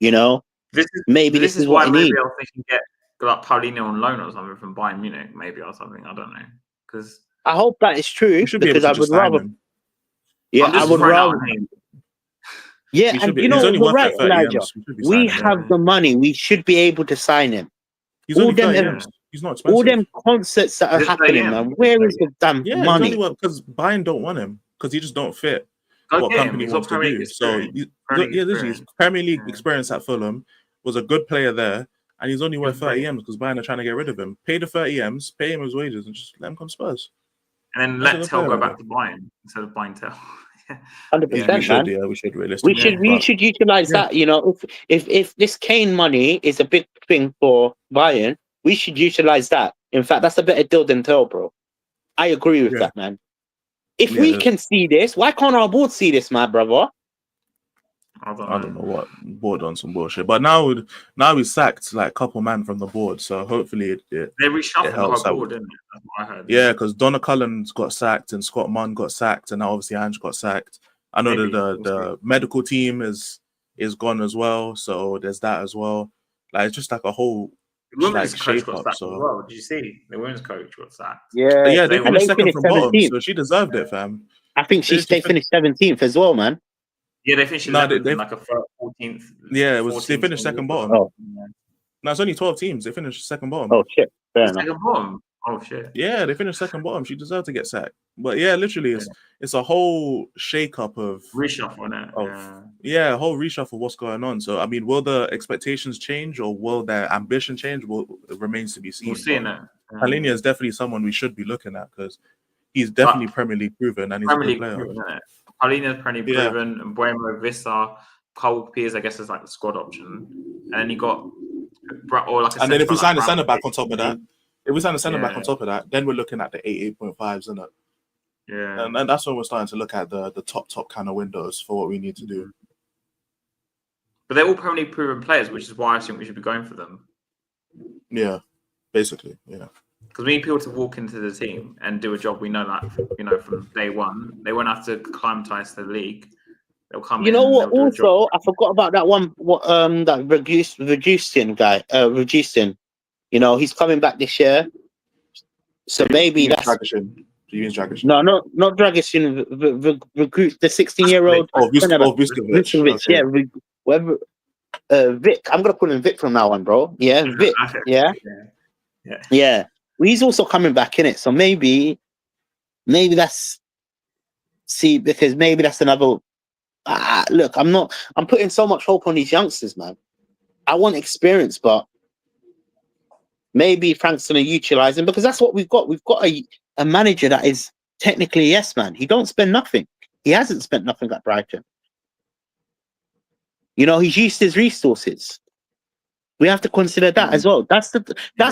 You know, this is why what maybe I think you get like Paulinho on loan or something from Bayern Munich, maybe or something. I don't know, because I hope that is true because I would rather. Yeah, I would rather. Yeah, and you know, you're right, Elijah. We have the money. We should be able to sign him. He's only 30 M's. He's not expensive. All them concerts that are happening, man. Where is the damn money? He's only because Bayern don't want him because he just don't fit what company wants to do. So this Premier League experience at Fulham, was a good player there, and he's only worth 30 M's because Bayern are trying to get rid of him. Pay the 30 M's, pay him his wages, and just let him come Spurs. And then let Tell go back to Bayern instead of buying Tell. 100%, we should realistically. We should utilize that. You know, if this Kane money is a big thing for Bayern, we should utilize that. In fact, that's a better deal than Tell, bro. I agree with that, man. If we can see this, why can't our board see this, my brother? I don't know what board on some bullshit. But now we sacked like a couple man from the board, so hopefully they reshuffled the board, didn't it? That's what I heard. Yeah, because Donna Cullen's got sacked and Scott Munn got sacked, and now obviously Ange got sacked. I know that the medical team is gone as well, so there's that as well. Like it's just like a whole women's coach got sacked as well. Did you see the women's coach got sacked? Yeah, they finished second from bottom, so she deserved it, fam. I think they finished 17th as well, man. Yeah, they finished 11th, like a 14th. Yeah, they finished second bottom. Oh. No, it's only 12 teams. They finished second bottom. Oh shit, fair enough. Second bottom. Oh shit. Yeah, they finished second bottom. She deserved to get sacked. But yeah, literally, it's a whole shake-up of reshuffle, a whole reshuffle of what's going on. So I mean, will the expectations change or will their ambition change? It remains to be seen. We'll see it. Palhinha is definitely someone we should be looking at because he's definitely Premier League proven and he's a good player. Palhinha's Premier League proven, and Buemo, Vissa, Cole Piers, I guess, is like the squad option, and then you got and then if we sign a centre back on top of that. If we sign a centre back on top of that, then we're looking at the 8.5s, isn't it? Yeah. And that's when we're starting to look at the top kind of windows for what we need to do. But they're all Premier League proven players, which is why I think we should be going for them. Yeah, basically, yeah. Because we need people to walk into the team and do a job we know, like, from day one. They won't have to acclimatise to the league. They'll come in. You know what? Also, I forgot about that one. That Reducing guy. Reducing. You know, he's coming back this year. So maybe that's... Dragic. No, not Dragic. The 16-year-old... Vuskovic. Okay. Yeah, Vic. I'm going to call him Vic from now on, bro. Yeah, Vic. Yeah. He's also coming back in it. So maybe that's... See, because maybe that's another... look, I'm putting so much hope on these youngsters, man. I want experience, but... Maybe Frank's going to utilize him because that's what we've got. We've got a manager that is technically a yes man. He don't spend nothing. He hasn't spent nothing at Brighton. You know, he's used his resources. We have to consider that as well. That's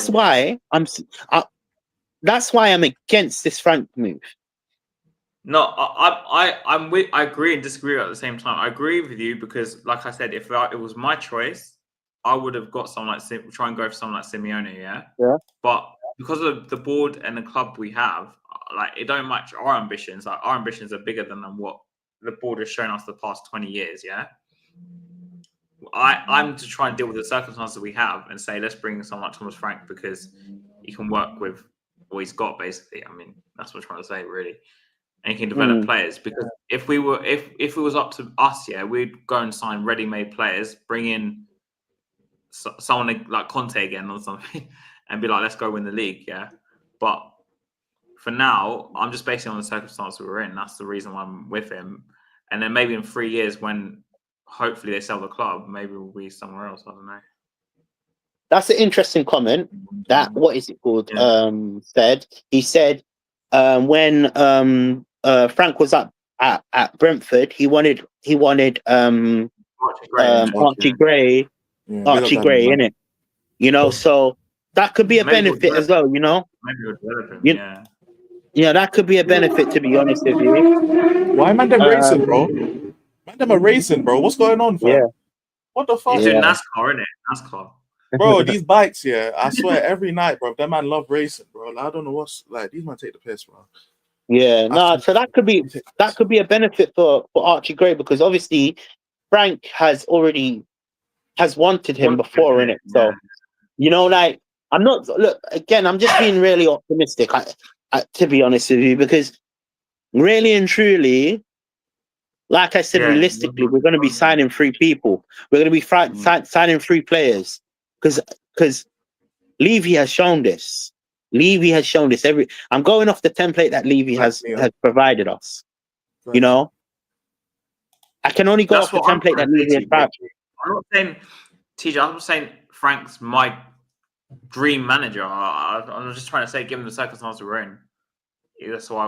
why I'm against this Frank move. No, I agree and disagree at the same time. I agree with you because, like I said, if it was my choice, I would have got someone like try and go for someone like Simeone, yeah. But because of the board and the club we have, like it don't match our ambitions. Like our ambitions are bigger than what the board has shown us the past 20 years, yeah. I'm to try and deal with the circumstances we have and say let's bring someone like Thomas Frank because he can work with what he's got basically. I mean that's what I'm trying to say really, and he can develop players. Because if it was up to us, yeah, we'd go and sign ready-made players, bring in someone like Conte again or something and be like, let's go win the league, yeah. But for now, I'm just basing on the circumstances we're in. That's the reason why I'm with him. And then maybe in 3 years when hopefully they sell the club, maybe we'll be somewhere else. I don't know. That's an interesting comment. That what is it called? Said he said when Frank was up at Brentford, he wanted Archie Gray. Archie Gray, innit? You know, so that could be a benefit as well, you know? Maybe we'll develop him, yeah, that could be a benefit, to be honest with you. Why man them racing, bro? Man them are racing, bro. What's going on, fam? Yeah. What the fuck? He's doing NASCAR, innit? NASCAR. Bro, these bikes, I swear, every night, bro, that man love racing, bro. Like, I don't know what's... Like, these man take the piss, bro. Yeah, so that could be a benefit for Archie Gray because obviously Frank has wanted him before, innit? So, you know, like, I'm just being really optimistic. to be honest with you, because really and truly, like I said, realistically, we're going to be signing 3 people. We're going to be signing 3 players because Levy has shown this. Levy has shown this. I'm going off the template that Levy has provided us. You know, I can only go off the template that Levy has provided. I'm not saying TJ. I'm not saying Frank's my dream manager. I'm just trying to say, given the circumstances we're in, that's why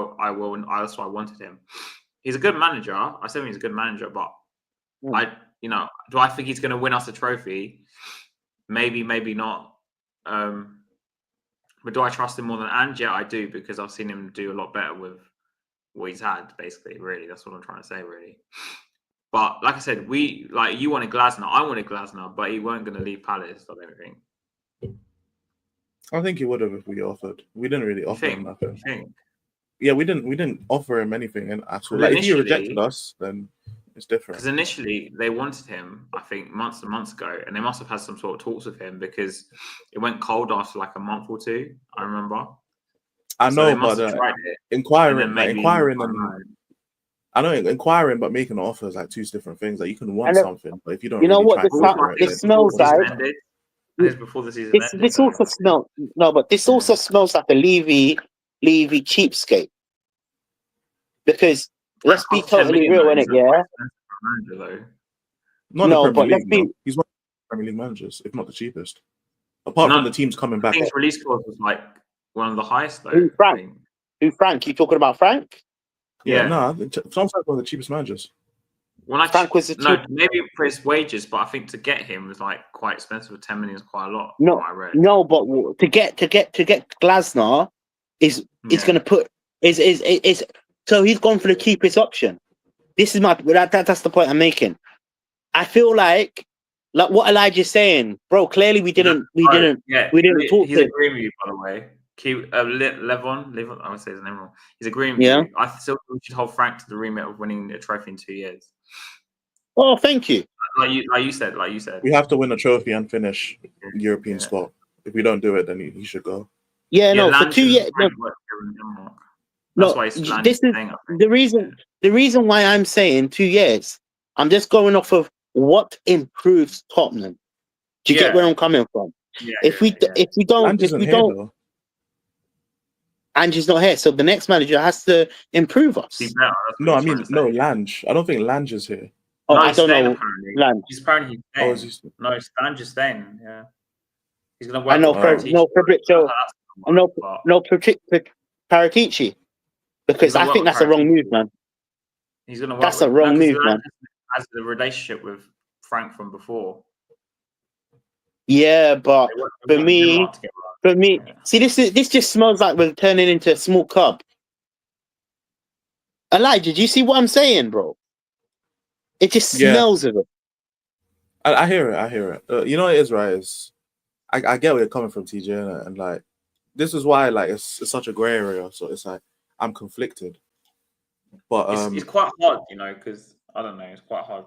that's why I wanted him. He's a good manager. I said he's a good manager, but do I think he's going to win us a trophy? Maybe, maybe not. But do I trust him more than Ange? Yeah, I do, because I've seen him do a lot better with what he's had, basically, really. That's what I'm trying to say, really. But like I said, you wanted Glasner. I wanted Glasner, but he weren't going to leave Palace, I don't think. I think he would have if we offered. We didn't really offer him nothing. Yeah, we didn't offer him anything at all. Like, if he rejected us, then it's different. Because initially they wanted him, I think, months and months ago, and they must have had some sort of talks with him because it went cold after like a month or 2. I remember. I know, but inquiring, but making an offer is like 2 different things. Like, you can want something, but if you don't, you know what it smells like. Before the season ended, this also smells this also smells like a Levy cheapskate. Because let's be totally real in it, yeah. No, but let's be. He's one of the Premier League managers, if not the cheapest. Apart from the teams coming back. His release clause was like one of the highest, though. Who, Frank? You talking about Frank? Yeah, no, sounds like one of the cheapest managers. Frank was maybe for his wages, but I think to get him was like quite expensive. 10 million is quite a lot. No, but to get Glasner is going to put is so he's gone for the cheapest option. This is that's the point I'm making. I feel like what Elijah's saying, bro. Clearly, we didn't talk. He's agreeing with you, by the way. Levon, I would say his name wrong. He's agreeing with you. I still think we should hold Frank to the remit of winning a trophy in 2 years. Oh, thank you. Like you said. We have to win a trophy and finish European spot. If we don't do it, then he should go. For 2 years. That's why this is the reason. The reason why I'm saying 2 years. I'm just going off of what improves Tottenham. Do you get where I'm coming from? If we don't, Ange's not here, so the next manager has to improve us. No, I mean Lange. I don't think Lange is here. Oh, I don't know. Lange. He's apparently staying. No, Lange is staying. Yeah, he's gonna work. I know Fabrizio. No Paratici, because I think that's a wrong move, man. He's gonna work. That's a wrong move, man. Has the relationship with Frank from before. Yeah, but for me, see, this just smells like we're turning into a small club. Elijah, did you see what I'm saying, bro? It just smells of it. I hear it. You know what it is, right? I get where you're coming from, TJ, and like this is why like it's such a grey area. So it's like I'm conflicted. But it's quite hard, because I don't know, it's quite hard.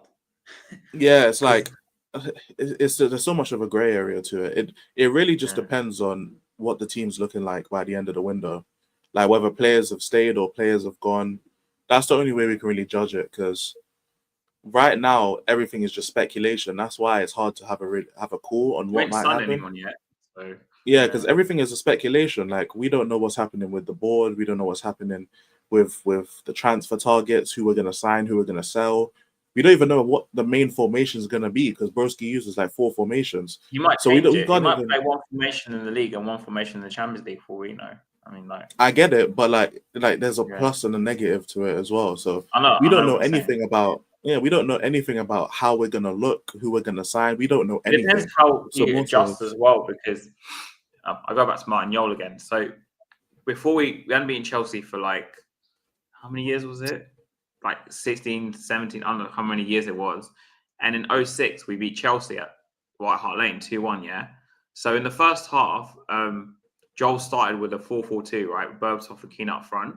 Yeah, it's like there's so much of a grey area to it. It really just depends on what the team's looking like by the end of the window, like whether players have stayed or players have gone. That's the only way we can really judge it, because right now everything is just speculation. That's why it's hard to have a call on what might happen. Anyone yet, so. Yeah, because everything is a speculation. Like, we don't know what's happening with the board. We don't know what's happening with the transfer targets, who we're going to sign, who we're going to sell. We don't even know what the main formation is going to be, because Broski uses like 4 formations. You might change it. You might play 1 formation in the league and 1 formation in the Champions League for all we know. I mean, like, I get it, but like there's a plus and a negative to it as well. So we don't know anything about. Yeah, we don't know anything about how we're going to look, who we're going to sign. We don't know anything. It depends how you adjust as well, because I go back to Martin Yole again. So before we hadn't beaten Chelsea for like, how many years was it? Like 16, 17, I don't know how many years it was. And in 2006, we beat Chelsea at White Hart Lane 2-1, yeah? So in the first half, Joel started with a 4-4-2, right? With Berbatov and Keane up front.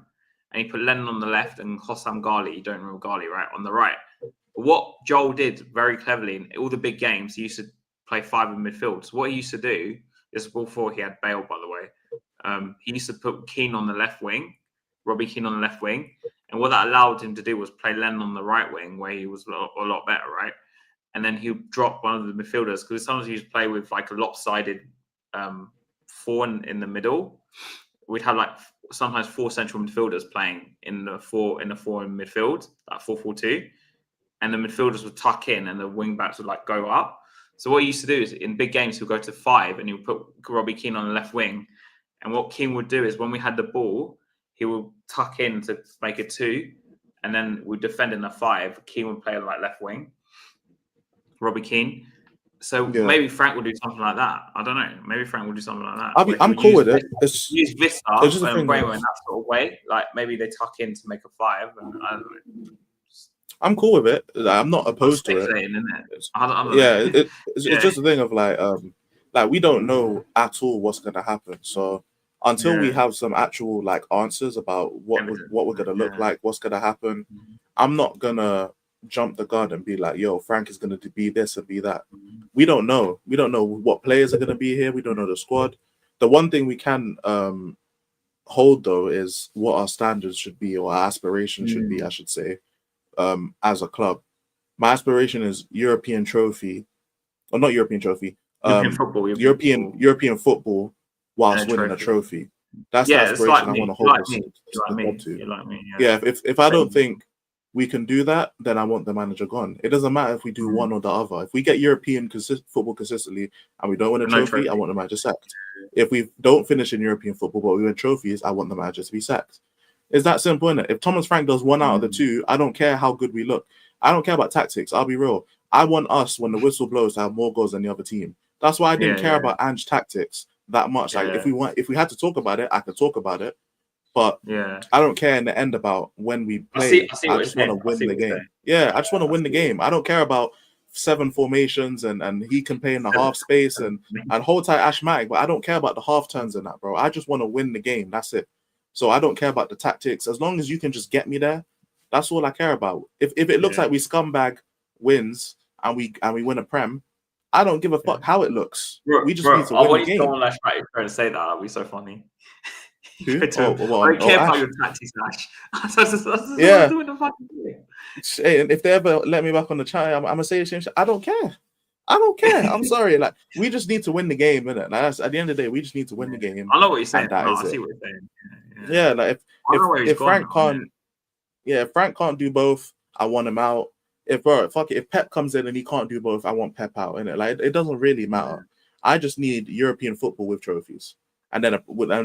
And he put Lennon on the left and Hossam Ghali, you don't remember Ghali, right? On the right. But what Joel did very cleverly in all the big games, he used to play 5 in midfield. So what he used to do, this was before he had Bale, by the way. he used to put Kane on the left wing, Robbie Keane on the left wing, and what that allowed him to do was play Lennon on the right wing, where he was a lot better, right? And then he would drop one of the midfielders, because sometimes he used to play with like a lopsided 4 in the middle. We'd have like sometimes 4 central midfielders playing in the 4 in midfield, like 4-4-2, and the midfielders would tuck in and the wing backs would like go up. So what he used to do is in big games he'll go to 5 and he'll put Robbie Keane on the left wing. And what Keane would do is when we had the ball, he would tuck in to make a 2, and then we'd defend in the 5. Keane would play like left wing, Robbie Keane. So maybe Frank will do something like that. I don't know. Maybe Frank will do something like that. I'm cool with it. Use Vista and Braimo in that sort of way. Like maybe they tuck in to make a 5. And I don't know. I'm cool with it. I'm not opposed to it. It's just a thing of like we don't know at all what's gonna happen. So until we have some actual like answers about what we're gonna look like, what's gonna happen, I'm not gonna jump the gun and be like, yo, Frank is going to be this and be that. We don't know. We don't know what players are going to be here. We don't know the squad. The one thing we can hold, though, is what our standards should be, or our aspirations should be, I should say, as a club. My aspiration is European trophy, or not European trophy, European football whilst winning a trophy. That's the aspiration I want to hold us to. Yeah, if I don't think we can do that, then I want the manager gone. It doesn't matter if we do one or the other. If we get European football consistently and we don't win a trophy, I want the manager sacked. If we don't finish in European football but we win trophies, I want the manager to be sacked. It's that simple, isn't it? If Thomas Frank does one out of the 2, I don't care how good we look. I don't care about tactics. I'll be real. I want us, when the whistle blows, to have more goals than the other team. That's why I didn't care about Ange tactics that much. Like if we had to talk about it, I could talk about it. But I don't care in the end about when we play. I just want to win the game. Yeah, I just want to win the game. I don't care about 7 formations and he can play in the half space and hold tight Ashmatic, but I don't care about the half turns and that, bro. I just want to win the game. That's it. So I don't care about the tactics. As long as you can just get me there, that's all I care about. If it looks like we scumbag wins and we win a Prem, I don't give a fuck how it looks. We just need to win the game. I want you to go on Ashmatic and say that. That'd be so funny. I don't care about your tactics, Ash. Yeah. Hey, and if they ever let me back on the chat, I'm gonna say the same shit. I don't care. I'm sorry. Like, we just need to win the game, innit? Like, that's, at the end of the day, we just need to win the game. I know what you're saying. I see what you're saying. Yeah, like if Frank can't, if Frank can't do both, I want him out. If Pep comes in and he can't do both, I want Pep out, innit? Like, it doesn't really matter. I just need European football with trophies. And then a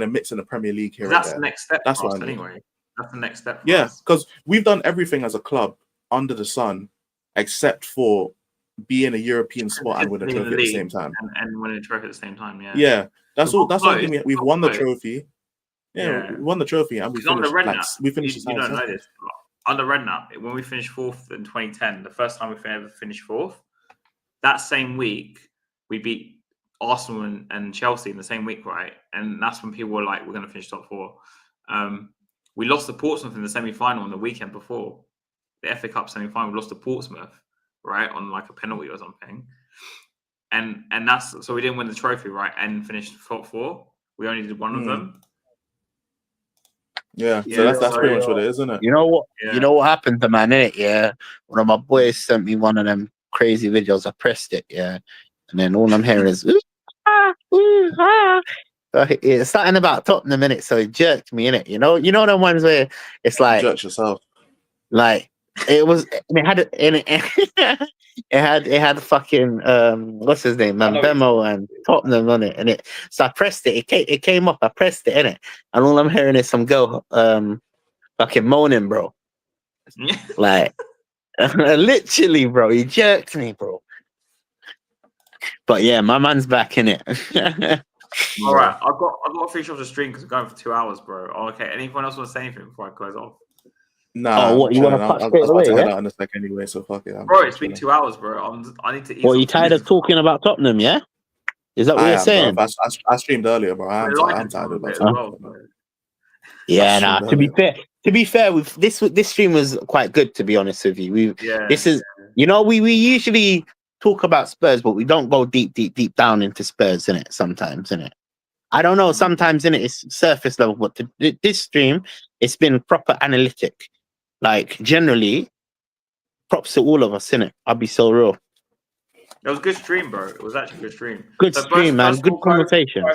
mix in the Premier League here. That's the next step. That's what anyway. That's the next step. Yeah, because we've done everything as a club under the sun, except for being a European spot and win a trophy at the same time. And winning a trophy at the same time. Yeah. That's all. That's one thing we've won the trophy. Yeah, we won the trophy and we finished. You don't know this. Under Redknapp, when we finished 4th in 2010, the first time we ever finished 4th, that same week we beat Arsenal and Chelsea in the same week, right? And that's when people were like, we're going to finish top 4. We lost to Portsmouth in the semi-final on the weekend before. The FA Cup semi-final, we lost to Portsmouth, right? On like a penalty or something. And that's, so we didn't win the trophy, right? And finished top 4. We only did one of them. Yeah, so that's pretty much what it is, isn't it? You know what? You know what happened to man, innit? Yeah. One of my boys sent me one of them crazy videos. I pressed it, and then all I'm hearing is it's something about Tottenham, innit? So it jerked me, innit? You know the ones where it's like jerk yourself. Like it had fucking what's his name, man, Bemo and Tottenham on it, and so I pressed it. It came up. I pressed it, innit? And all I'm hearing is some girl fucking moaning, bro. Like literally, bro. He jerked me, bro. But yeah, my man's back in it. All right, I've got to finish off the stream because we're going for 2 hours, bro. Oh, okay. Anyone else want to say anything before I close off? Nah. Oh, what you want to cut straight away? Head out in a second anyway, so fuck it. Bro, it's been 2 hours, bro. I need to eat. Well, you tired of talking about Tottenham? Yeah, is that what you're saying? Bro, I streamed earlier, bro. I'm tired of it. Yeah, nah. To be fair, with this stream was quite good. To be honest with you, we usually talk about Spurs, but we don't go deep down into Spurs, innit? Sometimes, innit? I don't know. Sometimes in it's surface level, but this stream, it's been proper analytic. Like generally, props to all of us, innit? I'll be so real. It was a good stream, bro. It was actually a good stream. Good stream, man. Good conversation.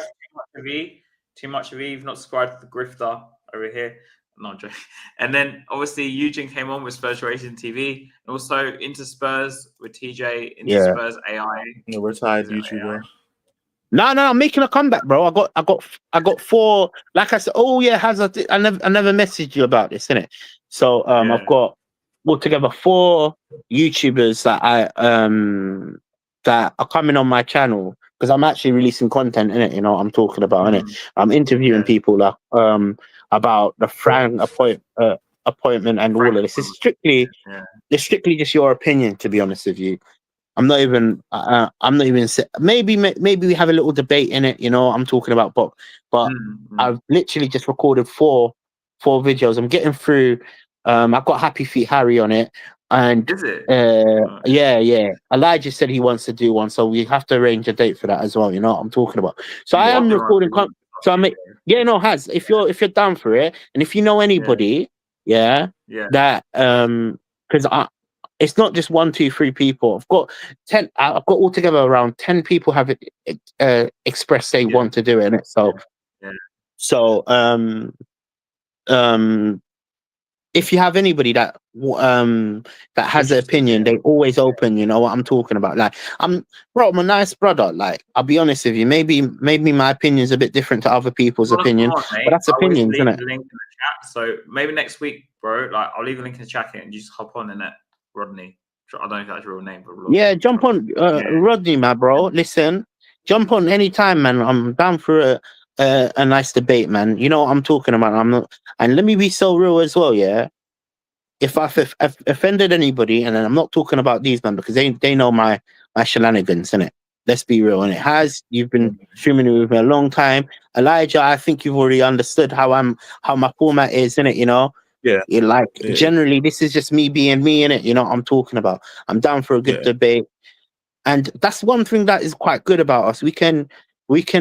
Too much of Eve, not subscribed to the grifter over here. No, I'm joking. And then obviously Eugene came on with Spurs Racing TV, and also into Spurs with TJ, into Spurs AI. No, retired YouTuber. No, I'm making a comeback, bro. I got 4. Like I said, I never messaged you about this, innit? So I've got altogether 4 YouTubers that are coming on my channel because I'm actually releasing content in it. You know what I'm talking about, innit? I'm interviewing people like about the Frank appointment and all of this. It's strictly just your opinion, to be honest with you. I'm not even maybe we have a little debate in it, you know what I'm talking about, but I've literally just recorded 4 videos. I'm getting through. I've got Happy Feet Harry on it, and is it? Yeah. Elijah said he wants to do one, so we have to arrange a date for that as well. You know what I'm talking about. So I am recording. So I make Has if you're down for it, and if you know anybody, that because it's not just 1, 2, 3 people. I've got 10. I've got altogether around 10 people have expressed they want to do it. And so if you have anybody that has an opinion, they always open. You know what I'm talking about. Like I'm a nice brother. Like I'll be honest with you. Maybe my opinion's a bit different to other people's opinion, but that's opinions, isn't it? The link in the chat. So maybe next week, bro. Like I'll leave a link in the chat and you just hop on in it. Rodney. I don't know if that's your real name, but jump on, Rodney, my bro. Listen, jump on anytime, man. I'm down for a nice debate, man. You know what I'm talking about. I'm not, and let me be so real as well, yeah. If I've offended anybody, and then I'm not talking about these, man, because they know my shenanigans, innit? Let's be real, and you've been streaming with me a long time, Elijah. I think you've already understood how my format is, innit? You know. Generally, this is just me being me in it. You know what I'm talking about. I'm down for a good debate, and that's one thing that is quite good about us. We can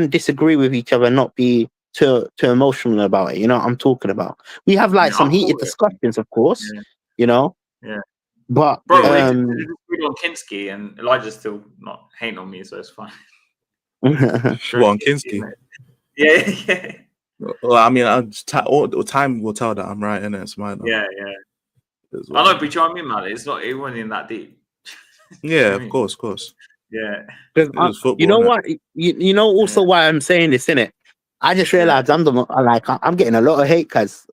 disagree with each other and not be too emotional about it. You know what I'm talking about. We have some heated discussions, of course. You know. Yeah. But bro, on Kinski, and Elijah's still not hating on me, so it's fine. On Kinski. Yeah. Well, I mean, time will tell that I'm right, innit? It's mine. Yeah. I know, but you know what I mean, man? It wasn't even that deep. Yeah, of course. Yeah. Football, you know what? You know also why I'm saying this, innit? I just realized I'm getting a lot of hate because,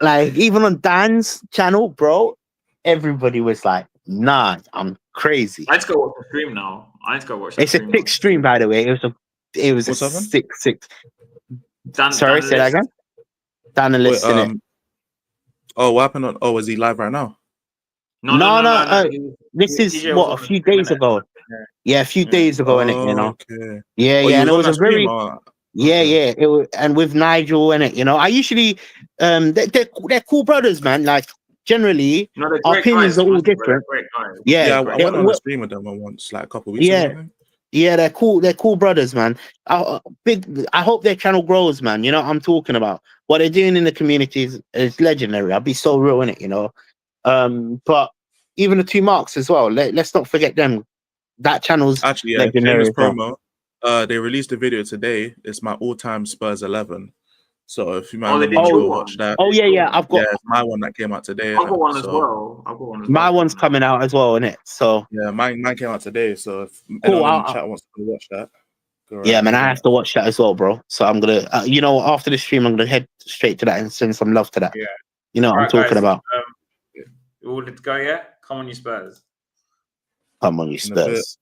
like, even on Dan's channel, bro, everybody was like, "Nah, I'm crazy." I need to go watch the stream now. It's a 6 stream, by the way. It was a 6. Sorry, say that again. Dan and list, innit? Oh, what happened? Is he live right now? No. This is a few days ago. Yeah, a few days ago, innit? You know. Okay. Yeah, and it was a very. It was, and with Nigel in it, you know. I usually, they're cool brothers, man. Like generally, our opinions are all different. Yeah, I went on a stream with them once, like a couple of weeks ago. Yeah, they're cool. They're cool brothers, man. I hope their channel grows, man. You know what I'm talking about. What they're doing in the community is legendary. I'll be so real in it, you know. But even the 2 marks as well. Let's not forget them. That channel's actually legendary. Promo. They released a video today. It's my all-time Spurs 11. So if you might watch that. Oh yeah. I've got it's my one that came out today. I've got one as well. My one's coming out as well, innit? So yeah, mine came out today. So if anyone in the chat wants to watch that, yeah, man, I have to watch that as well, bro. So I'm gonna, after the stream, I'm gonna head straight to that and send some love to that. Yeah, you know what I'm talking about. You all good to go? Yeah, come on, you Spurs. Come on, you Spurs.